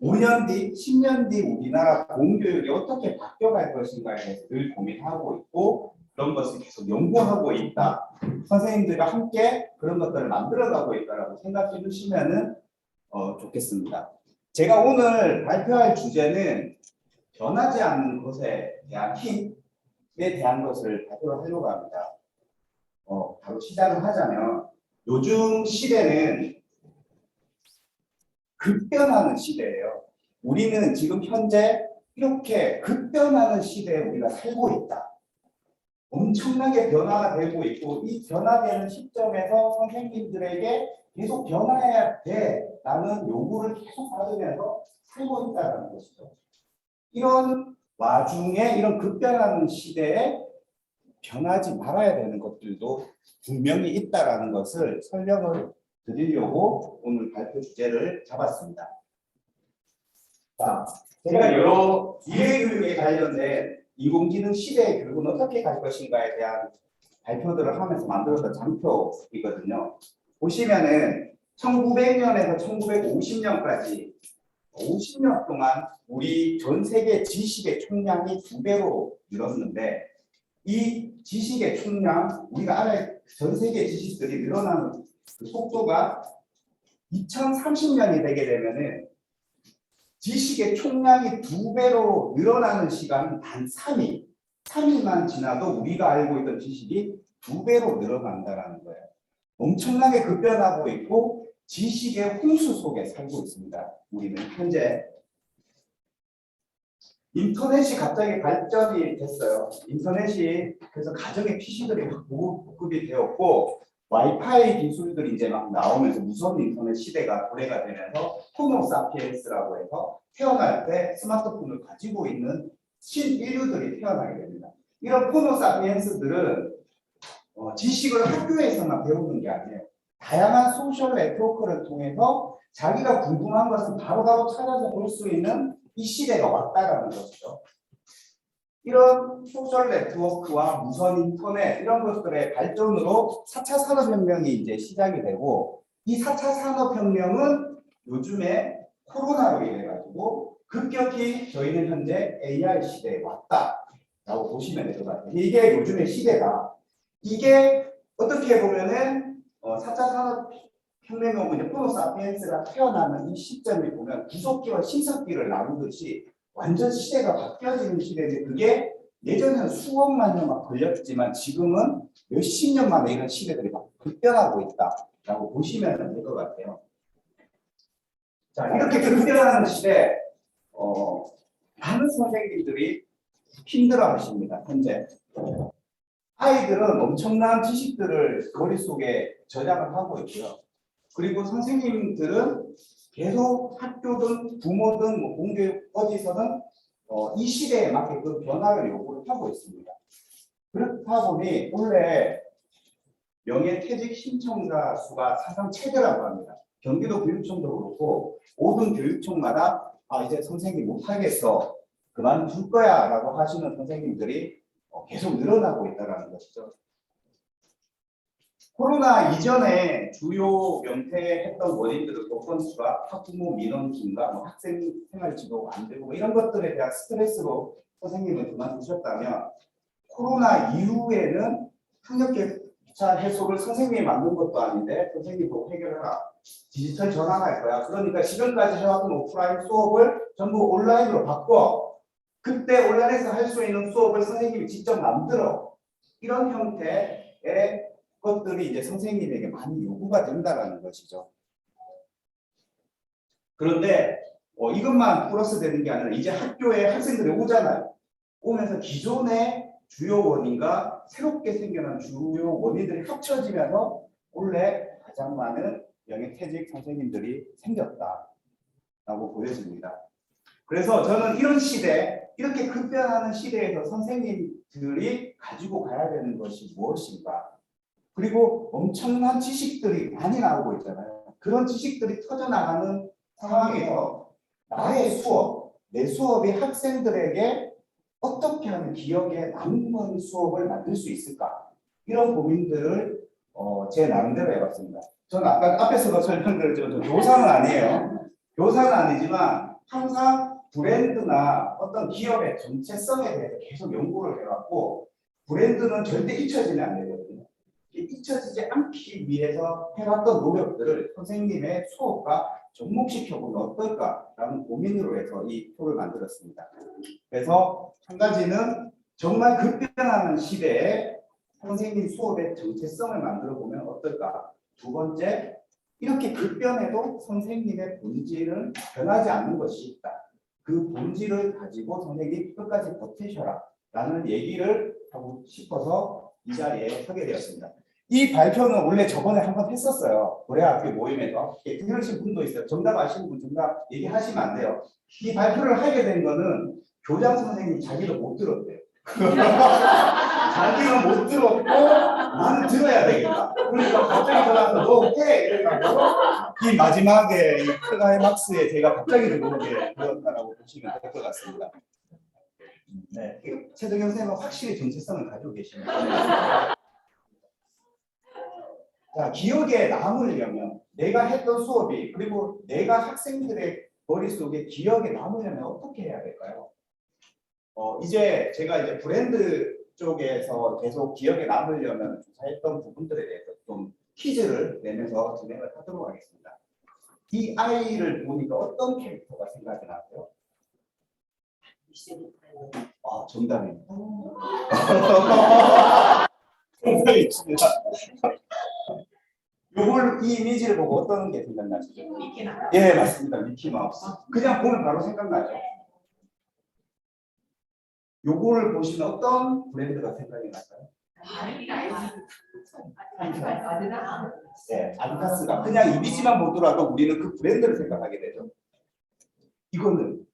5년 뒤, 10년 뒤 우리나라 공교육이 어떻게 바뀌어갈 것인가에 대해서 늘 고민하고 있고 그런 것을 계속 연구하고 있다. 선생님들과 함께 그런 것들을 만들어가고 있다라고 생각해 주시면은 좋겠습니다. 제가 오늘 발표할 주제는 변하지 않는 것에 대한 힘에 대한 것을 발표를 하려고 합니다. 바로 시작을 하자면 요즘 시대는 급변하는 시대예요. 우리는 지금 현재 이렇게 급변하는 시대에 우리가 살고 있다. 엄청나게 변화가 되고 있고 이 변화되는 시점에서 선생님들에게 계속 변화해야 돼라는 요구를 계속 받으면서 살고 있다는 것이죠. 이런 와중에 이런 급변하는 시대에 변하지 말아야 되는 것들도 분명히 있다라는 것을 설명을 드리려고 오늘 발표 주제를 잡았습니다. 자, 제가 여러 미래교육에 관련된 인공지능 시대의 교육은 어떻게 갈 것인가에 대한 발표들을 하면서 만들었던 장표이거든요. 보시면은 1900년에서 1950년까지 50년 동안 우리 전 세계 지식의 총량이 2배로 늘었는데 이 지식의 총량, 우리가 알아야 전 세계 지식들이 늘어나는 그 속도가 2030년이 되게 되면은 지식의 총량이 2배로 늘어나는 시간은 단 3일. 3일만 지나도 우리가 알고 있던 지식이 2배로 늘어난다는 거예요. 엄청나게 급변하고 있고 지식의 홍수 속에 살고 있습니다. 우리는 현재 인터넷이 갑자기 발전이 됐어요. 인터넷이 그래서 가정의 PC들이 확 보급이 되었고 와이파이 기술들이 이제 막 나오면서 무선 인터넷 시대가 도래가 되면서 호모사피엔스라고 해서 태어날 때 스마트폰을 가지고 있는 신인류들이 태어나게 됩니다. 이런 호모사피엔스들은 지식을 학교에서만 배우는 게 아니에요. 다양한 소셜 네트워크를 통해서 자기가 궁금한 것을 바로바로 찾아서 볼 수 있는 이 시대가 왔다라는 것이죠. 이런 소셜 네트워크와 무선 인터넷 이런 것들의 발전으로 4차 산업혁명이 이제 시작이 되고 이 4차 산업혁명은 요즘에 코로나로 인해 가지고 급격히 저희는 현재 AI 시대에 왔다라고 보시면 될 것 같아요. 이게 요즘의 시대다. 이게 어떻게 보면은 4차 산업혁명은 이제 호모사피엔스가 태어나는 이 시점에 보면 구석기와 신석기를 나누듯이 완전 시대가 바뀌어지는 시대인데 그게 예전에는 수억만 년 막 걸렸지만 지금은 몇십 년 만에 이런 시대들이 막 급변하고 있다라고 보시면 될 것 같아요. 자, 이렇게 급변하는 시대, 많은 선생님들이 힘들어 하십니다, 현재. 아이들은 엄청난 지식들을 머릿속에 저장을 하고 있고요. 그리고 선생님들은 계속 학교든 부모든 뭐 공교육 어디서든 이 시대에 맞게끔 변화를 요구를 하고 있습니다. 그렇다 보니 원래 명예퇴직 신청자 수가 사상 최대라고 합니다. 경기도 교육청도 그렇고 모든 교육청마다 이제 선생님 못하겠어 그만둘 거야 라고 하시는 선생님들이 계속 늘어나고 있다는 것이죠. 코로나 이전에 주요 명퇴했던 원인들은 교권수가 학부모 민원 증가, 학생 생활 지도가 안 되고 이런 것들에 대한 스트레스로 선생님을 그만두셨다면 코로나 이후에는 학력격차 해소를 선생님이 만든 것도 아닌데 선생님 보고 해결해라. 디지털 전환할 거야. 그러니까 지금까지 해왔던 오프라인 수업을 전부 온라인으로 바꿔. 그때 온라인에서 할 수 있는 수업을 선생님이 직접 만들어. 이런 형태의 것들이 이제 선생님에게 많이 요구가 된다는 것이죠. 그런데 이것만 플러스 되는 게 아니라 이제 학교에 학생들이 오잖아요. 오면서 기존의 주요 원인과 새롭게 생겨난 주요 원인들이 합쳐지면서 원래 가장 많은 명예퇴직 선생님들이 생겼다라고 보여집니다. 그래서 저는 이런 시대, 이렇게 급변하는 시대에서 선생님들이 가지고 가야 되는 것이 무엇인가? 그리고 엄청난 지식들이 많이 나오고 있잖아요. 그런 지식들이 터져나가는 상황에서 나의 수업, 내 수업이 학생들에게 어떻게 하면 기억에 남는 수업을 만들 수 있을까? 이런 고민들을 제 나름대로 해봤습니다. 저는 아까 앞에서도 설명드렸지만 교사는 아니에요. 교사는 아니지만 항상 브랜드나 어떤 기업의 정체성에 대해서 계속 연구를 해왔고, 브랜드는 절대 잊혀지면 안 되거든요. 잊혀지지 않기 위해서 해왔던 노력들을 선생님의 수업과 접목시켜보면 어떨까라는 고민으로 해서 이 표를 만들었습니다. 그래서 한 가지는 정말 급변하는 시대에 선생님 수업의 정체성을 만들어 보면 어떨까. 두 번째, 이렇게 급변해도 선생님의 본질은 변하지 않는 것이 있다. 그 본질을 가지고 선생님 끝까지 버티셔라 라는 얘기를 하고 싶어서 이 자리에 서게 되었습니다. 이 발표는 원래 저번에 한번 했었어요. 고려학교 모임에서. 들으신 분도 있어요. 정답 아시는 분 정답 얘기하시면 안 돼요. 이 발표를 하게 된 거는 교장 선생님이 자기도 못 들었대요. 자기는 못 들었고 나는 들어야 되겠다. 그러니까 갑자기 전화해서 너 해! 이래가지고 이 마지막에 이 클라이막스에 제가 갑자기 들어오게 되었다라고 보시면 될 것 같습니다. 네, 최동영 선생님은 확실히 정체성을 가지고 계십니다. 자, 기억에 남으려면 내가 했던 수업이 그리고 내가 학생들의 머릿속에 기억에 남으려면 어떻게 해야 될까요? 이제 제가 이제 브랜드 쪽에서 계속 기억에 남으려면 조사했던 부분들에 대해서 좀 퀴즈를 내면서 진행을 하도록 하겠습니다. 이 아이를 보니까 어떤 캐릭터가 생각이 나세요? 아, 정답입니다. 정답입니다. 요걸 이 이미지를 보고 어떤 게 생각나시죠? 예, 맞습니다. 미키마우스. 그냥 보면 바로 생각나죠. 요거를 보시면 어떤 브랜드가 생각이 날까요? 네, 아디다스가 그냥 이미지만 보더라도 우리는 그 브랜드를 생각하게 되죠. 이거는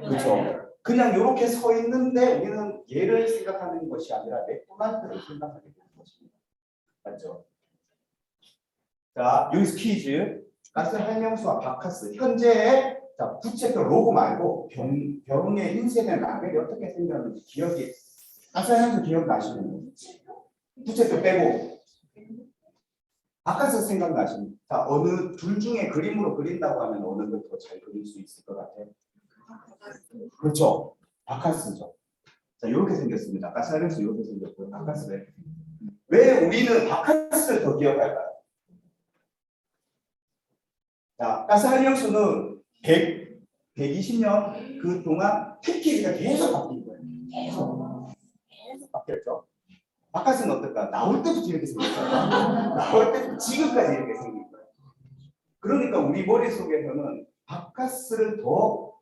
그렇죠. 그냥 이렇게 서 있는데 우리는 얘를 생각하는 것이 아니라 맥도날드를 생각하게 되는 것입니다. 맞죠? 자, 여기서 퀴즈. 가스 할명수와 바카스 현재의 자, 부채도 로고 말고 병의 인쇄된 라벨이 어떻게 생겼는지 기억이 가스할명수 기억나시는 분? 부채도 빼고 바카스 생각나시는 자, 어느 둘 중에 그림으로 그린다고 하면 어느 걸 더 잘 그릴 수 있을 것 같아요? 그렇죠. 바카스죠. 자, 이렇게 생겼습니다. 가스할명수 이렇게 생겼고요. 바카스를 왜 우리는 바카스를 더 기억할까요? 자, 가스할명수는 120년 그 동안 패키지가 계속 바뀐 거예요. 계속 바뀌었죠. 바카스는 어떨까? 나올 때부터 이렇게 생겼어요. 나올 때부터 지금까지 이렇게 생긴 거예요. 그러니까 우리 머릿속에서는 바카스를 더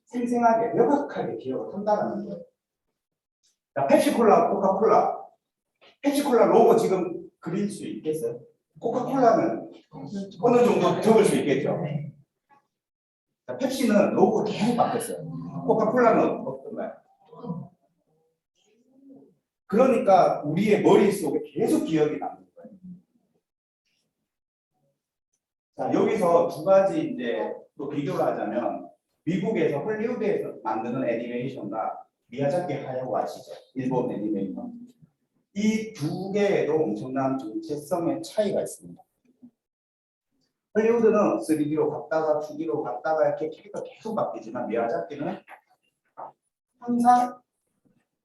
생생하게, 명확하게 기억을 한다는 거예요. 자, 펩시콜라, 코카콜라. 펩시콜라 로고 지금 그릴 수 있겠어요? 코카콜라는 어느 정도 적을 수 있겠죠. 자, 펩시는 로고가 계속 바뀌었어요. 코카콜라는 어떤가요? 그러니까 우리의 머릿속에 계속 기억이 남는 거예요. 자, 여기서 두 가지 이제 또 비교를 하자면 미국에서 헐리우드에서 만드는 애니메이션과 미야자키 하야오 아시죠? 일본 애니메이션. 이 두 개에도 엄청난 정체성의 차이가 있습니다. 헐리우드는 3D로 갔다가 2D로 갔다가 이렇게 캐릭터 계속 바뀌지만 미야자키는 항상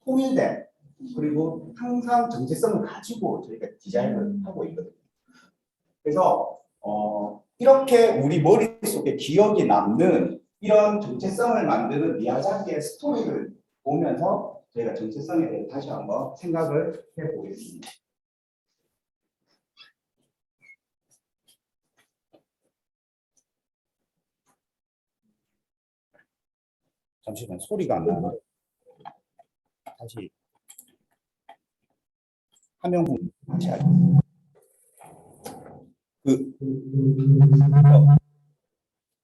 통일된 그리고 항상 정체성을 가지고 저희가 디자인을 하고 있거든요. 그래서 이렇게 우리 머릿속에 기억이 남는 이런 정체성을 만드는 미야자키의 스토리를 보면서 저희가 정체성에 대해 다시 한번 생각을 해보겠습니다. 잠시만 소리가 안 나네. 다시 화면 공유 다시 하겠습니다.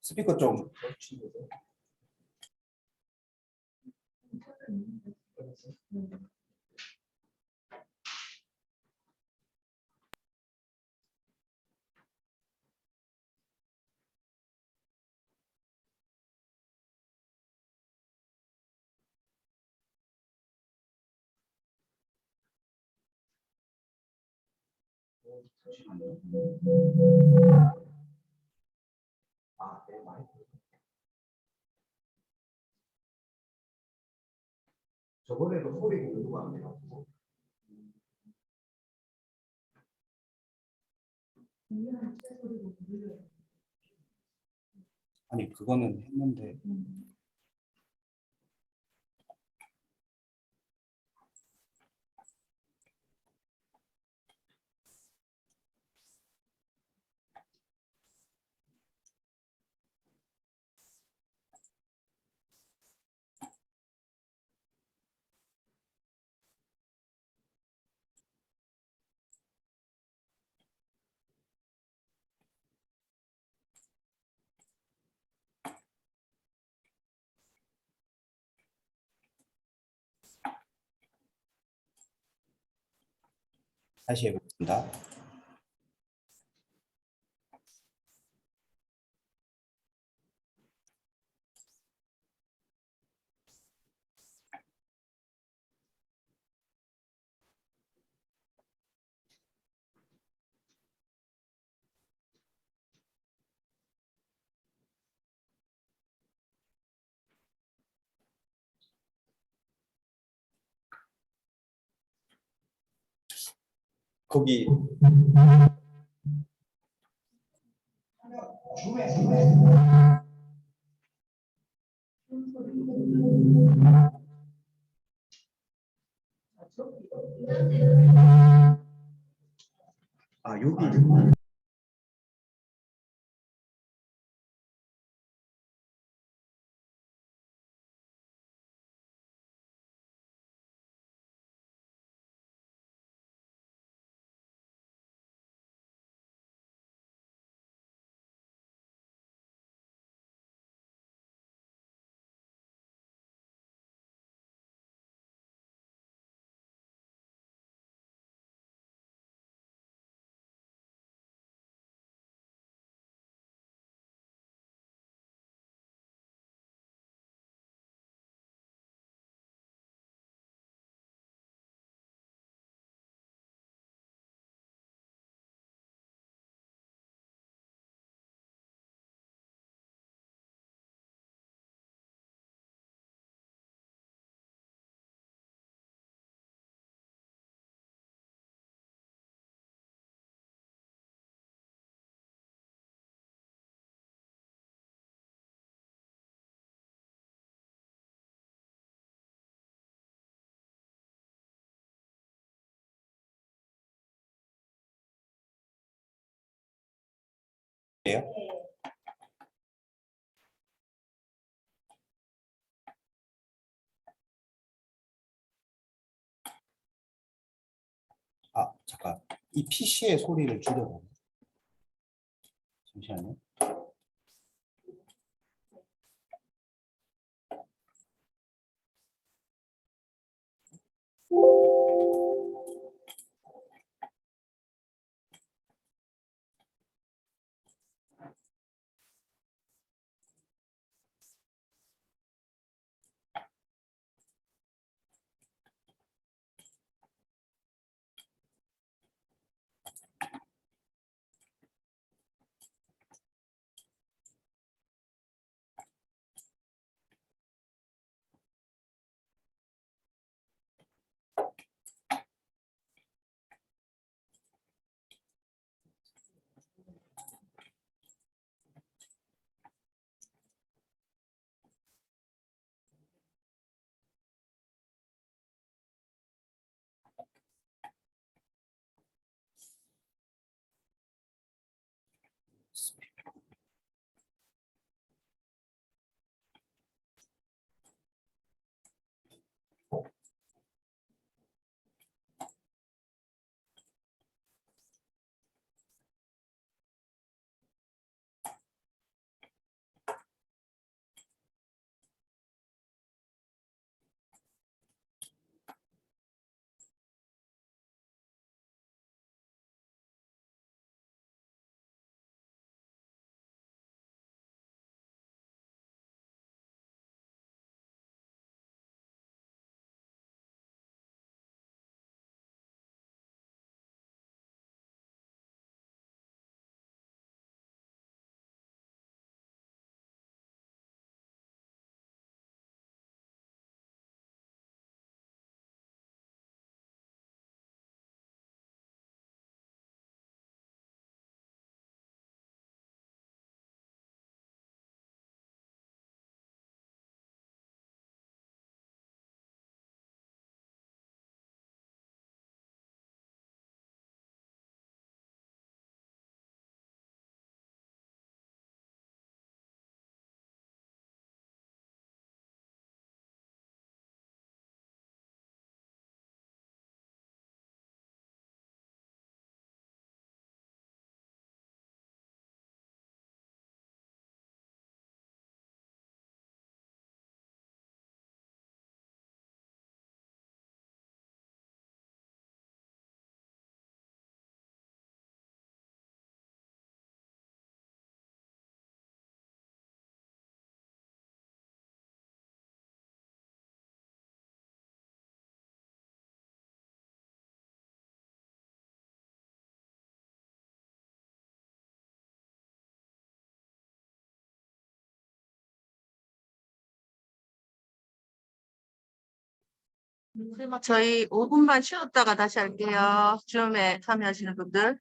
스피커 좀 해주시면 네, 마이크. 저번에도 소리 공유가 안 돼가지고. 아니 그거는 했는데 다시 해보겠습니다. 거기 여기 예요? 잠깐. 이 PC의 소리를 줄여봐. 잠시만요. 저희 5분만 쉬었다가 다시 할게요. 줌에 참여하시는 분들.